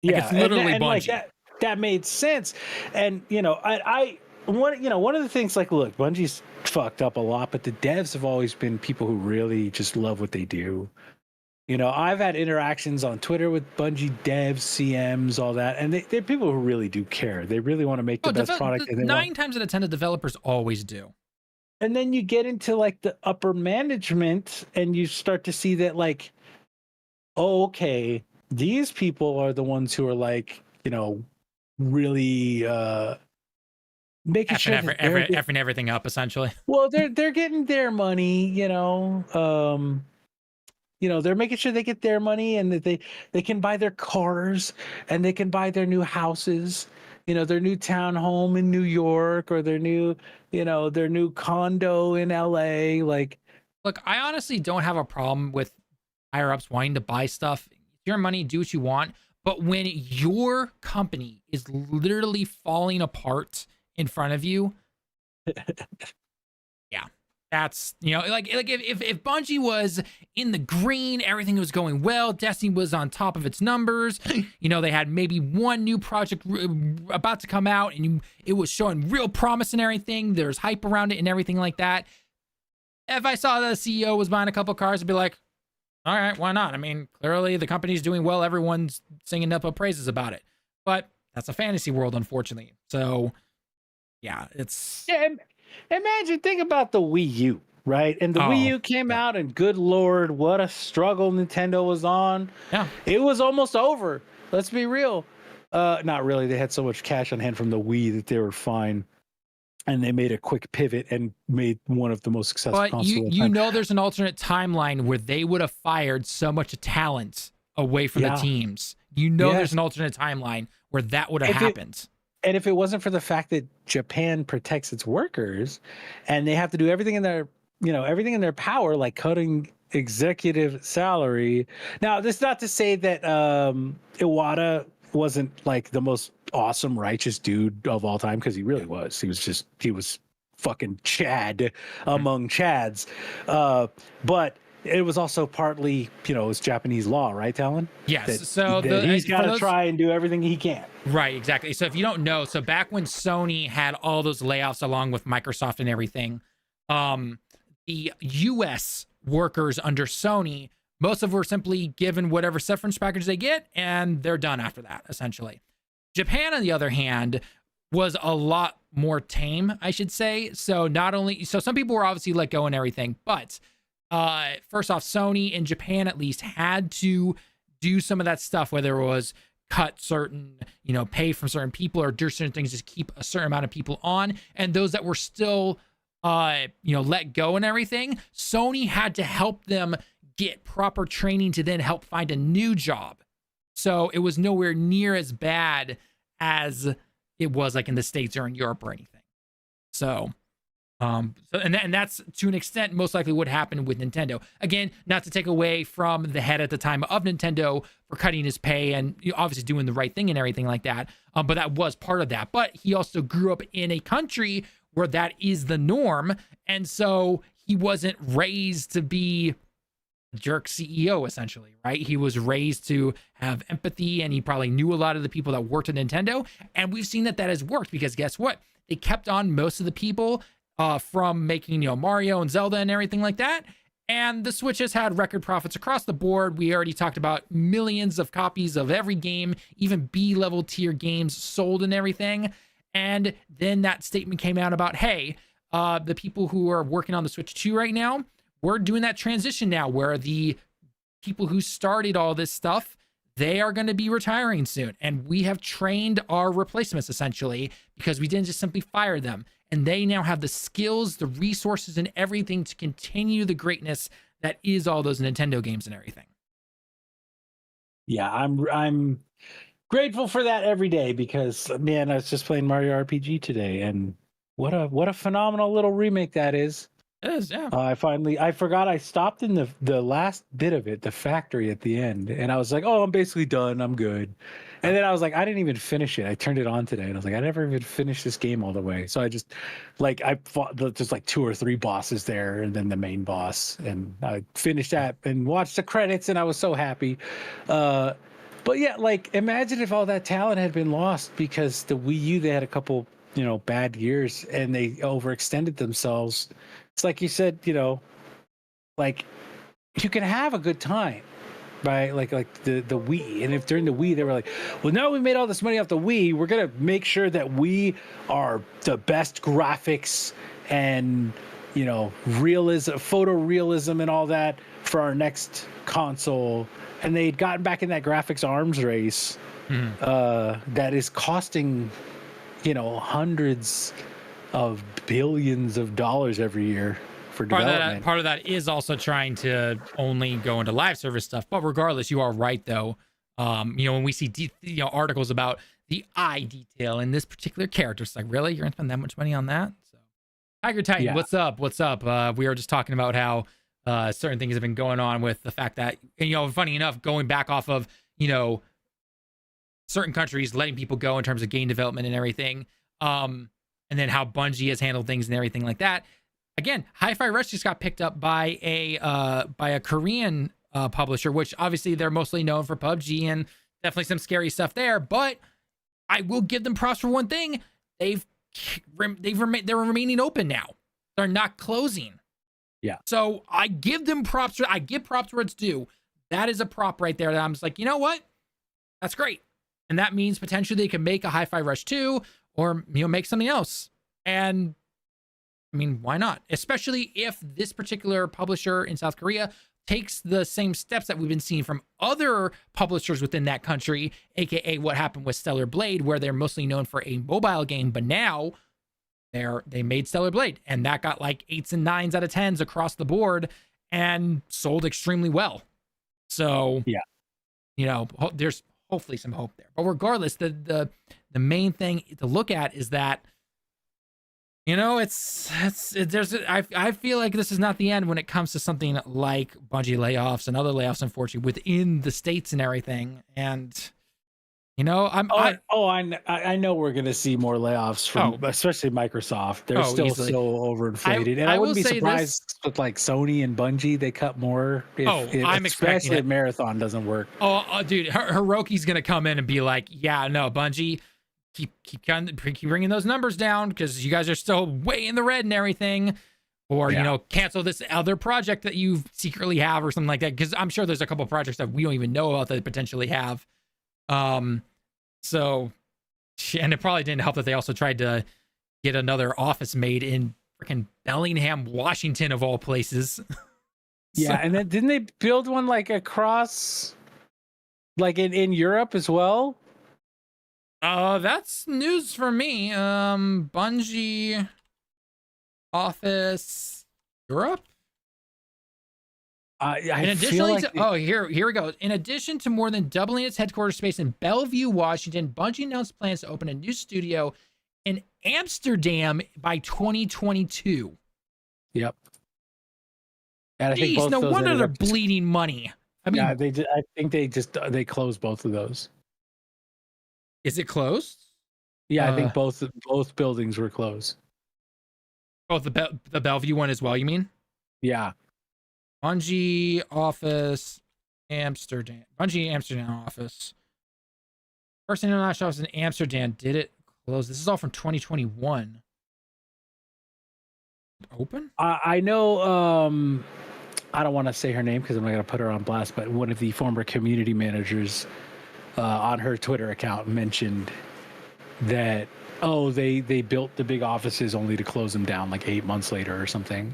Speaker 1: Like, it's literally Bungie.
Speaker 5: Like that made sense. And, one of the things, like, look, Bungie's fucked up a lot, but the devs have always been people who really just love what they do. I've had interactions on Twitter with Bungie devs, CMs, all that, and they're people who really do care. They really want to make the best product. And
Speaker 1: 9 times out of 10, the developers always do.
Speaker 5: And then you get into like the upper management, and you start to see that, like, oh, okay, these people are the ones who are like, really making sure
Speaker 1: effing everything up, essentially.
Speaker 5: Well, they're getting their money, they're making sure they get their money, and that they can buy their cars, and they can buy their new houses, their new townhome in New York, or their new condo in LA. Like,
Speaker 1: look, I honestly don't have a problem with higher ups wanting to buy stuff. It's your money, do what you want. But when your company is literally falling apart in front of you, yeah, that's, like if Bungie was in the green, everything was going well, Destiny was on top of its numbers, they had maybe one new project about to come out, and it was showing real promise and everything, there's hype around it and everything like that. If I saw the CEO was buying a couple cars, I'd be like, all right, why not? I mean, clearly the company's doing well, everyone's singing up praises about it, but that's a fantasy world, unfortunately. So yeah, it's...
Speaker 5: Yeah, imagine, think about the Wii U, right? And the Wii U came out, and good Lord, what a struggle Nintendo was on.
Speaker 1: Yeah.
Speaker 5: It was almost over. Let's be real. Not really. They had so much cash on hand from the Wii that they were fine. And they made a quick pivot and made one of the most successful consoles.
Speaker 1: But there's an alternate timeline where they would have fired so much talent away from the teams. There's an alternate timeline where that would have happened.
Speaker 5: And if it wasn't for the fact that Japan protects its workers and they have to do everything in their, everything in their power, like cutting executive salary. Now, this is not to say that Iwata wasn't like the most awesome, righteous dude of all time, because he really was. He was fucking Chad among Chads. But it was also partly, it's Japanese law, right, Talon?
Speaker 1: Yes.
Speaker 5: That he's got to try and do everything he can.
Speaker 1: Right, exactly. So if you don't know, so back when Sony had all those layoffs along with Microsoft and everything, the US workers under Sony, most of them were simply given whatever severance package they get, and they're done after that, essentially. Japan, on the other hand, was a lot more tame, I should say. So some people were obviously let go and everything, but first off, Sony in Japan at least had to do some of that stuff, whether it was cut certain, pay from certain people or do certain things, just keep a certain amount of people on. And those that were still, let go and everything, Sony had to help them get proper training to then help find a new job. So it was nowhere near as bad as it was like in the States or in Europe or anything. And that's to an extent most likely what happened with Nintendo. Again, not to take away from the head at the time of Nintendo for cutting his pay and obviously doing the right thing and everything like that. But that was part of that. But he also grew up in a country where that is the norm. And so he wasn't raised to be a jerk CEO, essentially, right? He was raised to have empathy, and he probably knew a lot of the people that worked at Nintendo. And we've seen that has worked, because guess what? They kept on most of the people from making, Mario and Zelda and everything like that. And the Switch has had record profits across the board. We already talked about millions of copies of every game, even B-level tier games sold and everything. And then that statement came out about, hey, the people who are working on the Switch 2 right now, we're doing that transition now where the people who started all this stuff, they are going to be retiring soon. And we have trained our replacements, essentially, because we didn't just simply fire them. And they now have the skills, the resources, and everything to continue the greatness that is all those Nintendo games and everything.
Speaker 5: Yeah, I'm grateful for that every day, because, man, I was just playing Mario RPG today, and what a phenomenal little remake that is.
Speaker 1: It is, yeah.
Speaker 5: I forgot I stopped in the last bit of it, the factory at the end, and I was like, oh, I'm basically done, I'm good. And then I was like, I didn't even finish it. I turned it on today, and I was like, I never even finished this game all the way. So I just, I fought just like 2 or 3 bosses there, and then the main boss, and I finished that and watched the credits, and I was so happy. But yeah, imagine if all that talent had been lost because the Wii U, they had a couple, bad years, and they overextended themselves. It's like you said, you can have a good time, right? Like the Wii. And if during the Wii, they were like, well, now we made all this money off the Wii, we're going to make sure that we are the best graphics and, realism, photorealism and all that for our next console. And they'd gotten back in that graphics arms race that is costing, hundreds of billions of dollars every year for development.
Speaker 1: Part of that is also trying to only go into live service stuff. But regardless, you are right, though. When we see articles about the eye detail in this particular character, it's like, really? You're going to spend that much money on that? So, Tiger Titan, yeah. What's up? We were just talking about how certain things have been going on with the fact that, funny enough, going back off of, certain countries letting people go in terms of game development and everything. And then how Bungie has handled things and everything like that. Again, Hi-Fi Rush just got picked up by a Korean publisher, which obviously they're mostly known for PUBG and definitely some scary stuff there. But I will give them props for one thing: they're remaining open now. They're not closing.
Speaker 5: Yeah.
Speaker 1: So I give them props. I give props where it's due. That is a prop right there that I'm just like, you know what? That's great. And that means potentially they can make a Hi-Fi Rush 2 or, make something else. And I mean, why not? Especially if this particular publisher in South Korea takes the same steps that we've been seeing from other publishers within that country, aka what happened with Stellar Blade, where they're mostly known for a mobile game, but now they made Stellar Blade, and that got like 8s and 9s out of 10s across the board and sold extremely well. So,
Speaker 5: yeah,
Speaker 1: there's hopefully some hope there. But regardless, the main thing to look at is that, you know, I feel like this is not the end when it comes to something like Bungie layoffs and other layoffs, unfortunately, within the states and everything. And, you know,
Speaker 5: I know we're going to see more layoffs from especially Microsoft. They're still
Speaker 1: easily.
Speaker 5: so overinflated. And I wouldn't be surprised with like Sony and Bungie, they cut more.
Speaker 1: I'm expecting
Speaker 5: especially if Marathon doesn't work.
Speaker 1: Dude, Hiroki's going to come in and be like, yeah, no, Bungie, keep bringing those numbers down because you guys are still way in the red and everything. Or, you know, cancel this other project that you secretly have or something like that. Because I'm sure there's a couple projects that we don't even know about that they potentially have. So, and it probably didn't help that they also tried to get another office made in freaking Bellingham, Washington, of all places.
Speaker 5: Yeah, and then didn't they build one like across, like in Europe as well?
Speaker 1: That's news for me. Bungie office Europe. In addition to, here we go. In addition to more than doubling its headquarters space in Bellevue, Washington, Bungie announced plans to open a new studio in Amsterdam by 2022.
Speaker 5: Yep. And I
Speaker 1: think no wonder they're bleeding money. I mean,
Speaker 5: yeah, I think they closed both of those.
Speaker 1: Is it closed?
Speaker 5: Yeah, I think both buildings were closed.
Speaker 1: Both the Bellevue one as well, you mean?
Speaker 5: Yeah.
Speaker 1: Bungie office, Amsterdam. Bungie Amsterdam office. First international office in Amsterdam. Did it close? This is all from 2021. Open?
Speaker 5: I know. I don't want to say her name because I'm not going to put her on blast. But one of the former community managers on her Twitter account mentioned that they built the big offices only to close them down like 8 months later or something.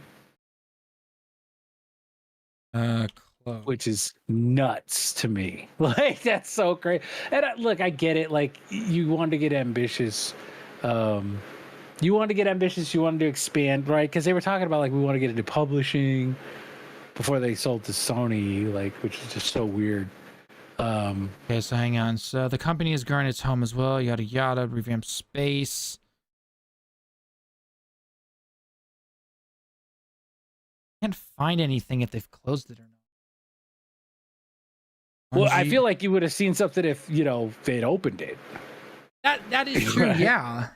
Speaker 1: Close.
Speaker 5: Which is nuts to me. Like, that's so great. And look, I get it. Like, you want to get ambitious. You want to expand, right? Because they were talking about, like, we want to get into publishing before they sold to Sony, like, which is just so weird.
Speaker 1: Okay, so hang on. So the company is growing its home as well. Yada, yada, revamp space. Can't find anything if they've closed it or not.
Speaker 5: Well, I feel like you would have seen something if, they'd opened it.
Speaker 1: That is true,
Speaker 5: Right.
Speaker 1: yeah.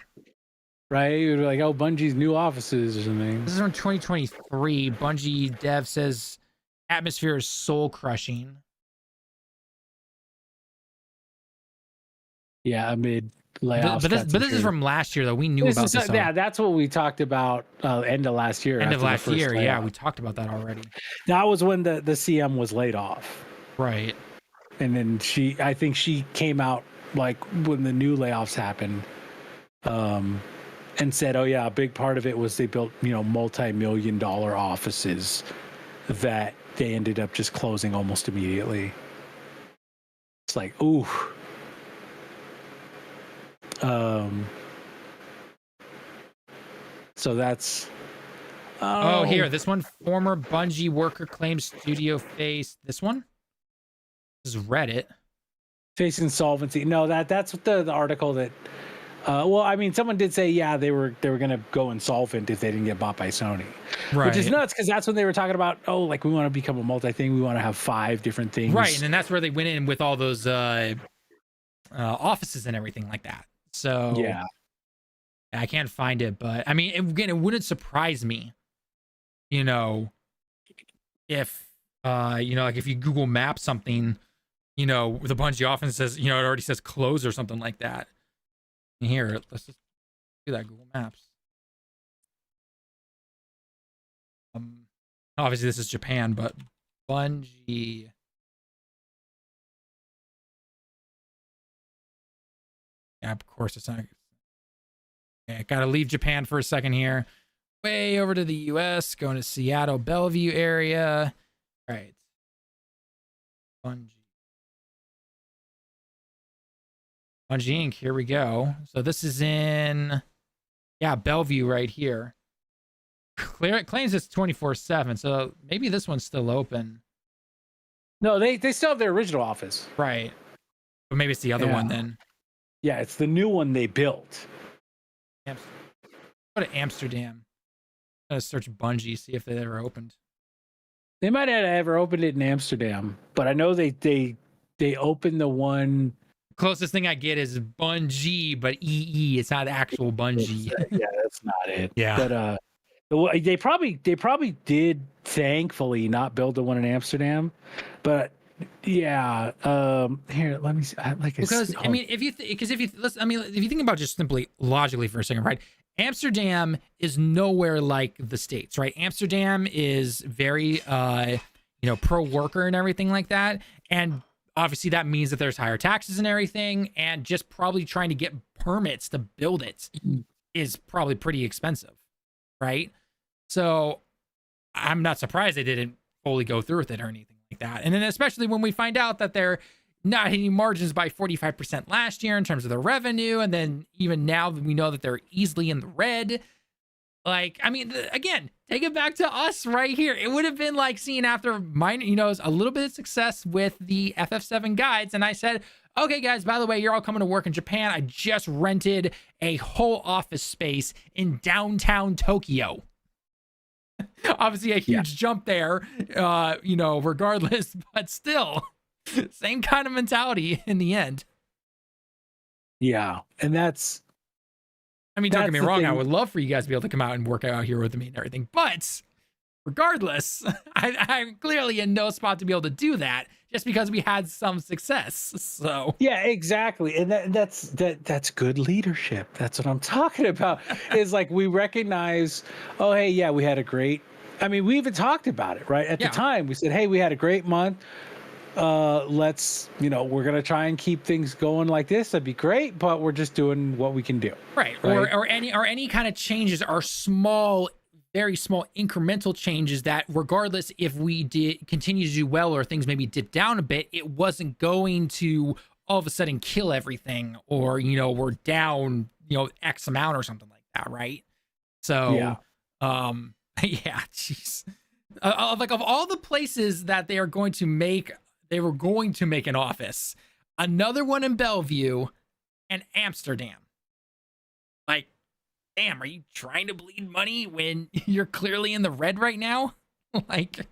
Speaker 5: Right? You'd be like, Bungie's new offices or something.
Speaker 1: This is from 2023. Bungie dev says atmosphere is soul crushing.
Speaker 5: Yeah, amid layoffs.
Speaker 1: But this is from last year, though. We knew about this.
Speaker 5: Yeah, that's what we talked about end of last year.
Speaker 1: End of last year, yeah. We talked about that already.
Speaker 5: That was when the CM was laid off.
Speaker 1: Right.
Speaker 5: And then I think she came out like when the new layoffs happened, and said, a big part of it was they built, multi-million-dollar offices that they ended up just closing almost immediately. It's like, ooh. So that's.
Speaker 1: Here, this one, former Bungie worker claims studio face. This one? This is Reddit.
Speaker 5: Face insolvency. No, that's what the article that. Someone did say, they were gonna go insolvent if they didn't get bought by Sony,
Speaker 1: right?
Speaker 5: Which is nuts because that's when they were talking about, we want to become a multi-thing. We want to have 5 different things,
Speaker 1: right? And then that's where they went in with all those offices and everything like that. So
Speaker 5: yeah,
Speaker 1: I can't find it, but I mean, it wouldn't surprise me, if like if you Google Map something, the Bungie office says, it already says close or something like that. And here, let's just do that Google Maps. Obviously this is Japan, but Bungie. Yeah, of course it's not. Okay, I gotta leave Japan for a second here. Way over to the US, going to Seattle, Bellevue area. All right. Bungie Inc. Here we go. So this is in, Bellevue right here. It claims it's 24/7, so maybe this one's still open.
Speaker 5: No, they still have their original office.
Speaker 1: Right. But maybe it's the other one then.
Speaker 5: Yeah, it's the new one they built.
Speaker 1: Go to Amsterdam. I'm gonna search Bungie, see if they ever opened.
Speaker 5: They might have ever opened it in Amsterdam, but I know they opened the one.
Speaker 1: Closest thing I get is Bungie, but EE. It's not actual Bungie.
Speaker 5: Yeah, that's not it.
Speaker 1: Yeah.
Speaker 5: But they probably did, thankfully, not build the one in Amsterdam. But yeah, here, let me see.
Speaker 1: Because I mean, if you think about just simply logically for a second, right? Amsterdam is nowhere like the States, right? Amsterdam is very pro worker and everything like that, and obviously that means that there's higher taxes and everything, and just probably trying to get permits to build it is probably pretty expensive, right? So I'm not surprised they didn't fully go through with it or anything like that. And then especially when we find out that they're not hitting margins by 45% last year in terms of their revenue, and then even now we know that they're easily in the red. Like, I mean, again, take it back to us right here. It would have been like seeing after minor, a little bit of success with the FF7 guides, and I said, okay, guys, by the way, you're all coming to work in Japan. I just rented a whole office space in downtown Tokyo. Obviously, a huge jump there, regardless, but still, same kind of mentality in the end.
Speaker 5: Yeah, and that's.
Speaker 1: I mean, don't get me wrong. I would love for you guys to be able to come out and work out here with me and everything. But regardless, I'm clearly in no spot to be able to do that just because we had some success. So
Speaker 5: yeah, exactly. And that's good leadership. That's what I'm talking about. Is like we recognize, oh, hey, yeah, we had a great. I mean, we even talked about it, right? At the time, we said, hey, we had a great month. Let's, we're going to try and keep things going like this. That'd be great, but we're just doing what we can do.
Speaker 1: Right. Or any kind of changes are small, very small incremental changes that regardless if we did continue to do well or things maybe dip down a bit, it wasn't going to all of a sudden kill everything or, we're down, X amount or something like that. Right. So, yeah, jeez. Like of all the places that they were going to make an office, another one in Bellevue and Amsterdam. Like, damn, are you trying to bleed money when you're clearly in the red right now? like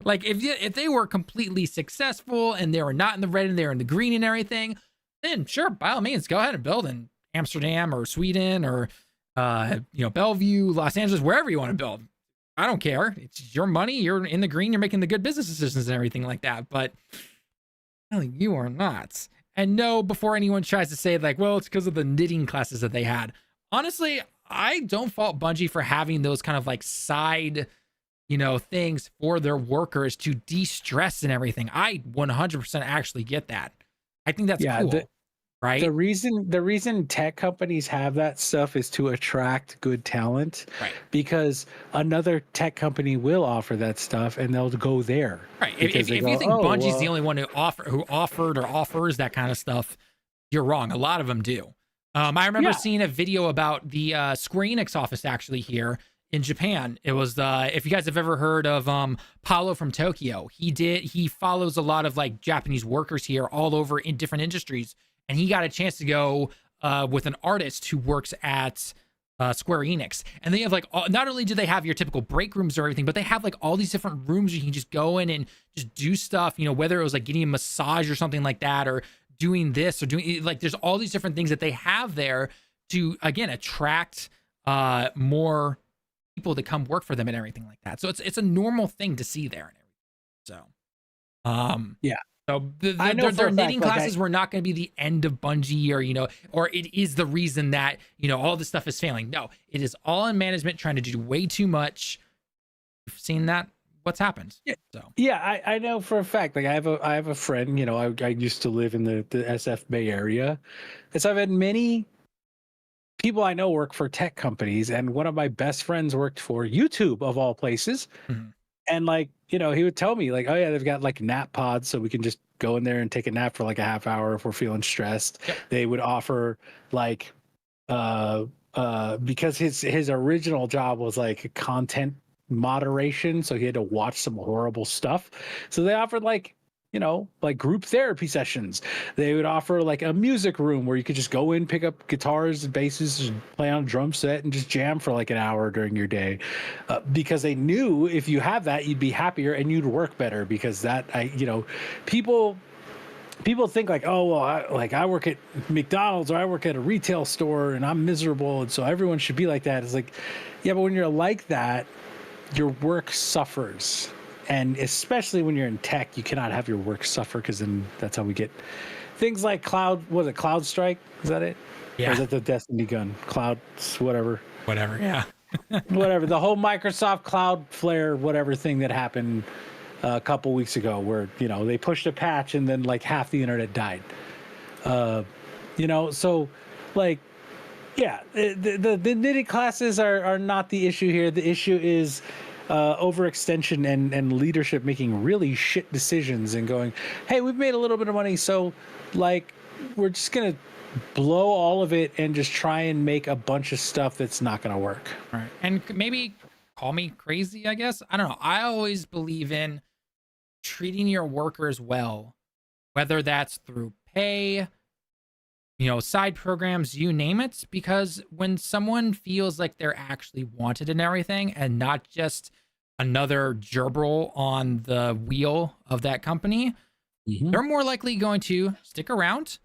Speaker 1: if they were completely successful and they were not in the red and they're in the green and everything, then sure, by all means, go ahead and build in Amsterdam or Sweden or Bellevue, Los Angeles, wherever you want to build. I don't care. It's your money. You're in the green. You're making the good business decisions and everything like that. But you are not. And no, before anyone tries to say like, well, it's because of the knitting classes that they had. Honestly, I don't fault Bungie for having those kind of like side, things for their workers to de-stress and everything. I 100% actually get that. I think that's cool. Right. The
Speaker 5: reason tech companies have that stuff is to attract good talent, right? Because another tech company will offer that stuff and they'll go there.
Speaker 1: Right. If you think Bungie's the only one who offered or offers that kind of stuff, you're wrong. A lot of them do. I remember seeing a video about the Square Enix office actually here in Japan. It was if you guys have ever heard of Paulo from Tokyo, he follows a lot of like Japanese workers here all over in different industries. And he got a chance to go with an artist who works at Square Enix. And they have like, not only do they have your typical break rooms or everything, but they have like all these different rooms you can just go in and just do stuff, whether it was like getting a massage or something like that, or doing this or doing like, there's all these different things that they have there to, again, attract more people to come work for them and everything like that. So it's a normal thing to see there and everything. So, yeah. So their knitting classes were not going to be the end of Bungie or it is the reason that, all this stuff is failing. No, it is all in management trying to do way too much. You've seen that. What's happened. Yeah. So
Speaker 5: yeah, I know for a fact, like I have a friend, I used to live in the SF Bay Area. And so I've had many people I know work for tech companies. And one of my best friends worked for YouTube of all places. Mm-hmm. And like, he would tell me like, oh yeah, they've got like nap pods. So we can just go in there and take a nap for like a half hour if we're feeling stressed. Yep. They would offer like, because his original job was like content moderation. So he had to watch some horrible stuff. So they offered like like group therapy sessions. They would offer like a music room where you could just go in, pick up guitars and basses, and play on a drum set and just jam for like an hour during your day, because they knew if you have that, you'd be happier and you'd work better. Because people think like, oh well, I work at McDonald's or I work at a retail store and I'm miserable, and so everyone should be like that. It's like, yeah, but when you're like that, your work suffers. And especially when you're in tech, you cannot have your work suffer, because then that's how we get things like Cloud Strike? Is that it?
Speaker 1: Yeah.
Speaker 5: Or is that the Destiny gun? Cloud, whatever.
Speaker 1: Whatever. Yeah.
Speaker 5: Whatever. The whole Microsoft Cloudflare, whatever thing that happened a couple weeks ago, where, they pushed a patch and then like half the internet died. So like, yeah, the nitty classes are not the issue here. The issue is overextension and leadership making really shit decisions and going, hey, we've made a little bit of money, so like we're just gonna blow all of it and just try and make a bunch of stuff that's not gonna work.
Speaker 1: Right. And maybe call me crazy, I guess. I don't know. I always believe in treating your workers well, whether that's through pay, side programs, you name it, because when someone feels like they're actually wanted and everything and not just another gerbil on the wheel of that company, they're more likely going to stick around.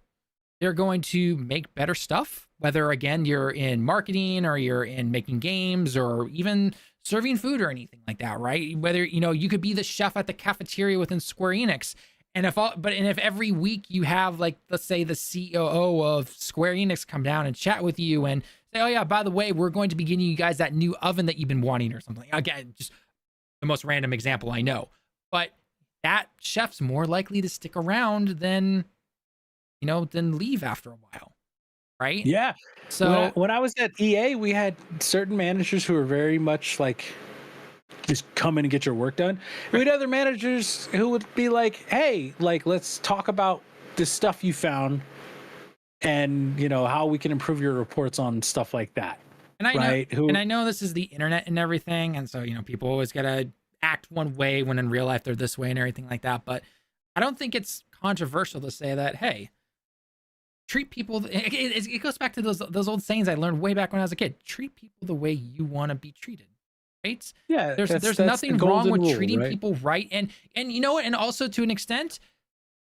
Speaker 1: They're going to make better stuff, whether again you're in marketing or you're in making games or even serving food or anything like that, right? Whether you could be the chef at the cafeteria within Square Enix. And if every week you have, like, let's say the COO of Square Enix come down and chat with you and say, oh yeah, by the way, we're going to be giving you guys that new oven that you've been wanting or something. Again, just the most random example I know, but that chef's more likely to stick around than leave after a while, right?
Speaker 5: Yeah.
Speaker 1: So
Speaker 5: when I was at EA, we had certain managers who were very much like, just come in and get your work done. We had other managers who would be like, hey, like, let's talk about this stuff you found and, how we can improve your reports on stuff like that.
Speaker 1: And I know this is the internet and everything. And so, people always got to act one way when in real life they're this way and everything like that. But I don't think it's controversial to say that, hey, treat people. It goes back to those old sayings I learned way back when I was a kid. Treat people the way you want to be treated. Right?
Speaker 5: Yeah,
Speaker 1: there's nothing wrong with treating people right, and and also to an extent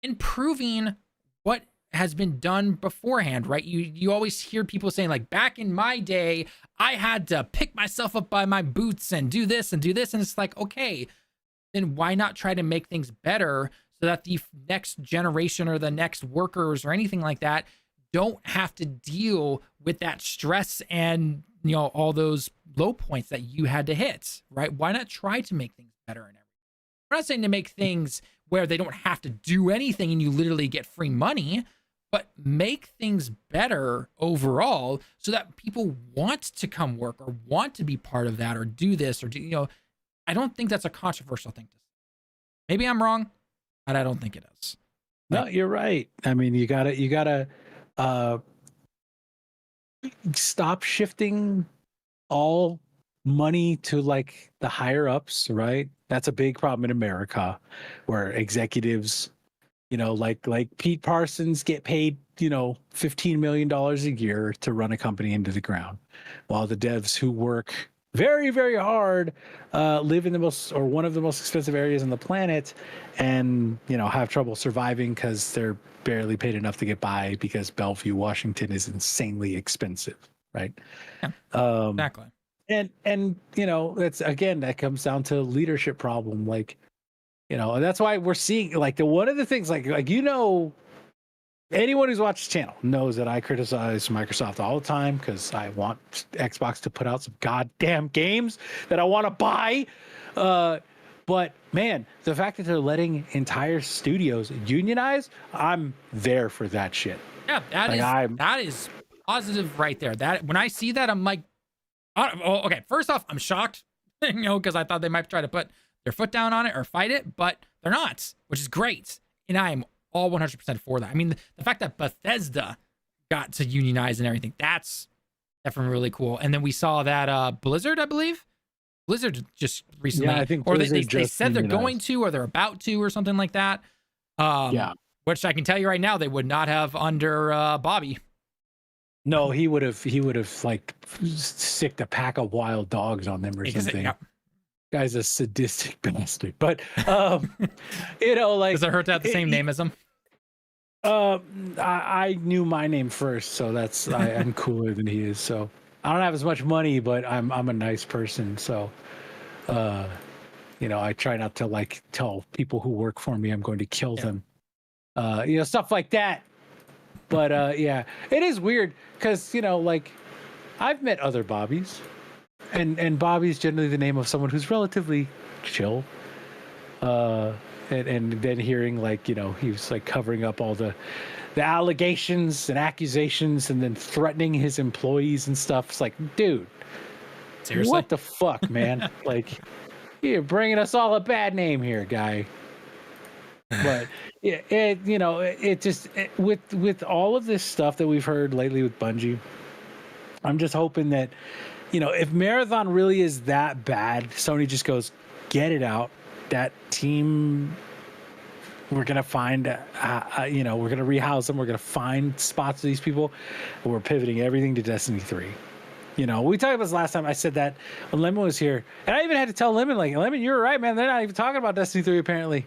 Speaker 1: improving what has been done beforehand, right? You always hear people saying, like, back in my day I had to pick myself up by my boots and do this, and it's like, okay, then why not try to make things better so that the next generation or the next workers or anything like that don't have to deal with that stress and all those low points that you had to hit, right? Why not try to make things better and everything? We're not saying to make things where they don't have to do anything and you literally get free money, but make things better overall so that people want to come work or want to be part of that or do this or do, I don't think that's a controversial thing to say. Maybe I'm wrong, but I don't think it is.
Speaker 5: No, you're right. I mean, you gotta stop shifting all money to like the higher ups, right? That's a big problem in America, where executives, like Pete Parsons get paid, $15 million a year to run a company into the ground, while the devs who work very, very hard live in one of the most expensive areas on the planet and, have trouble surviving because they're barely paid enough to get by because Bellevue, Washington is insanely expensive, right?
Speaker 1: Yeah, exactly.
Speaker 5: And that's, again, that comes down to leadership problem. Like, and that's why we're seeing like one of the things like, anyone who's watched the channel knows that I criticize Microsoft all the time because I want Xbox to put out some goddamn games that I want to buy. But man, the fact that they're letting entire studios unionize, I'm there for that shit.
Speaker 1: Yeah, that is positive right there. That when I see that, I'm like, oh, okay. First off, I'm shocked, because I thought they might try to put their foot down on it or fight it, but they're not, which is great. And I am all 100% for that. I mean, the fact that Bethesda got to unionize and everything, that's definitely really cool. And then we saw that Blizzard, I believe. Blizzard just recently,
Speaker 5: yeah, I think
Speaker 1: or
Speaker 5: they
Speaker 1: said they're going to, or they're about to, or something like that.
Speaker 5: Yeah.
Speaker 1: Which I can tell you right now, they would not have under Bobby.
Speaker 5: No, he would have like sicked a pack of wild dogs on them or something.
Speaker 1: Yep.
Speaker 5: Guy's a sadistic bastard. But you know, like,
Speaker 1: Does it hurt to have the same name as him?
Speaker 5: I knew my name first, so that's I'm cooler than he is. So I don't have as much money, but I'm a nice person. So you know, I try not to like tell people who work for me I'm going to kill them. You know, stuff like that. But yeah, it is weird because, you know, like, I've met other Bobbies, and Bobby's generally the name of someone who's relatively chill. And then hearing, like, you know, he was like covering up all the allegations and accusations and then threatening his employees and stuff. It's like, dude,
Speaker 1: Seriously?
Speaker 5: what the fuck, man? Like, you're bringing us all a bad name here, guy. But you know, it just with all of this stuff that we've heard lately with Bungie, I'm just hoping that, you know, if Marathon really is that bad, Sony just goes, get it out. That team, we're gonna find, you know, we're gonna rehouse them. We're gonna find spots for these people, and we're pivoting everything to Destiny 3. You know, we talked about this last time. I said that when Lemon was here, and I even had to tell Lemon, like, Lemon, you're right, man. They're not even talking about Destiny 3 apparently.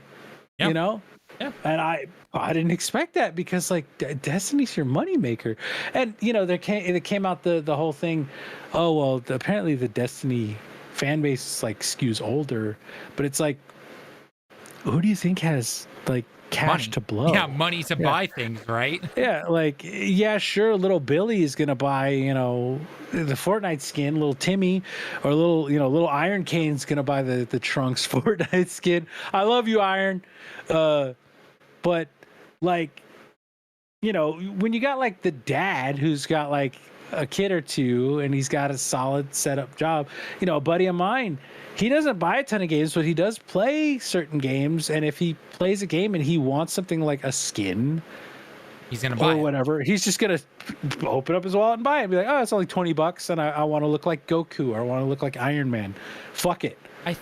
Speaker 5: Yep. You know?
Speaker 1: Yeah.
Speaker 5: And I didn't expect that because, like, Destiny's your moneymaker. And, you know, it came out the whole thing. Oh, well, apparently the Destiny fan base, like, skews older. But it's like, who do you think has, like, cash to blow?
Speaker 1: Yeah, money to buy things, right?
Speaker 5: Yeah, like, yeah, sure, little Billy is gonna buy, you know, the Fortnite skin. Little Timmy, or little Iron Cane's gonna buy the Trunks Fortnite skin. I love you, Iron. But, like, you know, when you got, like, the dad who's got, like, a kid or two and he's got a solid setup job, you know, a buddy of mine, he doesn't buy a ton of games, but he does play certain games. And if he plays a game and he wants something like a skin,
Speaker 1: he's gonna buy
Speaker 5: or whatever, he's just gonna open up his wallet and buy it and be like, oh, it's only $20 and I want to look like Goku, or I want to look like Iron Man. Fuck it.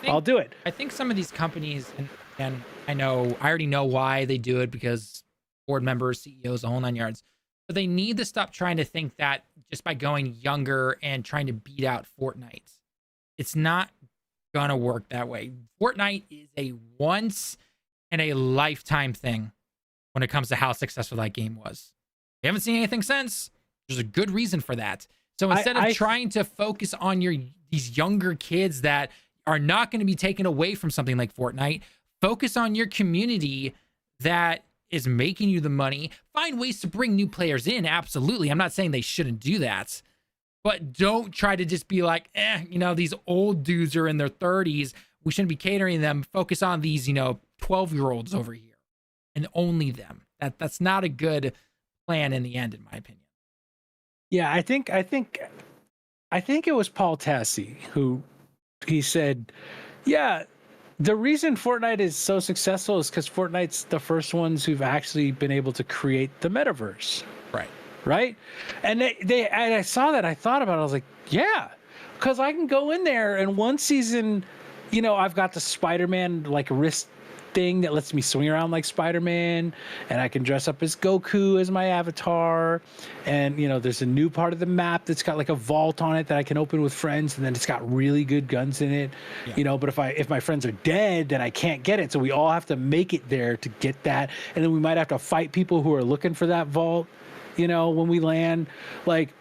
Speaker 5: I'll do it.
Speaker 1: I think some of these companies, and I already know why they do it, because board members, CEOs, the whole 9 yards, but they need to stop trying to think that just by going younger and trying to beat out Fortnite, it's not gonna work that way. Fortnite is a once in a lifetime thing when it comes to how successful that game was. We haven't seen anything since. There's a good reason for that. So instead of trying to focus on these younger kids that are not going to be taken away from something like Fortnite, focus on your community that is making you the money. Find ways to bring new players in. Absolutely. I'm not saying they shouldn't do that, but don't try to just be like, you know, these old dudes are in their 30s. We shouldn't be catering them. Focus on these, you know, 12-year-olds over here and only them. That's not a good plan in the end, in my opinion.
Speaker 5: Yeah, I think it was Paul Tassi who, he said, yeah, the reason Fortnite is so successful is because Fortnite's the first ones who've actually been able to create the metaverse. Right. And and I saw that, I thought about it, I was like, yeah, because I can go in there and one season, you know, I've got the Spider-Man like wrist thing that lets me swing around like Spider-Man, and I can dress up as Goku as my avatar. And, you know, there's a new part of the map that's got like a vault on it that I can open with friends, and then it's got really good guns in it. Yeah. You know, but if my friends are dead, then I can't get it. So we all have to make it there to get that. And then we might have to fight people who are looking for that vault, you know, when we land. Like,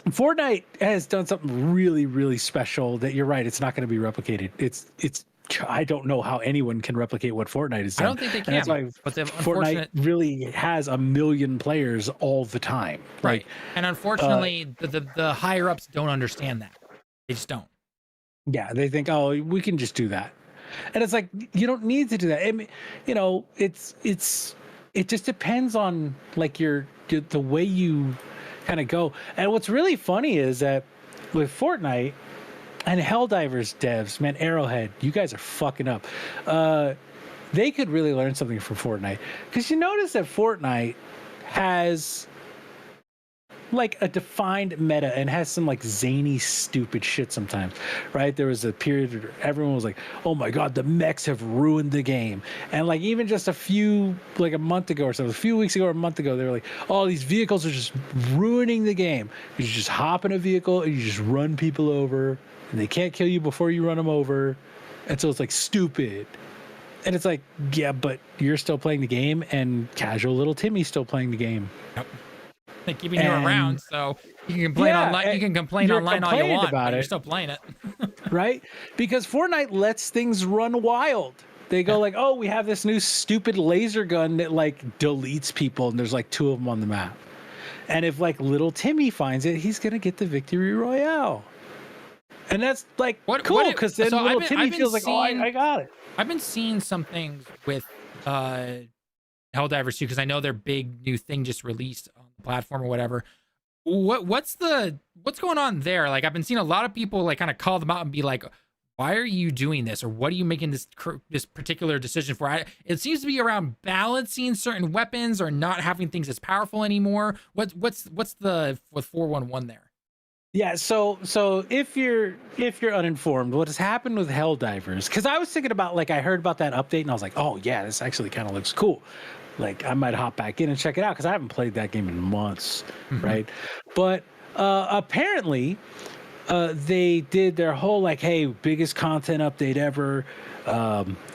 Speaker 5: Fortnite has done something really, really special that, you're right, it's not going to be replicated. It's I don't know how anyone can replicate what Fortnite has done.
Speaker 1: I don't think they can.
Speaker 5: And that's why Fortnite really has 1 million players all the time.
Speaker 1: Right. And unfortunately, the higher ups don't understand that. They just don't. Yeah,
Speaker 5: they think, oh, we can just do that. And it's like, you don't need to do that. I mean, you know, it just depends on like the way you kind of go. And what's really funny is that with Fortnite and Helldivers devs, man, Arrowhead, you guys are fucking up. They could really learn something from Fortnite, because you notice that Fortnite has like a defined meta and has some like zany, stupid shit sometimes, right? There was a period where everyone was like, "Oh my god, the mechs have ruined the game," and like even just a month ago or so, a few weeks ago or a month ago, they were like, "Oh, these vehicles are just ruining the game. You just hop in a vehicle and you just run people over, and they can't kill you before you run them over," and so it's like stupid. And it's like, yeah, but you're still playing the game, and casual little Timmy's still playing the game.
Speaker 1: Yep. They're keeping you around, so you can complain online. You can complain online all you want, but you're still playing it,
Speaker 5: right? Because Fortnite lets things run wild. They go like, "Oh, we have this new stupid laser gun that like deletes people, and there's like 2 of them on the map." And if like little Timmy finds it, he's gonna get the victory royale. And that's like cool because then little Timmy feels like, "Oh, I got it."
Speaker 1: I've been seeing some things with Helldivers too, because I know their big new thing just released on the platform or whatever. What's going on there? Like, I've been seeing a lot of people like kind of call them out and be like, "Why are you doing this?" or "What are you making this particular decision for?" It seems to be around balancing certain weapons or not having things as powerful anymore. What's the with 411 there?
Speaker 5: Yeah, so if you're uninformed, what has happened with Helldivers? Because I was thinking about like I heard about that update and I was like, oh yeah, this actually kind of looks cool. Like I might hop back in and check it out because I haven't played that game in months, right? But apparently, they did their whole like, hey, biggest content update ever.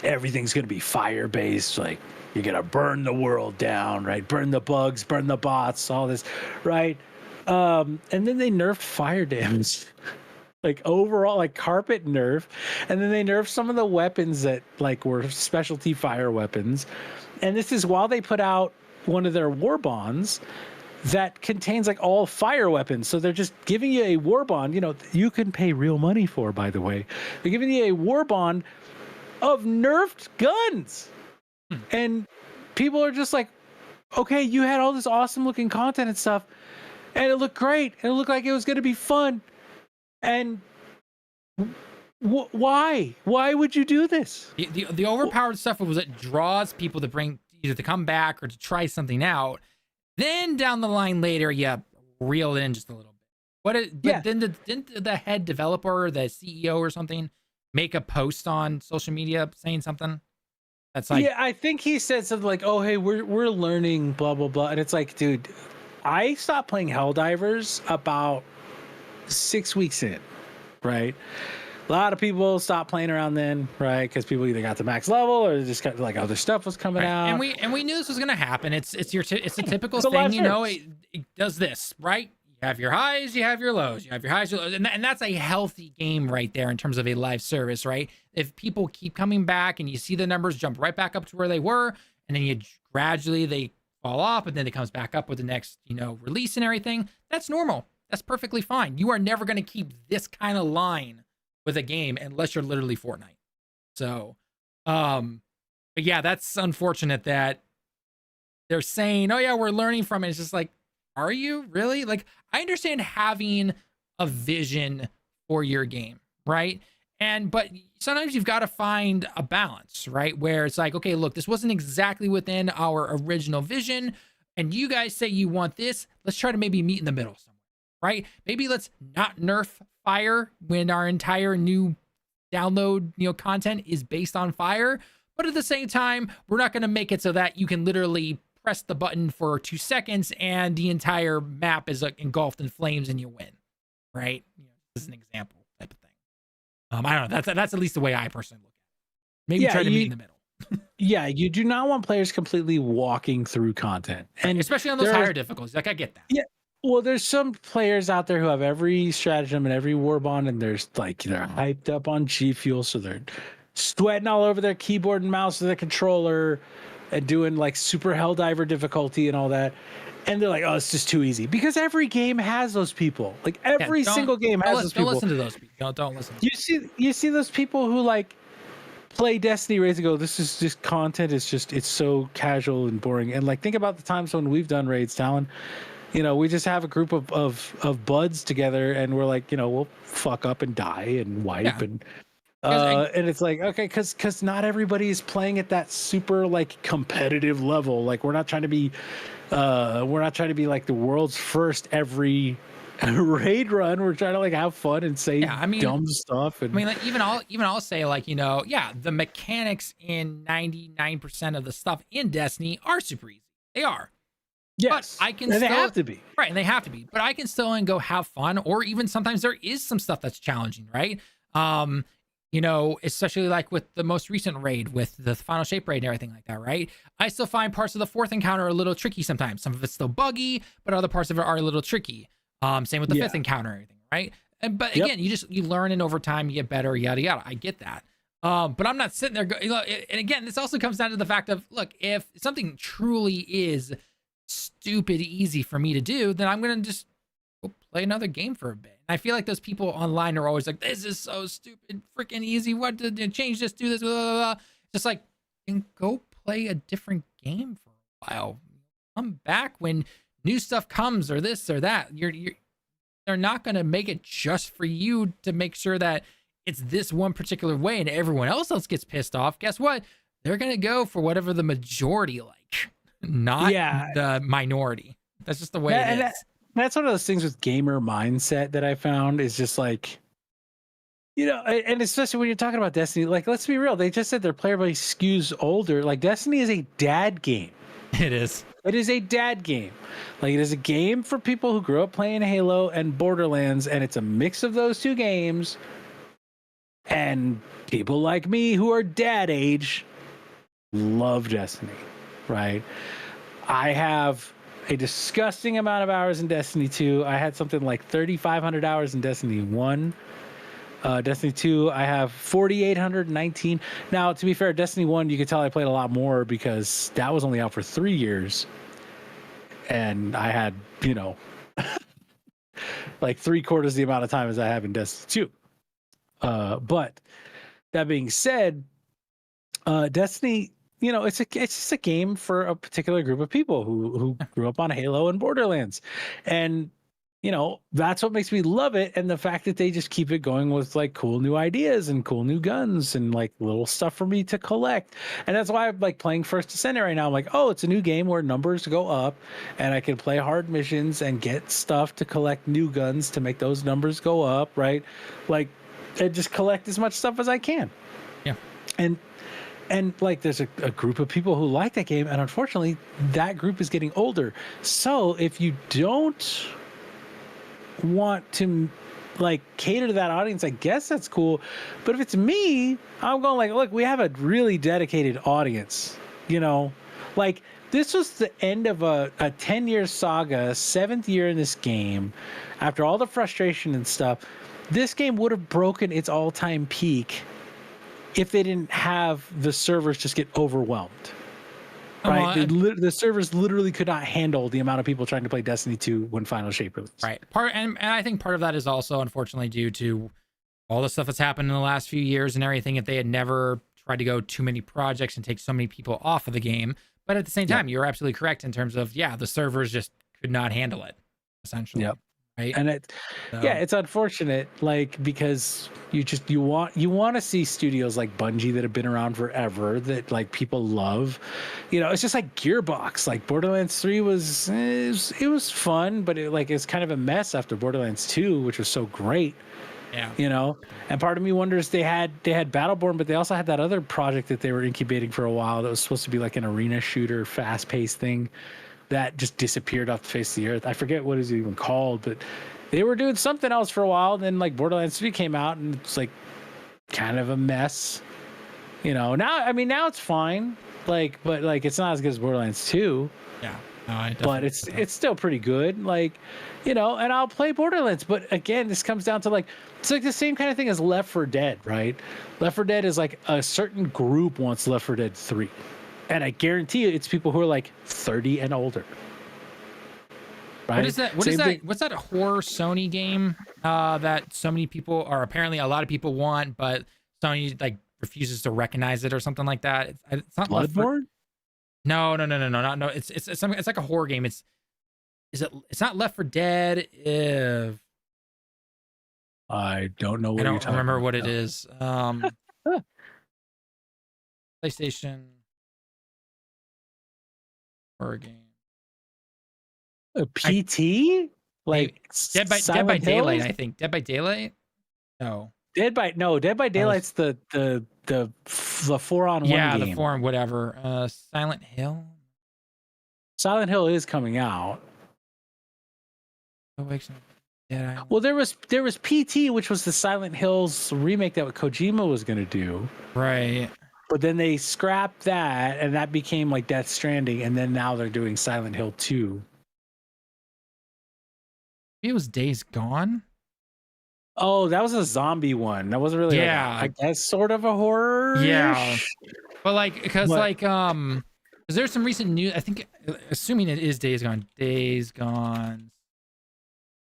Speaker 5: Everything's gonna be fire based. Like you're gonna burn the world down, right? Burn the bugs, burn the bots, all this, right? And then they nerfed fire damage, like overall, like carpet nerf, and then they nerfed some of the weapons that like were specialty fire weapons. And this is while they put out one of their war bonds that contains like all fire weapons. So they're just giving you a war bond, you know, you can pay real money for, by the way. They're giving you a war bond of nerfed guns. And people are just like, okay, you had all this awesome looking content and stuff. And it looked great. And it looked like it was going to be fun. And why? Why would you do this?
Speaker 1: The overpowered stuff was it draws people to bring either to come back or to try something out. Then down the line later, you reel it in just a little bit. Didn't the head developer, the CEO or something, make a post on social media saying something? That's like,
Speaker 5: yeah, I think he said something like, "Oh, hey, we're learning, blah blah blah," and it's like, dude. I stopped playing Helldivers about 6 weeks in, right? A lot of people stopped playing around then, right? Because people either got to max level or they just got like other stuff was coming out.
Speaker 1: And we knew this was gonna happen. It's a typical thing, you know. It does this, right? You have your highs, you have your lows, you have your highs, your lows, and that's a healthy game right there in terms of a live service, right? If people keep coming back and you see the numbers jump right back up to where they were, and then you gradually they fall off, and then it comes back up with the next, you know, release and everything. That's normal. That's perfectly fine. You are never going to keep this kind of line with a game unless you're literally Fortnite. So, but yeah, that's unfortunate that they're saying, "Oh yeah, we're learning from it." It's just like, are you really? Like, I understand having a vision for your game, right? But sometimes you've got to find a balance, right? Where it's like, okay, look, this wasn't exactly within our original vision, and you guys say you want this. Let's try to maybe meet in the middle somewhere, right? Maybe let's not nerf fire when our entire new download, you know, content is based on fire. But at the same time, we're not going to make it so that you can literally press the button for 2 seconds and the entire map is like engulfed in flames and you win, right? You know, this is an example type of thing. I don't know. That's at least the way I personally look at it. Maybe try to meet in the middle.
Speaker 5: Yeah, you do not want players completely walking through content, and
Speaker 1: especially on those higher difficulties. Like, I get that.
Speaker 5: Yeah, well, there's some players out there who have every stratagem and every war bond, and there's like they're hyped up on G Fuel, so they're sweating all over their keyboard and mouse or their controller, and doing like super Helldiver difficulty and all that. And they're like, "Oh, it's just too easy," because every game has those people. Like every single game has those people.
Speaker 1: Don't listen to those people. Don't listen.
Speaker 5: You see those people who like play Destiny raids and go, "This is just content. It's so casual and boring." And like think about the times when we've done raids, Talon. You know, we just have a group of buds together, and we're like, you know, we'll fuck up and die and wipe and And it's like, okay, because not everybody is playing at that super like competitive level. Like we're not trying to be like the world's first every raid run. We're trying to like have fun and say dumb stuff. And
Speaker 1: I mean, like even I'll say like, the mechanics in 99% of the stuff in Destiny are super easy. They are.
Speaker 5: yes,
Speaker 1: but I can
Speaker 5: and
Speaker 1: still,
Speaker 5: they have to be.
Speaker 1: Right, and they have to be. But I can still go have fun, or even sometimes there is some stuff that's challenging, right? Especially like with the most recent raid, with the final shape raid and everything like that, right? I still find parts of the fourth encounter a little tricky sometimes. Some of it's still buggy, but other parts of it are a little tricky. Same with the fifth encounter and everything, right? But again, you learn, and over time you get better, yada yada. I get that. But I'm not sitting there and again, this also comes down to the fact of, look, if something truly is stupid easy for me to do, then I'm gonna just go play another game for a bit. And I feel like those people online are always like, this is so stupid, freaking easy, what to change this, do this, blah, blah, blah. Just like, and go play a different game for a while. Come back when new stuff comes, or this or that. They're not gonna make it just for you to make sure that it's this one particular way and everyone else gets pissed off. Guess what? They're gonna go for whatever the majority like, not the minority. That's just the way it is.
Speaker 5: That's one of those things with gamer mindset that I found is just like, and especially when you're talking about Destiny, like, let's be real. They just said their player base skews older. Like, Destiny is a dad game.
Speaker 1: It is.
Speaker 5: It is a dad game. Like, it is a game for people who grew up playing Halo and Borderlands, and it's a mix of those two games. And people like me who are dad age love Destiny, right? I have a disgusting amount of hours in Destiny 2. I had something like 3,500 hours in Destiny 1. Destiny 2, I have 4,819. Now, to be fair, Destiny 1, you could tell I played a lot more because that was only out for 3 years. And I had, like 3/4 the amount of time as I have in Destiny 2. But that being said, Destiny, it's just a game for a particular group of people who grew up on Halo and Borderlands. And that's what makes me love it. And the fact that they just keep it going with like cool new ideas and cool new guns and like little stuff for me to collect. And that's why I'm like playing First Descendant right now. I'm like, oh, it's a new game where numbers go up and I can play hard missions and get stuff to collect new guns to make those numbers go up, right? Like, and just collect as much stuff as I can.
Speaker 1: Yeah.
Speaker 5: And like, there's a group of people who like that game. And unfortunately, that group is getting older. So if you don't want to like cater to that audience, I guess that's cool. But if it's me, I'm going like, look, we have a really dedicated audience, like this was the end of a 10-year saga, 7th year in this game. After all the frustration and stuff, this game would have broken its all-time peak if they didn't have the servers just get overwhelmed. Right, the servers literally could not handle the amount of people trying to play Destiny 2 when Final Shape released.
Speaker 1: Right. And I think part of that is also unfortunately due to all the stuff that's happened in the last few years and everything. If they had never tried to go too many projects and take so many people off of the game, but at the same time, you're absolutely correct in terms of the servers just could not handle it, essentially.
Speaker 5: Yep.
Speaker 1: Right.
Speaker 5: And it's unfortunate, like, because you want to see studios like Bungie that have been around forever that like people love. It's just like Gearbox. Like Borderlands 3 was fun, but it's kind of a mess after Borderlands 2, which was so great.
Speaker 1: Yeah.
Speaker 5: And part of me wonders they had Battleborn, but they also had that other project that they were incubating for a while that was supposed to be like an arena shooter, fast-paced thing that just disappeared off the face of the earth. I forget what it's even called, but they were doing something else for a while. Then like Borderlands 3 came out and it's like kind of a mess. Now it's fine. Like, but like it's not as good as Borderlands 2.
Speaker 1: Yeah. No,
Speaker 5: but it's still pretty good. Like, and I'll play Borderlands. But again, this comes down to like, it's like the same kind of thing as Left 4 Dead, right? Left 4 Dead is like a certain group wants Left 4 Dead 3. And I guarantee you it's people who are like 30 and older. Right?
Speaker 1: What is that? What's that horror Sony game that so many people, or apparently a lot of people want, but Sony like refuses to recognize it or something like that? It's not
Speaker 5: Bloodborne?
Speaker 1: No. It's like a horror game. It's not Left 4 Dead.
Speaker 5: I don't know what
Speaker 1: I
Speaker 5: you're
Speaker 1: don't
Speaker 5: talking
Speaker 1: remember
Speaker 5: about.
Speaker 1: what it is. PlayStation horror game.
Speaker 5: A PT? Like
Speaker 1: Dead by
Speaker 5: Silent
Speaker 1: Daylight,
Speaker 5: Hills?
Speaker 1: I think. Dead by Daylight? No.
Speaker 5: Dead by
Speaker 1: That was-
Speaker 5: Daylight's the 4-on-1
Speaker 1: Yeah,
Speaker 5: game.
Speaker 1: the form, whatever. Silent Hill.
Speaker 5: Silent Hill is coming out.
Speaker 1: Dead Island.
Speaker 5: Well, there was PT, which was the Silent Hills remake that Kojima was going to do.
Speaker 1: Right.
Speaker 5: But then they scrapped that, and that became like Death Stranding, and then now they're doing Silent Hill 2.
Speaker 1: Maybe it was Days Gone.
Speaker 5: Oh, that was a zombie one. That wasn't really,
Speaker 1: Yeah.
Speaker 5: I guess, sort of a horror.
Speaker 1: Yeah. But like, because there's some recent news. I think, assuming it is Days Gone. Days Gone.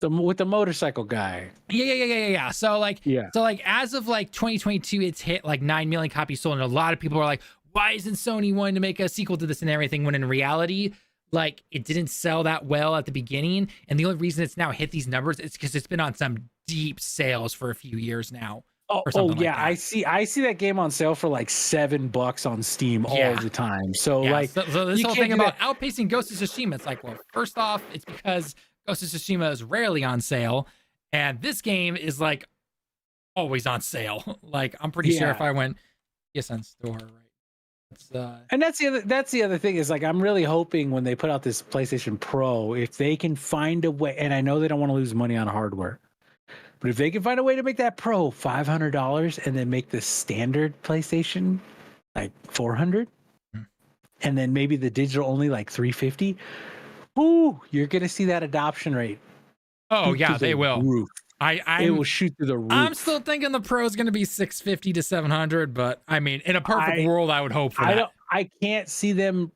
Speaker 5: With the motorcycle guy.
Speaker 1: Yeah. So like,
Speaker 5: Yeah.
Speaker 1: So like, as of like 2022, it's hit like 9 million copies sold, and a lot of people are like, "Why isn't Sony wanting to make a sequel to this and everything?" When in reality, like, it didn't sell that well at the beginning, and the only reason it's now hit these numbers is because it's been on some deep sales for a few years now.
Speaker 5: Oh
Speaker 1: like
Speaker 5: yeah,
Speaker 1: that.
Speaker 5: I see that game on sale for like $7 on Steam all the time. So
Speaker 1: Yeah,
Speaker 5: like,
Speaker 1: so this
Speaker 5: you
Speaker 1: whole
Speaker 5: can't
Speaker 1: thing
Speaker 5: do
Speaker 1: about
Speaker 5: that.
Speaker 1: outpacing Ghost of Tsushima, it's like, well, first off, it's because Ghost of Tsushima is rarely on sale, and this game is like always on sale. Like, I'm pretty sure if
Speaker 5: Yeah.
Speaker 1: I went PSN store, right? It's,
Speaker 5: And that's the other thing is like, I'm really hoping when they put out this PlayStation Pro, if they can find a way, and I know they don't want to lose money on hardware, but if they can find a way to make that Pro $500 and then make the standard PlayStation like $400, and then maybe the digital only like $350, ooh, you're gonna see that adoption rate.
Speaker 1: oh
Speaker 5: shoot
Speaker 1: yeah,
Speaker 5: through
Speaker 1: they
Speaker 5: the
Speaker 1: will.
Speaker 5: roof. It will shoot through the roof.
Speaker 1: I'm still thinking the Pro is going to be 650 to 700, but I mean, in a perfect world, I would hope for that.
Speaker 5: I can't see them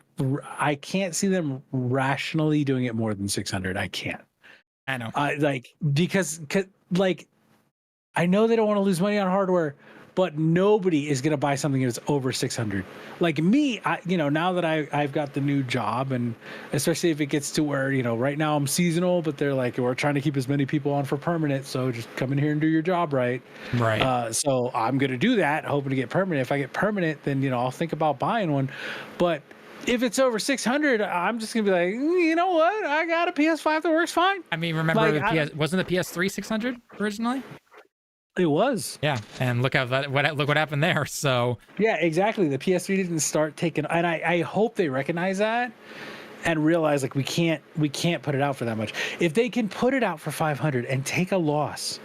Speaker 5: rationally doing it more than 600. I can't.
Speaker 1: I know.
Speaker 5: Because like, I know they don't want to lose money on hardware, but nobody is going to buy something that's over 600. Like me, now that I've got the new job, and especially if it gets to where, right now I'm seasonal, but they're like, we're trying to keep as many people on for permanent. So just come in here and do your job right.
Speaker 1: Right.
Speaker 5: So I'm going to do that, hoping to get permanent. If I get permanent, then, I'll think about buying one. But if it's over 600, I'm just going to be like, you know what? I got a PS5 that works fine.
Speaker 1: I mean, remember
Speaker 5: Like,
Speaker 1: wasn't the PS3 600 originally?
Speaker 5: It was.
Speaker 1: Yeah, and look what happened there. So
Speaker 5: Yeah, exactly. The PS3 didn't start taking, and I hope they recognize that and realize like we can't put it out for that much. If they can put it out for 500 and take a loss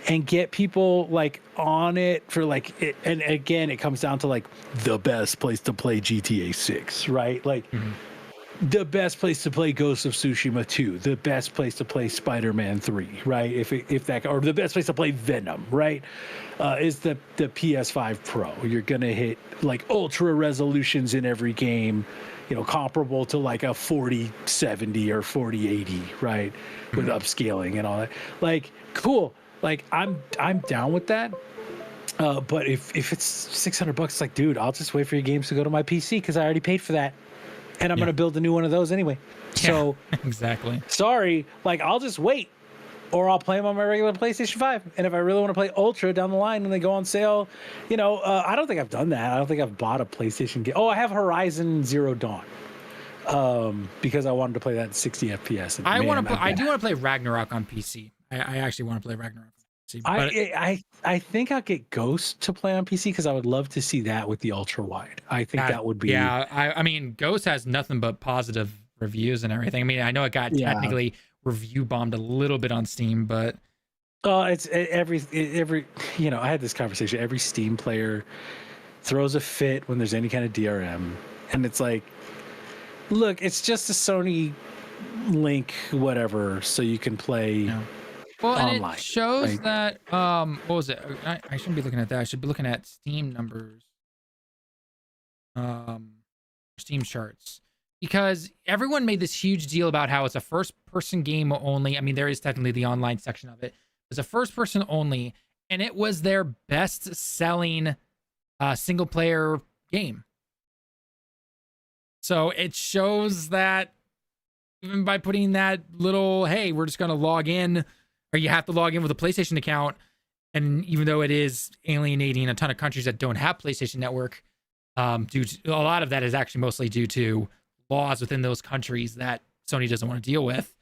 Speaker 5: and get people like on it for like it, and again it comes down to like the best place to play GTA 6, right? Like the best place to play Ghost of Tsushima 2, the best place to play Spider-Man 3, right? If that, or the best place to play Venom, right? Is the PS5 Pro. You're gonna hit like ultra resolutions in every game, comparable to like a 4070 or 4080, right? With upscaling and all that. Like, cool. Like I'm down with that. But if it's $600, it's like, dude, I'll just wait for your games to go to my PC because I already paid for that. And I'm going to build a new one of those anyway. So
Speaker 1: exactly.
Speaker 5: Sorry, like I'll just wait, or I'll play them on my regular PlayStation 5. And if I really want to play Ultra down the line when they go on sale, I don't think I've done that. I don't think I've bought a PlayStation game. Oh, I have Horizon Zero Dawn, because I wanted to play that at 60 FPS. And
Speaker 1: I do want to play Ragnarok on PC. I actually want to play Ragnarok.
Speaker 5: I think I'll get Ghost to play on PC because I would love to see that with the ultra wide. I think that would be.
Speaker 1: Yeah, I mean, Ghost has nothing but positive reviews and everything. I mean, I know it got technically review bombed a little bit on Steam, but
Speaker 5: it's every I had this conversation. Every Steam player throws a fit when there's any kind of DRM, and it's like, look, it's just a Sony link, whatever, so you can play.
Speaker 1: No. Well,
Speaker 5: online,
Speaker 1: and it shows that what was it? I shouldn't be looking at that. I should be looking at Steam numbers, Steam charts, because everyone made this huge deal about how it's a first-person game only. I mean, there is technically the online section of it. It's a first-person only, and it was their best-selling single-player game. So it shows that even by putting that little, hey, we're just going to log in or you have to log in with a PlayStation account. And even though it is alienating a ton of countries that don't have PlayStation Network, due to, a lot of that is actually mostly due to laws within those countries that Sony doesn't want to deal with.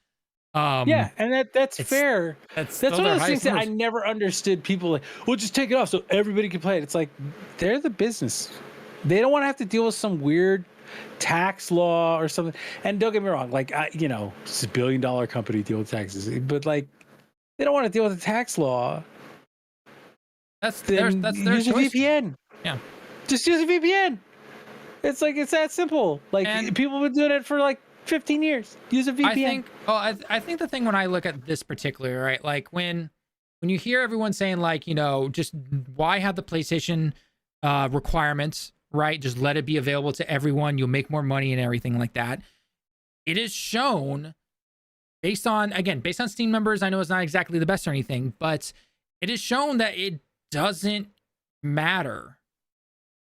Speaker 5: Yeah, and that's fair. That's one of those things that I never understood. People like, well, just take it off so everybody can play it. It's like, they're the business. They don't want to have to deal with some weird tax law or something. And don't get me wrong, like, it's a $1 billion company deal with taxes, but like, they don't want to deal with a tax law.
Speaker 1: That's their
Speaker 5: use
Speaker 1: choice.
Speaker 5: A VPN.
Speaker 1: Yeah,
Speaker 5: just use a VPN. It's like, it's that simple. Like, people have been doing it for like 15 years. Use a VPN.
Speaker 1: I think the thing when I look at this particular, right, like when you hear everyone saying like, just why have the PlayStation requirements, right? Just let it be available to everyone. You'll make more money and everything like that. It is shown based on Steam numbers. I know it's not exactly the best or anything, but it is shown that it doesn't matter,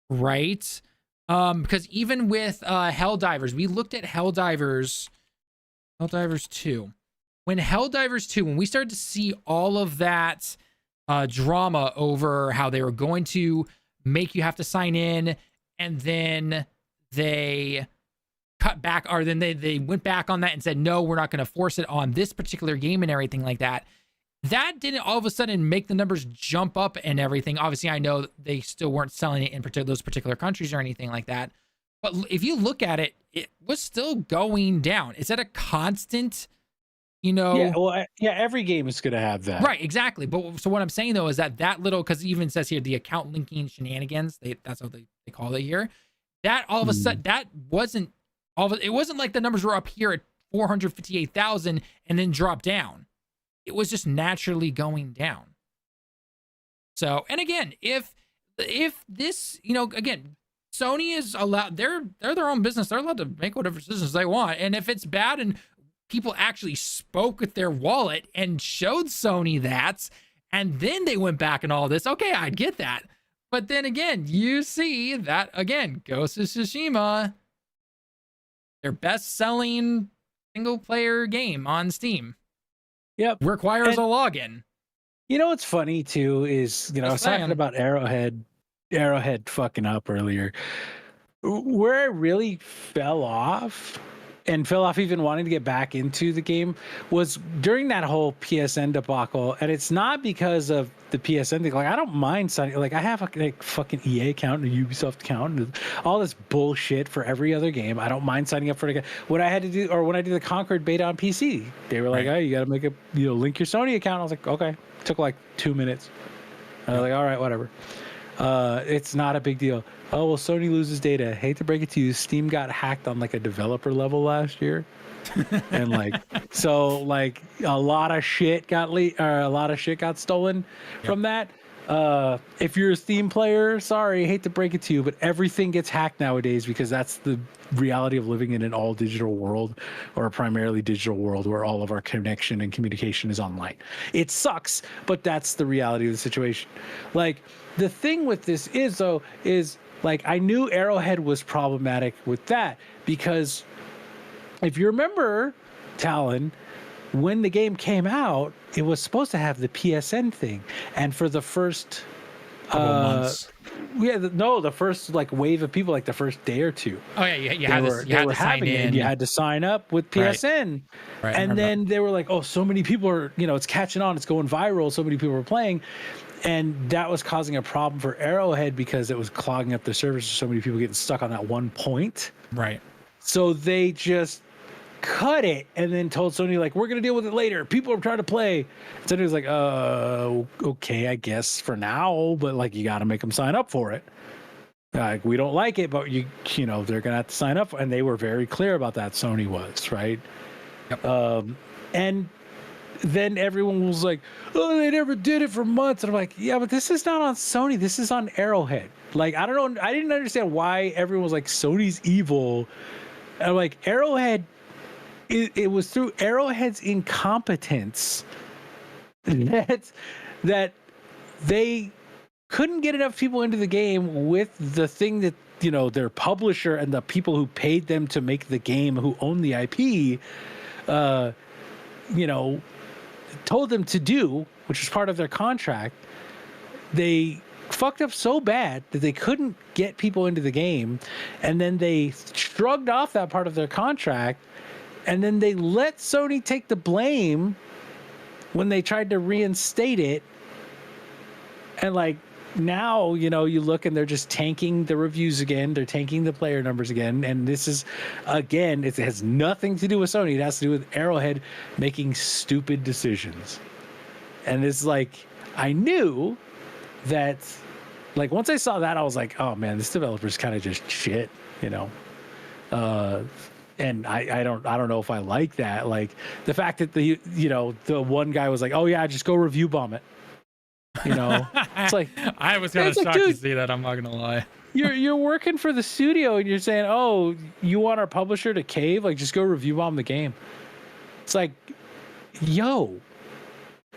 Speaker 1: right? Because even with Helldivers, we looked at Helldivers 2. When Helldivers 2, when we started to see all of that drama over how they were going to make you have to sign in, and then they cut back, or then they went back on that and said, no, we're not going to force it on this particular game and everything like that. That didn't all of a sudden make the numbers jump up and everything. Obviously, I know they still weren't selling it in those particular countries or anything like that. But if you look at it, it was still going down. Is that a constant,
Speaker 5: Yeah, well, every game is going to have that.
Speaker 1: Right, exactly. But so what I'm saying, though, is that little, because it even says here, the account linking shenanigans, that's what they call it here. That all of a sudden, that wasn't, it wasn't like the numbers were up here at 458,000 and then dropped down. It was just naturally going down. So, and again, if this, again, Sony is allowed, they're their own business. They're allowed to make whatever decisions they want. And if it's bad and people actually spoke with their wallet and showed Sony that, and then they went back and all this, okay, I'd get that. But then again, you see that, again, Ghost of Tsushima, their best-selling single-player game on Steam.
Speaker 5: Yep.
Speaker 1: Requires a login.
Speaker 5: What's funny too is, I was talking about Arrowhead fucking up earlier. Where I really fell off even wanting to get back into the game was during that whole PSN debacle. And it's not because of the PSN thing. Like, I don't mind signing, like, I have a fucking EA account and a Ubisoft account and all this bullshit for every other game. I don't mind signing up for it. What I had to do, or when I did the Conquered beta on PC, they were like, oh, you got to make a, link your Sony account. I was like, okay. It took like 2 minutes. I was like, all right, whatever. It's not a big deal. Oh, well, Sony loses data. Hate to break it to you, Steam got hacked on like a developer level last year. And so a lot of shit got stolen from that. If you're a Steam player, sorry, hate to break it to you, but everything gets hacked nowadays because that's the reality of living in an all digital world, or a primarily digital world where all of our connection and communication is online. It sucks, but that's the reality of the situation. Like, the thing with this is I knew Arrowhead was problematic with that because if you remember, Talon, when the game came out, it was supposed to have the PSN thing, and for the first
Speaker 1: couple months,
Speaker 5: the first wave of people, like the first day or two.
Speaker 1: Oh yeah, you had to sign in.
Speaker 5: You had to sign up with PSN,
Speaker 1: right.
Speaker 5: And then they were like, "Oh, so many people are, it's catching on, it's going viral, so many people are playing." And that was causing a problem for Arrowhead because it was clogging up the servers. So many people getting stuck on that one point.
Speaker 1: Right.
Speaker 5: So they just cut it and then told Sony, like, we're going to deal with it later. People are trying to play. And Sony was like, okay, I guess for now, but you got to make them sign up for it. We don't like it, but they're going to have to sign up. And they were very clear about that. Sony was, right?
Speaker 1: Yep.
Speaker 5: And then everyone was like, oh, they never did it for months. And I'm like, yeah, but this is not on Sony. This is on Arrowhead. I don't know. I didn't understand why everyone was like, Sony's evil. And I'm like, Arrowhead, it was through Arrowhead's incompetence that they couldn't get enough people into the game with the thing that, their publisher and the people who paid them to make the game, who own the IP, told them to do, which was part of their contract, they fucked up so bad that they couldn't get people into the game, and then they shrugged off that part of their contract, and then they let Sony take the blame when they tried to reinstate it. And like now, you know, you look and they're just tanking the reviews again, they're tanking the player numbers again, and this is, again, it has nothing to do with Sony. It has to do with Arrowhead making stupid decisions. And it's like, I knew that, like, once I saw that, I was like, oh man, this developer's kind of just shit, you know. And I don't know if I like that. Like the fact that the one guy was like, oh yeah, just go review bomb it. You know, it's like,
Speaker 1: I was kind of shocked to see that. I'm not gonna lie.
Speaker 5: You're working for the studio and you're saying, oh, you want our publisher to cave? Like, just go review bomb the game. It's like, yo,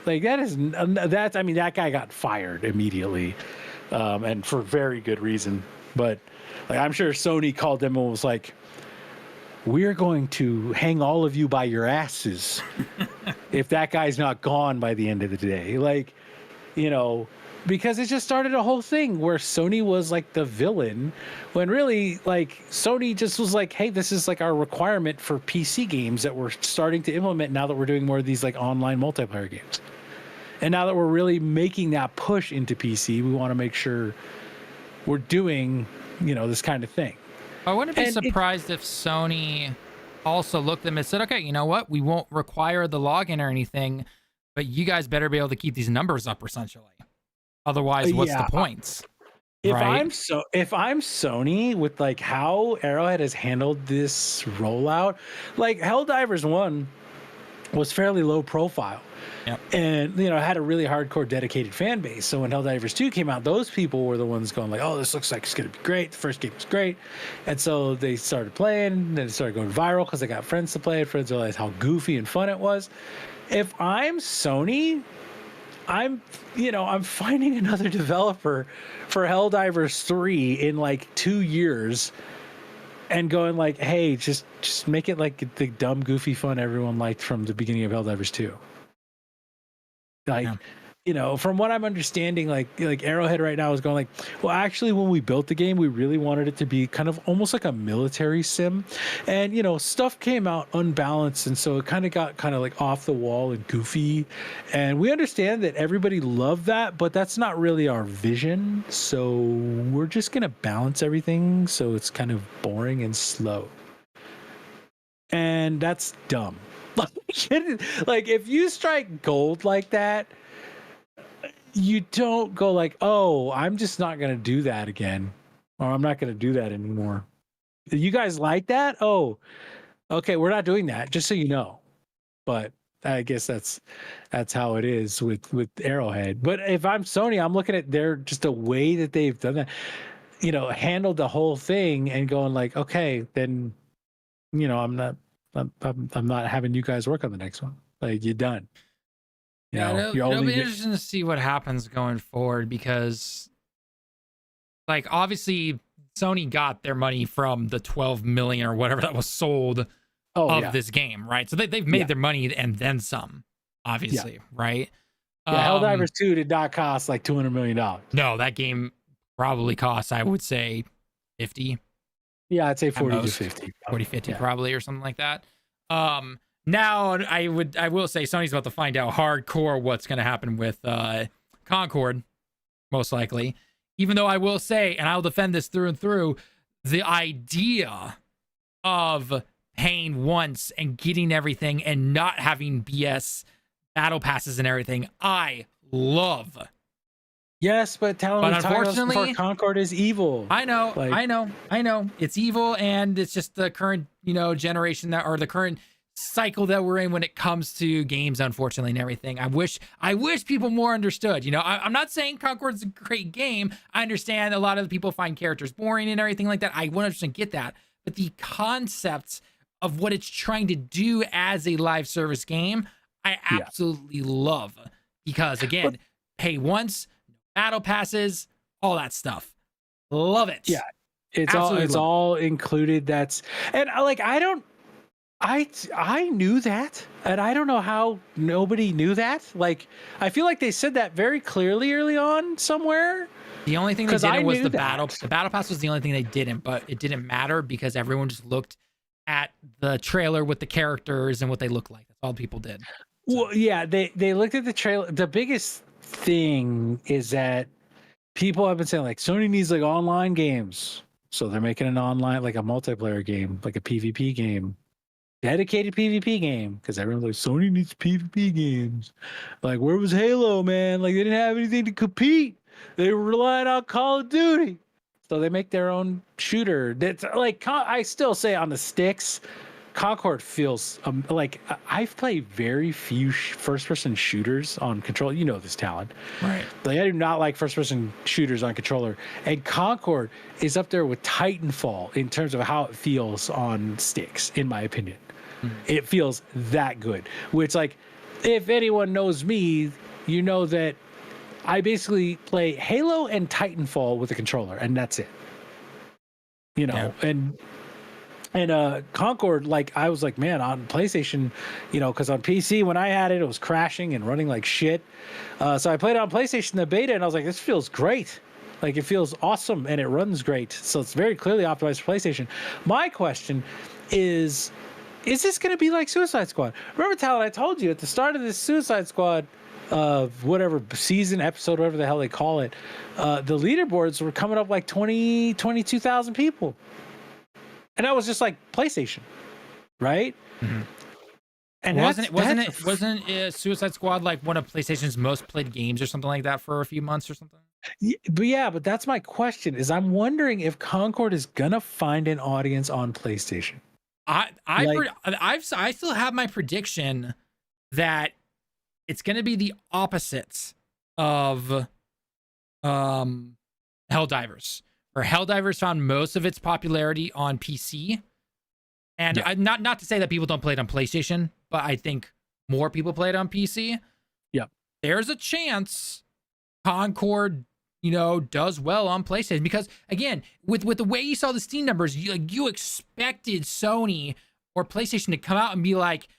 Speaker 5: like that's, I mean, that guy got fired immediately, and for very good reason. But like, I'm sure Sony called them and was like, we're going to hang all of you by your asses if that guy's not gone by the end of the day. Like, you know, because it just started a whole thing where Sony was like the villain, when really, like, Sony just was like, hey, this is like our requirement for PC games that we're starting to implement now that we're doing more of these like online multiplayer games. And now that we're really making that push into PC, we want to make sure we're doing, you know, this kind of thing.
Speaker 1: I wouldn't be surprised if Sony also looked at them and said, okay, you know what? We won't require the login or anything, but you guys better be able to keep these numbers up, essentially. Otherwise, what's the points?
Speaker 5: If I'm Sony, with like how Arrowhead has handled this rollout, like Helldivers 1 was fairly low profile.
Speaker 1: Yep.
Speaker 5: And, you know, had a really hardcore dedicated fan base. So when Helldivers 2 came out, those people were the ones going like, oh, this looks like it's going to be great. The first game was great. And so they started playing, then it started going viral because they got friends to play it. Friends realized how goofy and fun it was. If I'm Sony, I'm finding another developer for Helldivers 3 in like 2 years and going like, hey, just make it like the dumb, goofy fun everyone liked from the beginning of Helldivers 2. Like, yeah. You know, from what I'm understanding, like Arrowhead right now is going like, well, actually, when we built the game, we really wanted it to be kind of almost like a military sim. And, you know, stuff came out unbalanced. And so it kind of got kind of like off the wall and goofy. And we understand that everybody loved that, but that's not really our vision. So we're just going to balance everything so it's kind of boring and slow. And that's dumb. Like, if you strike gold like that, you don't go like, oh, I'm just not going to do that again, or I'm not going to do that anymore. You guys like that? Oh, okay, we're not doing that, just so you know. But I guess that's how it is with Arrowhead. But if I'm Sony, I'm looking at their just the way that they've done that, you know, handled the whole thing and going like, okay, then, you know, I'm not having you guys work on the next one. Like, you're done.
Speaker 1: It'll be interesting to see what happens going forward, because, like, obviously Sony got their money from the 12 million or whatever that was sold this game, right? So they've made their money and then some, obviously, right?
Speaker 5: Yeah, Helldivers 2 did not cost like $200 million.
Speaker 1: No, that game probably cost, I would say, 50.
Speaker 5: Yeah, I'd say 40 to 50.
Speaker 1: 40, 50 probably, or something like that. Now I will say Sony's about to find out hardcore what's going to happen with Concord, most likely. Even though I will say, and I'll defend this through and through, the idea of paying once and getting everything and not having BS battle passes and everything, I love.
Speaker 5: Yes, but unfortunately, Concord is evil.
Speaker 1: I know, like, I know. It's evil, and it's just the current, generation or the current cycle that we're in when it comes to games, unfortunately, and everything. I wish people more understood. I'm not saying Concord's a great game. I understand a lot of the people find characters boring and everything like that. I 100% get that, but the concepts of what it's trying to do as a live service game, I absolutely love, because again, pay once. Battle passes, all that stuff. Love it.
Speaker 5: Yeah, it's all included. And like, I I knew that, and I don't know how nobody knew that. Like, I feel like they said that very clearly early on somewhere.
Speaker 1: The only thing they
Speaker 5: 'Cause I
Speaker 1: didn't was
Speaker 5: knew
Speaker 1: the
Speaker 5: that.
Speaker 1: battle. The battle pass was the only thing they didn't, but it didn't matter because everyone just looked at the trailer with the characters and what they look like. That's all people did.
Speaker 5: Well, yeah, they looked at the trailer. The biggest thing is that people have been saying like Sony needs like online games, so they're making an online like a multiplayer game, like a PvP game. Dedicated PvP game, because everyone's like, Sony needs PvP games. Like, where was Halo, man? Like, they didn't have anything to compete. They were relying on Call of Duty. So they make their own shooter. That's like, I still say on the sticks, Concord feels like I've played very few first-person shooters on controller. You know this, Talon.
Speaker 1: Right.
Speaker 5: Like, I do not like first-person shooters on controller. And Concord is up there with Titanfall in terms of how it feels on sticks, in my opinion. It feels that good. Which, like, if anyone knows me, you know that I basically play Halo and Titanfall with a controller, and that's it. You know,
Speaker 1: Yeah.
Speaker 5: and Concord, like, I was like, man, on PlayStation, you know, because on PC when I had it, it was crashing and running like shit. So I played it on PlayStation, the beta, and I was like, this feels great. Like, it feels awesome and it runs great. So it's very clearly optimized for PlayStation. My question is this going to be like Suicide Squad? Remember, Talon, I told you at the start of this Suicide Squad, whatever season, episode, whatever the hell they call it, the leaderboards were coming up like 22,000 people. And that was just like PlayStation, right?
Speaker 1: Mm-hmm.
Speaker 5: And
Speaker 1: wasn't Suicide Squad like one of PlayStation's most played games or something like that for a few months or something?
Speaker 5: But that's my question. Is I'm wondering if Concord is gonna find an audience on PlayStation.
Speaker 1: I still have my prediction that it's going to be the opposites of Helldivers, where Helldivers found most of its popularity on PC, and not to say that people don't play it on PlayStation, but I think more people play it on PC.
Speaker 5: Yeah,
Speaker 1: there's a chance Concord, you know, does well on PlayStation, because again, with the way you saw the Steam numbers, you expected Sony or PlayStation to come out and be like,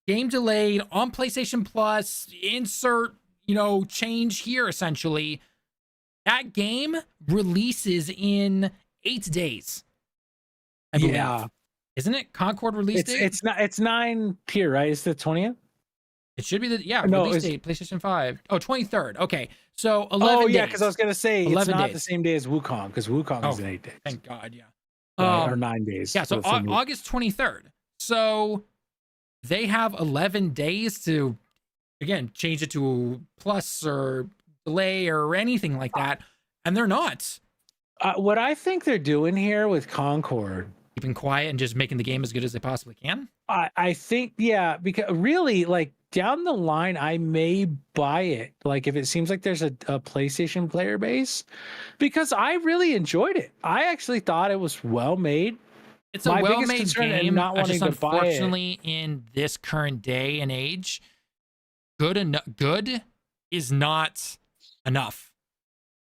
Speaker 1: game delayed on PlayStation Plus, insert, you know, change here. Essentially, that game releases in 8 days, I believe.
Speaker 5: Yeah,
Speaker 1: isn't it? Concord release date?
Speaker 5: It's 9 here, right? It's the 20th.
Speaker 1: It should be release date, PlayStation 5. Oh, 23rd. Okay. So 11 days.
Speaker 5: Yeah, because I was going to say, it's not
Speaker 1: days.
Speaker 5: the same day as Wukong, because Wukong is in 8 days.
Speaker 1: Thank God, yeah.
Speaker 5: Or 9 days.
Speaker 1: Yeah, so August 23rd. So they have 11 days to, again, change it to plus or delay or anything like that. And they're not.
Speaker 5: What I think they're doing here with Concord,
Speaker 1: keeping quiet and just making the game as good as they possibly can.
Speaker 5: I think, yeah, because really, like, down the line, I may buy it. Like, if it seems like there's a PlayStation player base, because I really enjoyed it. I actually thought it was well made.
Speaker 1: It's a well-made game. Not wanting to unfortunately, in this current day and age, good is not enough.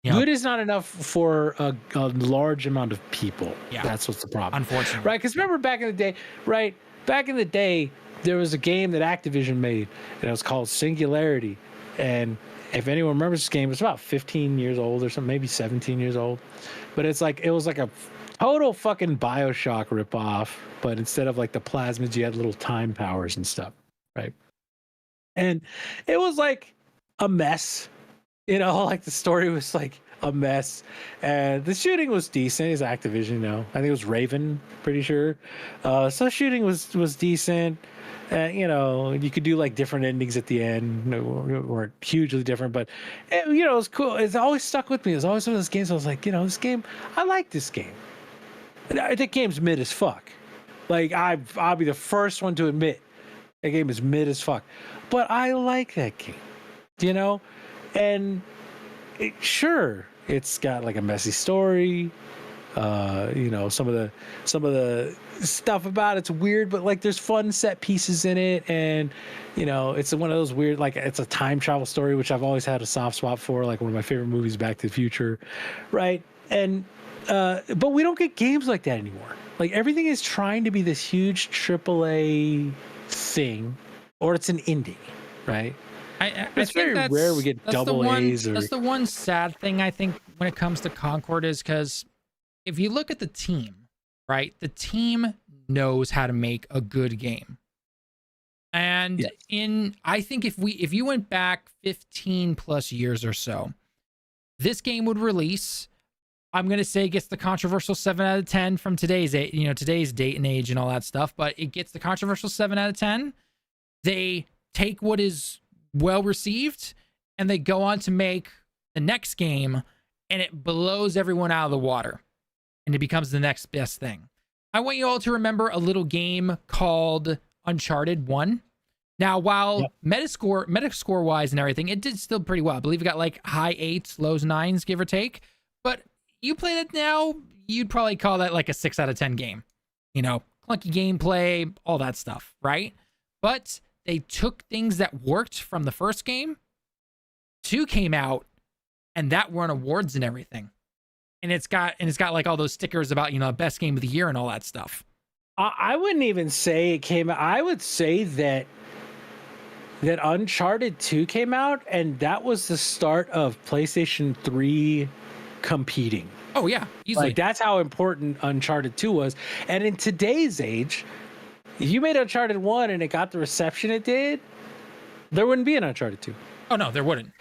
Speaker 1: You know?
Speaker 5: Good is not enough for a large amount of people.
Speaker 1: Yeah,
Speaker 5: that's what's the problem.
Speaker 1: Unfortunately,
Speaker 5: right? Because remember back in the day, right? Back in the day, there was a game that Activision made, and it was called Singularity. And if anyone remembers this game, it's about 15 years old or something, maybe 17 years old. But it's like, it was like a total fucking BioShock ripoff, but instead of like the plasmids, you had little time powers and stuff, right? And it was like a mess, you know, like the story was like a mess, and the shooting was decent. It's Activision, you know. I think it was Raven, pretty sure. So shooting was decent. You know, you could do like different endings at the end. They weren't hugely different, but you know, it was cool. It's always stuck with me. It was always one of those games I was like, you know, this game, I like this game. That game's mid as fuck. Like, I'll be the first one to admit that game is mid as fuck. But I like that game, you know? And sure, it's got like a messy story. You know, some of the stuff about it's weird, but like there's fun set pieces in it, and you know, it's one of those weird, like, it's a time travel story, which I've always had a soft spot for, like one of my favorite movies, Back to the Future, right? And But we don't get games like that anymore. Like everything is trying to be this huge AAA thing, or it's an indie, right?
Speaker 1: I
Speaker 5: It's
Speaker 1: think
Speaker 5: very rare we get
Speaker 1: that's the
Speaker 5: double
Speaker 1: one,
Speaker 5: A's or
Speaker 1: that's the one sad thing I think when it comes to Concord is because if you look at the team, right, the team knows how to make a good game. And
Speaker 5: Yes.
Speaker 1: I think if you went back 15 plus years or so, this game would release. I'm gonna say it gets the controversial 7 out of 10 from today's today's date and age and all that stuff, but it gets the controversial 7 out of 10. They take what is well received and they go on to make the next game, and it blows everyone out of the water and it becomes the next best thing. I want you all to remember a little game called Uncharted 1. Now, while Metascore wise and everything, it did still pretty well. I believe it got like high 8s, lows 9s, give or take. But you play it now, you'd probably call that like a 6 out of 10 game. You know, clunky gameplay, all that stuff, right? But they took things that worked from the first game. 2 came out, and that won awards and everything. And it's got like all those stickers about, best game of the year and all that stuff.
Speaker 5: I wouldn't even say it came. I would say that Uncharted 2 came out, and that was the start of PlayStation 3 competing.
Speaker 1: Oh yeah, easily.
Speaker 5: Like that's how important Uncharted 2 was. And in today's age, if you made Uncharted 1 and it got the reception it did, there wouldn't be an Uncharted 2.
Speaker 1: Oh no, there wouldn't.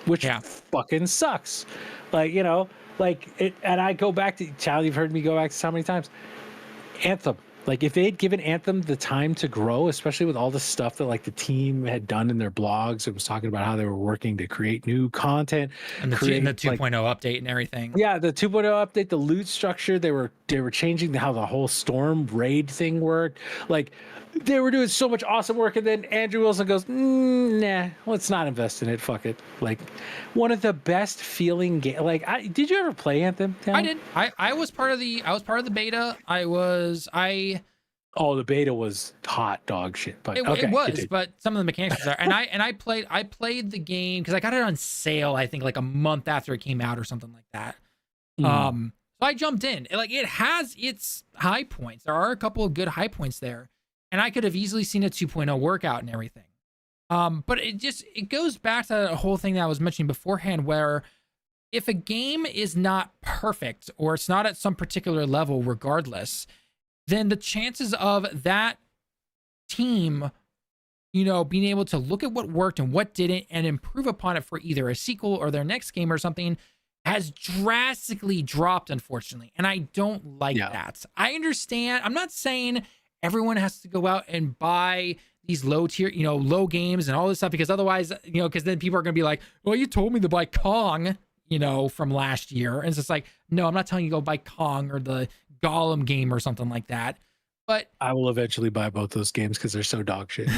Speaker 5: Which fucking sucks. Like, like it, and I go back to, Charlie, you've heard me go back to so many times. Anthem. Like if they'd given Anthem the time to grow, especially with all the stuff that like the team had done in their blogs, it was talking about how they were working to create new content
Speaker 1: and the 2.0 update and everything.
Speaker 5: Yeah, the 2.0 update, the loot structure, they were changing how the whole storm raid thing worked. Like they were doing so much awesome work, and then Andrew Wilson goes, nah, let's not invest in it. Fuck it. Like one of the best feeling game. Like, did you ever play Anthem? Tim?
Speaker 1: I did. I was part of the beta.
Speaker 5: Oh, the beta was hot dog shit. But
Speaker 1: it was, but some of the mechanics are there. And I played the game because I got it on sale, I think like a month after it came out or something like that. So I jumped in. It has its high points. There are a couple of good high points there. And I could have easily seen a 2.0 workout and everything. But it goes back to that whole thing that I was mentioning beforehand, where if a game is not perfect or it's not at some particular level regardless, then the chances of that team, being able to look at what worked and what didn't and improve upon it for either a sequel or their next game or something has drastically dropped, unfortunately. And I don't like that. I understand. I'm not saying everyone has to go out and buy these low tier, low games and all this stuff, because otherwise, because then people are going to be like, well, you told me to buy Kong, from last year. And it's just like, no, I'm not telling you to go buy Kong or the Gollum game or something like that. But
Speaker 5: I will eventually buy both those games because they're so dog shit.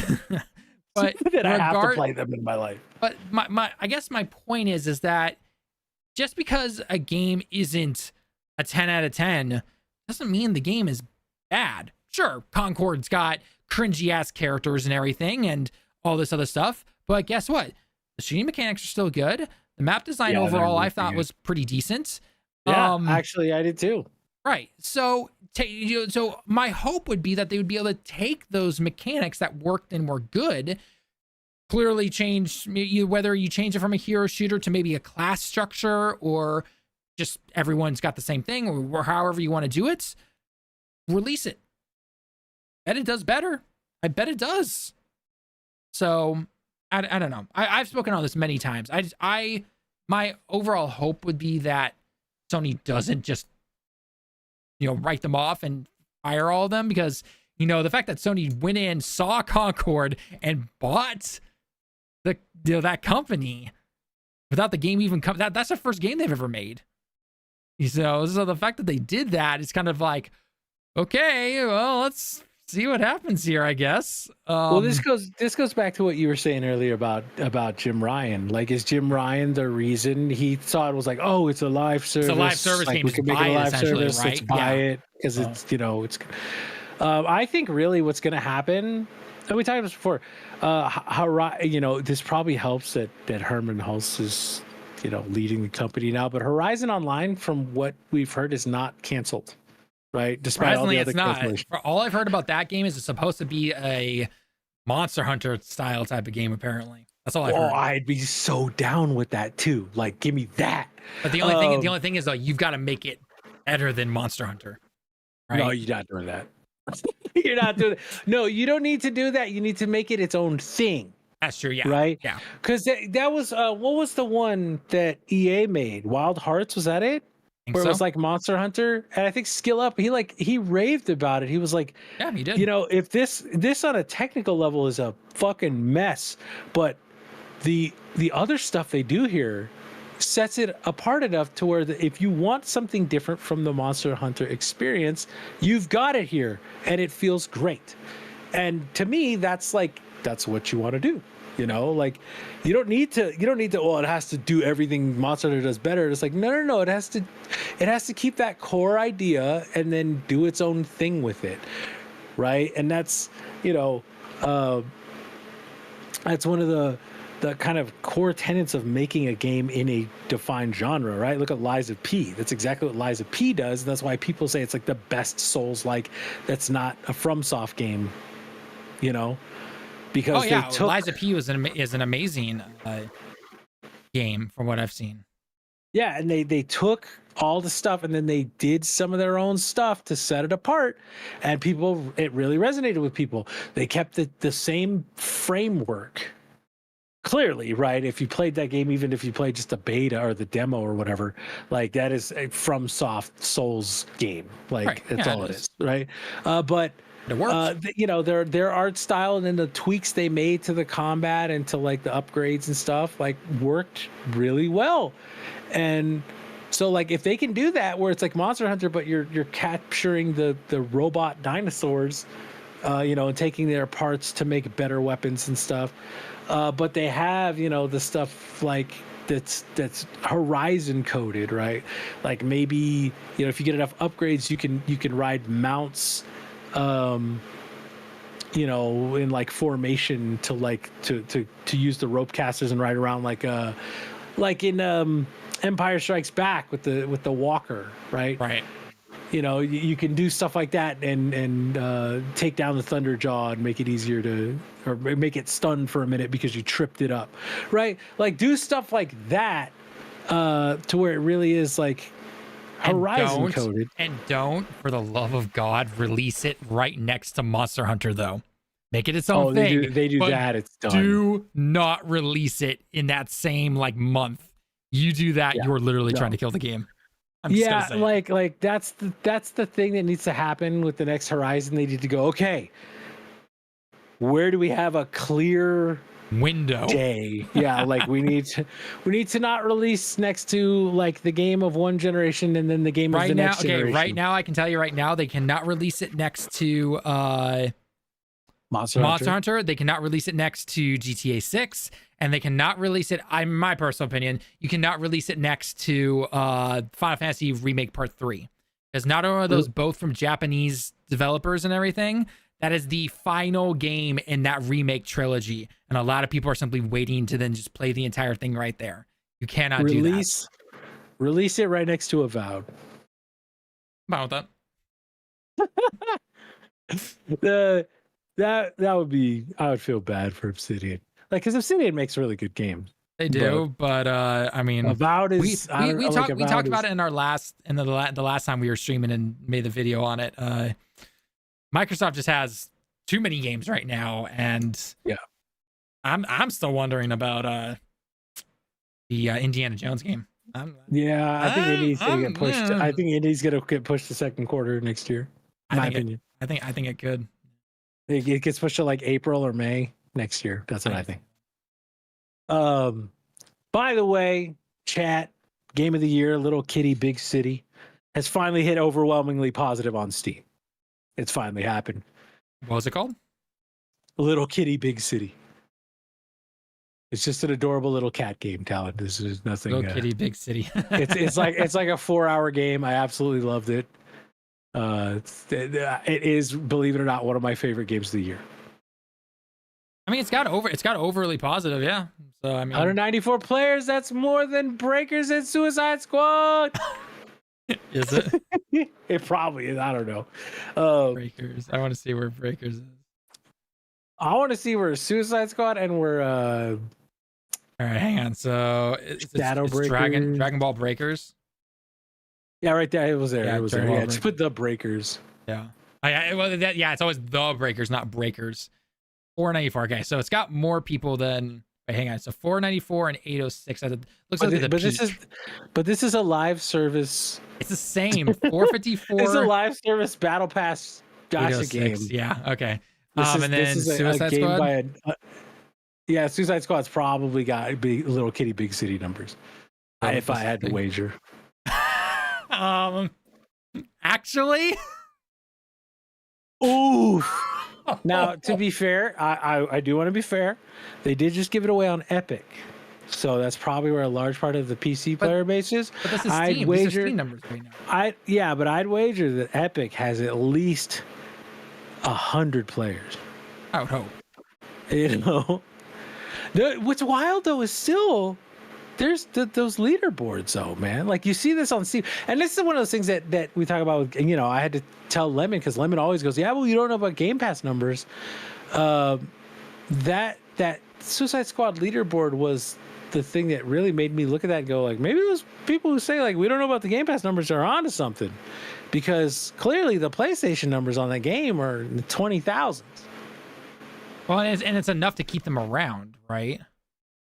Speaker 1: But
Speaker 5: that I have to play them in my life.
Speaker 1: But I guess my point is that just because a game isn't a 10 out of 10 doesn't mean the game is bad. Sure, Concord's got cringy ass characters and everything and all this other stuff, but guess what? The shooting mechanics are still good. The map design overall I thought was pretty decent.
Speaker 5: Yeah, actually I did too.
Speaker 1: Right. So so my hope would be that they would be able to take those mechanics that worked and were good, clearly change whether you change it from a hero shooter to maybe a class structure or just everyone's got the same thing or however you want to do it, release it. Bet it does better. I bet it does. So I don't know. I've spoken on this many times. My overall hope would be that Sony doesn't just, write them off and fire all of them, because, the fact that Sony went in, saw Concord and bought that company without the game even that's the first game they've ever made. So the fact that they did that is kind of like, okay, well, let's see what happens here, I guess.
Speaker 5: Well, this goes back to what you were saying earlier about Jim Ryan. Like, is Jim Ryan the reason he thought it was like, oh, it's a live service?
Speaker 1: It's a live service
Speaker 5: like,
Speaker 1: game.
Speaker 5: We can make it a live service.
Speaker 1: Right?
Speaker 5: Let's buy it because it's it's. I think really what's going to happen. And we talked about this before. This probably helps that Herman Hulse is leading the company now. But Horizon Online, from what we've heard, is not canceled, right? Despite all
Speaker 1: Surprisingly,
Speaker 5: the other
Speaker 1: it's not.
Speaker 5: cancellations.
Speaker 1: For all I've heard about that game is it's supposed to be a Monster Hunter style type of game. Apparently, that's all I've
Speaker 5: Oh,
Speaker 1: heard.
Speaker 5: I'd be so down with that too. Like, give me that.
Speaker 1: But the only thing is though, you've got to make it better than Monster Hunter. Right?
Speaker 5: No, you're not doing that. You're not doing it. No, you don't need to do that. You need to make it its own thing.
Speaker 1: That's true. Yeah.
Speaker 5: Right?
Speaker 1: Yeah.
Speaker 5: Because that was what was the one that EA made? Wild Hearts, was that it?
Speaker 1: Think
Speaker 5: Where
Speaker 1: so?
Speaker 5: it was like Monster Hunter, and I think Skill Up. He raved about it. He was like,
Speaker 1: Yeah, he did.
Speaker 5: if this on a technical level is a fucking mess, but the other stuff they do here sets it apart enough to where if you want something different from the Monster Hunter experience, you've got it here, and it feels great. And to me, that's what you want to do. Like you don't need to, it has to do everything Monster Hunter does better. It's like, no. It has to keep that core idea and then do its own thing with it. Right. And that's, that's one of the kind of core tenets of making a game in a defined genre, right? Look at Lies of P. That's exactly what Lies of P does. And that's why people say it's like the best Souls-like that's not a FromSoft game, because they took...
Speaker 1: Lies of P is an amazing game from what I've seen.
Speaker 5: Yeah, and they took all the stuff and then they did some of their own stuff to set it apart, and it really resonated with people. They kept the same framework. Clearly, right? If you played that game, even if you played just a beta or the demo or whatever, like that is a FromSoft Souls game. Like
Speaker 1: Right.
Speaker 5: that's
Speaker 1: Yeah,
Speaker 5: all it is, right? But
Speaker 1: It works.
Speaker 5: their art style and then the tweaks they made to the combat and to like the upgrades and stuff like worked really well. And so like if they can do that where it's like Monster Hunter, but you're capturing the robot dinosaurs, and taking their parts to make better weapons and stuff. But they have, the stuff like that's Horizon coded, right? Like maybe, if you get enough upgrades, you can ride mounts, in like formation to use the rope casters and ride around like in Empire Strikes Back with the walker, right?
Speaker 1: Right.
Speaker 5: You can do stuff like that and take down the Thunderjaw and make it easier or make it stun for a minute because you tripped it up, right? Like do stuff like that to where it really is like Horizon coded.
Speaker 1: And don't, for the love of God, release it right next to Monster Hunter though. Make it its own thing.
Speaker 5: They do
Speaker 1: but
Speaker 5: that. It's done.
Speaker 1: Do not release it in that same month. You do that, you're literally trying to kill the game.
Speaker 5: Like that's the thing that needs to happen with the next Horizon. They need to go, okay, where do we have a clear
Speaker 1: window
Speaker 5: day? Yeah, like we need to not release next to like the game of one generation and then the game of the next generation.
Speaker 1: Right now, I can tell you right now, they cannot release it next to
Speaker 5: Monster
Speaker 1: Hunter. They cannot release it next to GTA 6, and they cannot release it. In my personal opinion, you cannot release it next to Final Fantasy Remake Part 3, because not only are those both from Japanese developers and everything, that is the final game in that remake trilogy, and a lot of people are simply waiting to then just play the entire thing right there. You cannot do that.
Speaker 5: Release it right next to Avowed.
Speaker 1: I'm fine with that.
Speaker 5: That would be, I would feel bad for Obsidian, like because Obsidian makes really good games.
Speaker 1: They do, but I mean,
Speaker 5: Avowed is
Speaker 1: we talked about it in the last time we were streaming and made the video on it. Microsoft just has too many games right now, and I'm still wondering about the Indiana Jones game.
Speaker 5: I think Indy's gonna get pushed. I think Indy's gonna get pushed to second quarter next year. In my opinion,
Speaker 1: I think it could.
Speaker 5: It gets pushed to like April or May next year. That's what I think. By the way, chat, game of the year, Little Kitty Big City, has finally hit overwhelmingly positive on Steam. It's finally happened.
Speaker 1: What was it called?
Speaker 5: Little Kitty Big City. It's just an adorable little cat game, Talon. This is nothing.
Speaker 1: Little Kitty Big City.
Speaker 5: it's like a 4-hour game. I absolutely loved it. It is, believe it or not, one of my favorite games of the year.
Speaker 1: I mean, it's got overly positive, yeah. So I mean,
Speaker 5: 194 players. That's more than Breakers and Suicide Squad.
Speaker 1: is it
Speaker 5: It probably is. I don't know.
Speaker 1: Breakers? I want to see where Breakers is.
Speaker 5: I want to see where Suicide Squad and where
Speaker 1: All right, hang on. So it's
Speaker 5: Shadow Breakers.
Speaker 1: Dragon Ball Breakers.
Speaker 5: Yeah, right there. It was there.
Speaker 1: Yeah,
Speaker 5: It was there.
Speaker 1: Dragon Ball
Speaker 5: Yeah, just put the Breakers.
Speaker 1: Yeah. Yeah, it's always the Breakers, not Breakers. 494. Okay, so it's got more people than. Wait, hang on. So 494 and 806. Looks like the peak.
Speaker 5: But this is a live service.
Speaker 1: It's the same. 454.
Speaker 5: It's a live service battle pass gacha game.
Speaker 1: Yeah. Okay.
Speaker 5: This
Speaker 1: and then
Speaker 5: is
Speaker 1: Suicide
Speaker 5: game
Speaker 1: Squad.
Speaker 5: by yeah, Suicide Squad's probably got little kitty big city numbers. If I had to wager.
Speaker 1: Actually.
Speaker 5: Ooh. Now, to be fair, I do want to be fair. They did just give it away on Epic, so that's probably where a large part of the PC player base is.
Speaker 1: But this is Steam.
Speaker 5: I'd
Speaker 1: These are
Speaker 5: wager
Speaker 1: Steam numbers right now.
Speaker 5: but I'd wager that Epic has at least 100 players.
Speaker 1: I would hope.
Speaker 5: You know, what's wild though is still there's those leaderboards though, man. Like you see this on Steam, and this is one of those things that we talk about. With, you know, I had to tell Lemon because Lemon always goes, "Yeah, well, you don't know about Game Pass numbers." That Suicide Squad leaderboard was the thing that really made me look at that and go, like, maybe those people who say like we don't know about the Game Pass numbers are onto something, because clearly the PlayStation numbers on that game are in the 20,000s.
Speaker 1: Well, and it's enough to keep them around, right?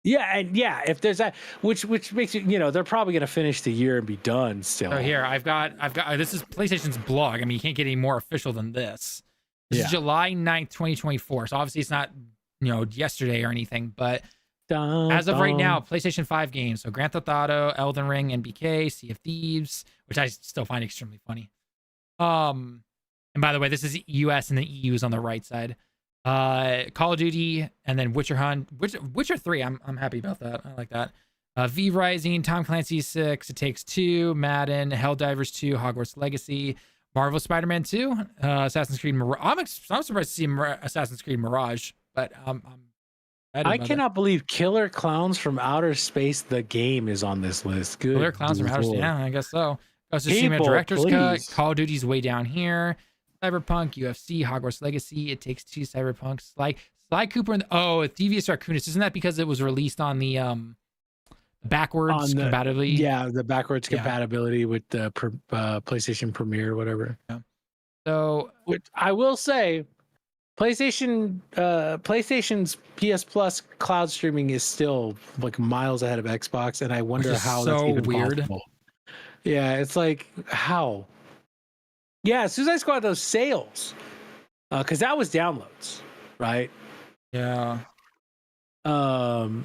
Speaker 5: Yeah, and yeah, if there's that, which makes you know, they're probably gonna finish the year and be done still.
Speaker 1: So here, I've got this is PlayStation's blog. I mean, you can't get any more official than this. This is July 9th, 2024. So obviously it's not, you know, yesterday or anything, but as of right now, PlayStation 5 games. So Grand Theft Auto, Elden Ring, NBK, Sea of Thieves, which I still find extremely funny. And by the way, this is US and the EU is on the right side. Call of Duty, and then Witcher 3. I'm happy about that. I like that. V Rising, Tom Clancy's 6, It Takes Two, Madden, Helldivers 2, Hogwarts Legacy, Marvel Spider-Man 2, Assassin's Creed Mirage. I'm surprised to see Assassin's Creed Mirage, but
Speaker 5: I cannot believe Killer Clowns from Outer Space, the game, is on this list. Good.
Speaker 1: Killer Clowns from Outer Space. Yeah, I guess so. Ghost of Tsushima Director's Cut, Call of Duty's way down here. Cyberpunk, UFC, Hogwarts Legacy, It Takes Two, Cyberpunk, Sly Cooper, and Devious Raccoonist. Isn't that because it was released on the backwards compatibility?
Speaker 5: Yeah, the backwards compatibility with the PlayStation Premiere, whatever.
Speaker 1: Yeah. So,
Speaker 5: which I will say, PlayStation's PS Plus cloud streaming is still like miles ahead of Xbox, and I wonder how that's even weird. Possible. Yeah, it's like how. Yeah, Suicide Squad, those sales, because that was downloads, right?
Speaker 1: Yeah. PlayStation.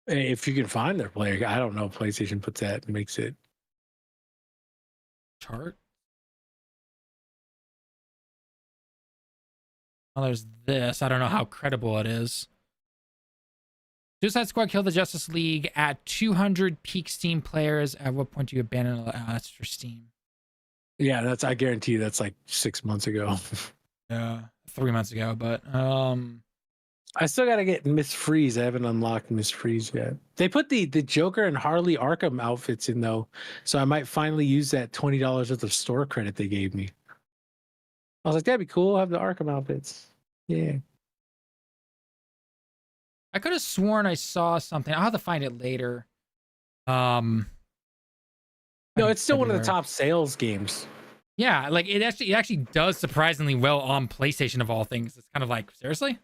Speaker 5: If you can find their player, I don't know. PlayStation puts that and makes it
Speaker 1: chart. Well, there's this. I don't know how credible it is. Suicide Squad killed the Justice League at 200 peak Steam players. At what point do you abandon? That's for Steam.
Speaker 5: Yeah, I guarantee you that's like 6 months ago.
Speaker 1: Yeah, 3 months ago. But
Speaker 5: I still got to get Miss Freeze. I haven't unlocked Miss Freeze yet. They put the Joker and Harley Arkham outfits in though, so I might finally use that $20 worth of store credit they gave me. I was like, that'd be cool. I have the Arkham outfits. Yeah.
Speaker 1: I could have sworn I saw something. I'll have to find it later. No,
Speaker 5: it's still one of the top sales games.
Speaker 1: Yeah, like it actually does surprisingly well on PlayStation of all things. It's kind of like, seriously?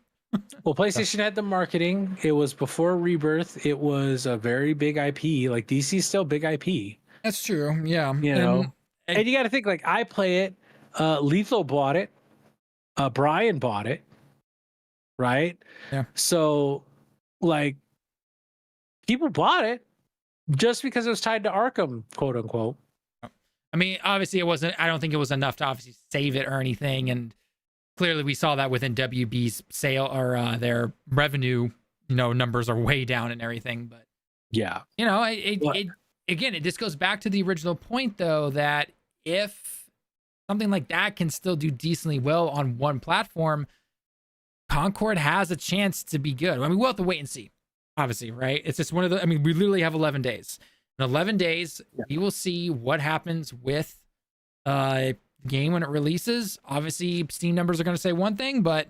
Speaker 5: Well, PlayStation had the marketing. It was before Rebirth. It was a very big IP. Like DC's still big IP.
Speaker 1: That's true. Yeah.
Speaker 5: You know, and you got to think like I play it. Lethal bought it. Brian bought it. Right.
Speaker 1: Yeah.
Speaker 5: So, like, people bought it just because it was tied to Arkham, quote unquote.
Speaker 1: I mean, obviously, it wasn't. I don't think it was enough to obviously save it or anything. And clearly, we saw that within WB's sale or their revenue. You know, numbers are way down and everything. But
Speaker 5: yeah,
Speaker 1: you know, it just goes back to the original point, though, that if something like that can still do decently well on one platform, Concord has a chance to be good. I mean, we'll have to wait and see, obviously, right? It's just one of the, I mean, we literally have 11 days. In 11 days, we will see what happens with game when it releases. Obviously, Steam numbers are going to say one thing, but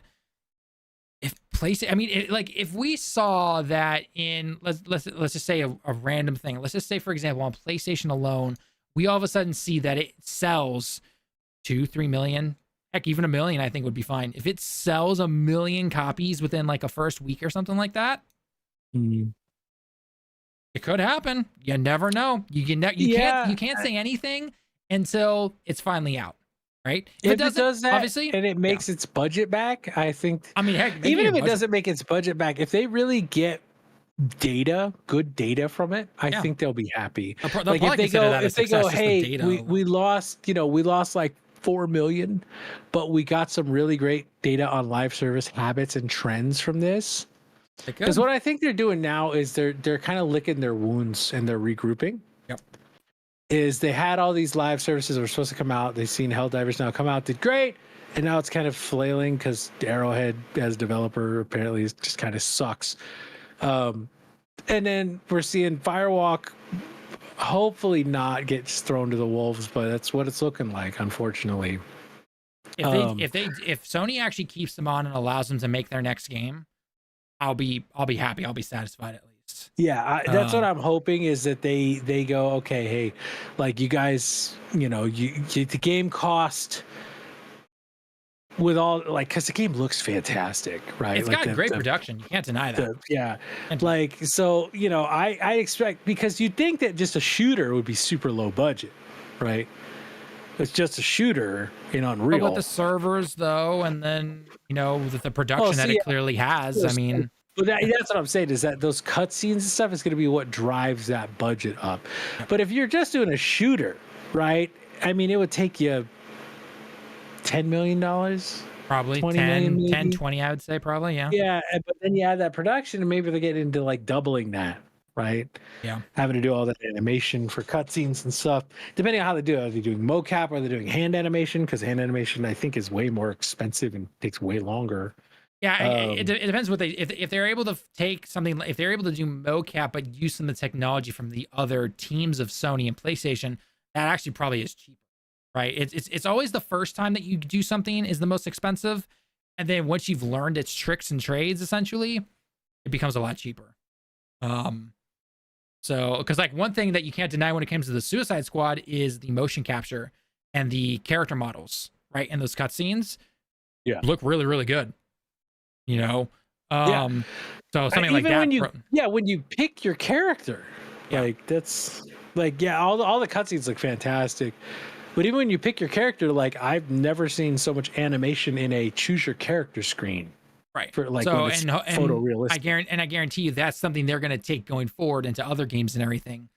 Speaker 1: if PlayStation, I mean, like if we saw that in let's just say a random thing. Let's just say, for example, on PlayStation alone, we all of a sudden see that it sells 2-3 million, heck, even 1 million, I think would be fine. If it sells 1 million copies within like a first week or something like that, it could happen. You never know. You can't say anything until it's finally out, right?
Speaker 5: If it does that,
Speaker 1: obviously,
Speaker 5: and it makes its budget back, I think.
Speaker 1: I mean, heck,
Speaker 5: even if it doesn't make its budget back, if they really get good data from it, I think they'll be happy. Like if they go, hey, we lost like 4 million, but we got some really great data on live service habits and trends from this. Because what I think they're doing now is they're kind of licking their wounds and they're regrouping.
Speaker 1: Yep.
Speaker 5: Is they had all these live services that were supposed to come out. They've seen Helldivers now come out, did great, and now it's kind of flailing because Arrowhead as developer apparently just kind of sucks. And then we're seeing Firewalk hopefully not get thrown to the wolves, but that's what it's looking like, unfortunately.
Speaker 1: If Sony actually keeps them on and allows them to make their next game, I'll be happy. I'll be satisfied at least.
Speaker 5: Yeah, that's what I'm hoping, is that they go, okay, hey, like you guys, the game cost with all, like, because the game looks fantastic, right?
Speaker 1: It's got great production. You can't deny that.
Speaker 5: So I expect, because you'd think that just a shooter would be super low budget, right? It's just a shooter in Unreal.
Speaker 1: But with the servers, though, and then with the production that it clearly has, I mean.
Speaker 5: But that's what I'm saying, is that those cutscenes and stuff is going to be what drives that budget up. But if you're just doing a shooter, right? I mean, it would take you $10 million,
Speaker 1: probably 10, 20, I would say, probably, yeah.
Speaker 5: Yeah, but then you add that production, and maybe they get into like doubling that, right?
Speaker 1: Yeah,
Speaker 5: having to do all that animation for cutscenes and stuff. Depending on how they do it, are they doing mocap, or are they doing hand animation? Because hand animation, I think, is way more expensive and takes way longer.
Speaker 1: Yeah, it depends what if they're able to take something, if they're able to do mocap but use some of the technology from the other teams of Sony and PlayStation, that actually probably is cheaper, right? It's always the first time that you do something is the most expensive, and then once you've learned its tricks and trades, essentially, it becomes a lot cheaper. So, because like one thing that you can't deny when it comes to the Suicide Squad is the motion capture and the character models, right? And those cutscenes, look really, really good. So something like that.
Speaker 5: When you pick your character, like that's like, all the cutscenes look fantastic. But even when you pick your character, like I've never seen so much animation in a choose your character screen.
Speaker 1: Right.
Speaker 5: For like,
Speaker 1: so,
Speaker 5: when it's photorealistic.
Speaker 1: I guarantee you that's something they're going to take going forward into other games and everything.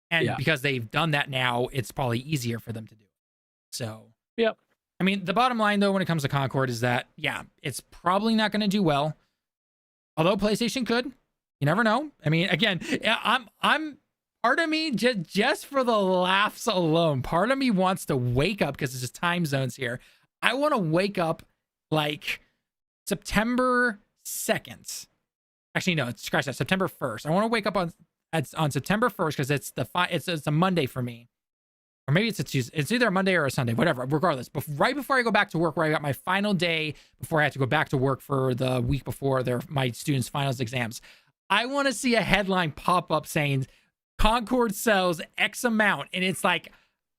Speaker 1: And because they've done that now, it's probably easier for them to do. So, I mean, the bottom line, though, when it comes to Concord is that, it's probably not going to do well. Although PlayStation could. You never know. I mean, again, I'm part of me, just for the laughs alone, part of me wants to wake up, because it's just time zones here. I want to wake up like September 2nd. Actually, no, scratch that. September 1st. I want to wake up on September 1st, because it's a Monday for me. Or maybe it's a Tuesday. It's either a Monday or a Sunday, whatever. Regardless, right before I go back to work, where I got my final day before I have to go back to work for the week before my students' finals exams, I want to see a headline pop up saying Concord sells X amount, and it's like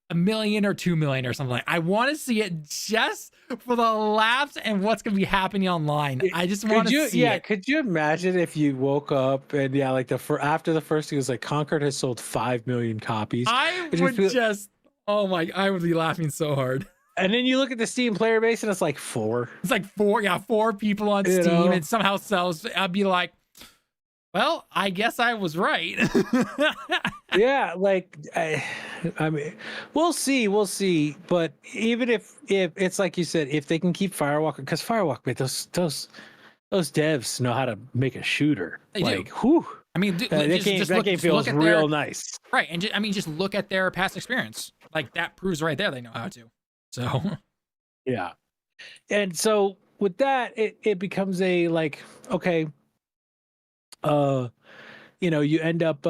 Speaker 1: 1 million or 2 million or something. I want to see it just for the laughs and what's going to be happening online. I just want to see it.
Speaker 5: Could you imagine if you woke up and like after the first, it was like Concord has sold 5 million copies.
Speaker 1: I would be laughing so hard.
Speaker 5: And then you look at the Steam player base and it's like 4.
Speaker 1: It's like 4 people on Steam, and somehow sells. I'd be like, well, I guess I was right.
Speaker 5: Like I mean, we'll see. But even if it's like you said, if they can keep Firewalk, because Firewalk, man, those devs know how to make a shooter.
Speaker 1: They do.
Speaker 5: Whew.
Speaker 1: I mean,
Speaker 5: that game feels real nice,
Speaker 1: right? And just look at their past experience. Like that proves right there they know how to. So
Speaker 5: and so with that, it becomes a like, okay, you end up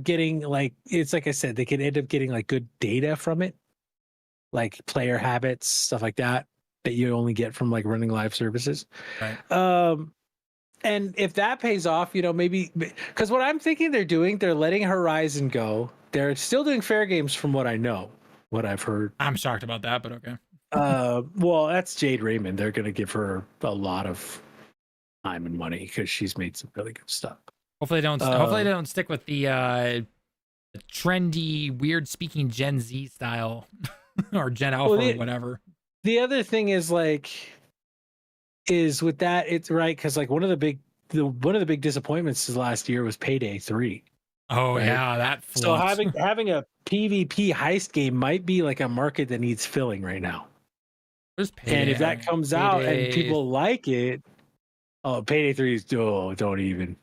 Speaker 5: getting like, it's like I said, they can end up getting like good data from it, like player habits, stuff like that you only get from like running live services.
Speaker 1: Right.
Speaker 5: And if that pays off, maybe, because what I'm thinking they're letting Horizon go. They're still doing fair games from what I know, what I've heard.
Speaker 1: I'm shocked about that, but okay.
Speaker 5: Well, that's Jade Raymond. They're going to give her a lot of time and money because she's made some really good stuff.
Speaker 1: Hopefully they don't stick with the trendy, weird speaking Gen Z style or Gen Alpha or whatever.
Speaker 5: The other thing is with that, it's right, because like one of the big disappointments this last year was Payday 3.
Speaker 1: Oh, right? Yeah, that flopped.
Speaker 5: So having a PvP heist game might be like a market that needs filling right now. And if that comes out and people like it, Payday 3 is don't even.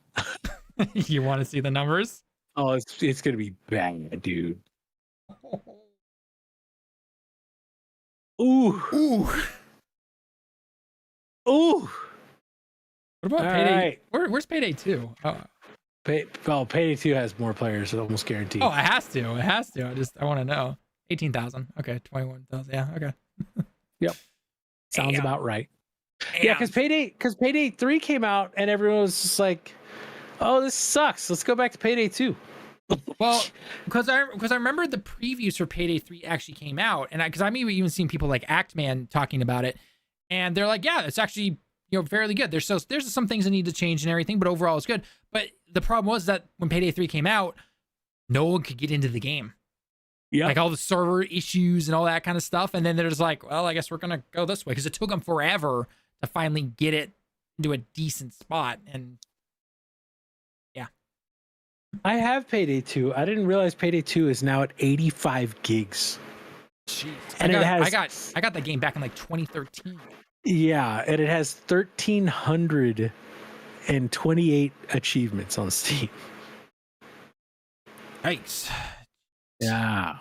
Speaker 1: You want to see the numbers?
Speaker 5: Oh, it's gonna be bad, dude. Ooh. What
Speaker 1: about Payday? Right. Where's Payday 2?
Speaker 5: Payday 2 has more players, almost guaranteed.
Speaker 1: Oh, it has to. I want to know. 18,000. Okay, 21,000. Yeah. Okay.
Speaker 5: Yep. Sounds about right. Yeah, because Payday 3 came out and everyone was just like, "Oh, this sucks. Let's go back to Payday 2."
Speaker 1: Well, because I remember the previews for Payday 3 actually came out, and because I've even seen people like Actman talking about it, and they're like, "Yeah, it's actually fairly good. There's some things that need to change and everything, but overall it's good." But the problem was that when Payday 3 came out, no one could get into the game. Yeah, like all the server issues and all that kind of stuff, and then they're just like, "Well, I guess we're gonna go this way," because it took them forever to finally get it into a decent spot. And yeah,
Speaker 5: I have Payday 2. I didn't realize Payday 2 is now at 85 gigs.
Speaker 1: Jeez. And I got that game back in like 2013.
Speaker 5: Yeah, and it has 1,328 achievements on Steam.
Speaker 1: Yikes.
Speaker 5: Yeah.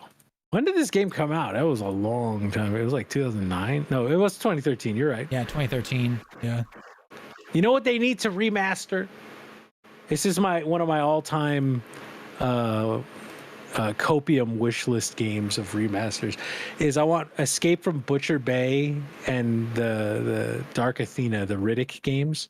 Speaker 5: When did this game come out? That was a long time. It was like 2009. No, it was 2013. You're right.
Speaker 1: Yeah, 2013. Yeah.
Speaker 5: You know what they need to remaster? This is one of my all-time copium wish list games of remasters. Is I want Escape from Butcher Bay and the Dark Athena, the Riddick games.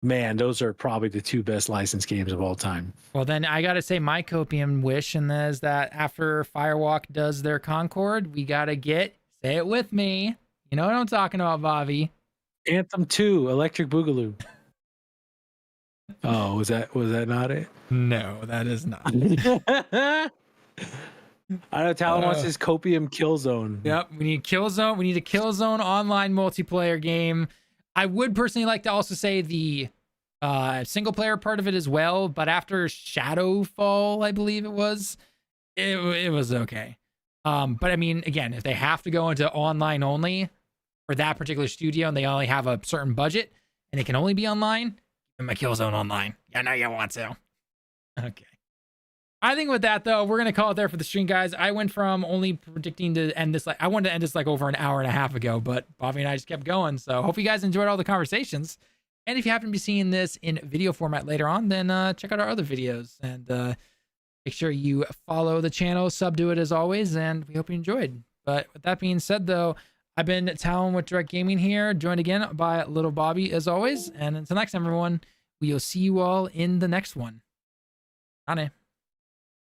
Speaker 5: Man, those are probably the two best licensed games of all time.
Speaker 1: Well, then I got to say my copium wish, and that is that after Firewalk does their Concord, we got to say it with me. You know what I'm talking about, Bobby.
Speaker 5: Anthem 2, Electric Boogaloo. Oh, was that not it?
Speaker 1: No, that is not.
Speaker 5: I know Talon wants his copium Killzone.
Speaker 1: Yep, we need Killzone. We need a Killzone online multiplayer game. I would personally like to also say the single player part of it as well, but after Shadowfall, I believe it was okay. But I mean, again, if they have to go into online only for that particular studio and they only have a certain budget and it can only be online, give them a Killzone online. I know you want to. Okay. I think with that, though, we're going to call it there for the stream, guys. I went from only predicting to end this, I wanted to end this like over an hour and a half ago, but Bobby and I just kept going. So hope you guys enjoyed all the conversations. And if you happen to be seeing this in video format later on, then check out our other videos and make sure you follow the channel, sub to it as always, and we hope you enjoyed. But with that being said, though, I've been Talon with Direct Gaming here, joined again by Little Bobby as always. And until next time, everyone, we'll see you all in the next one. Anne.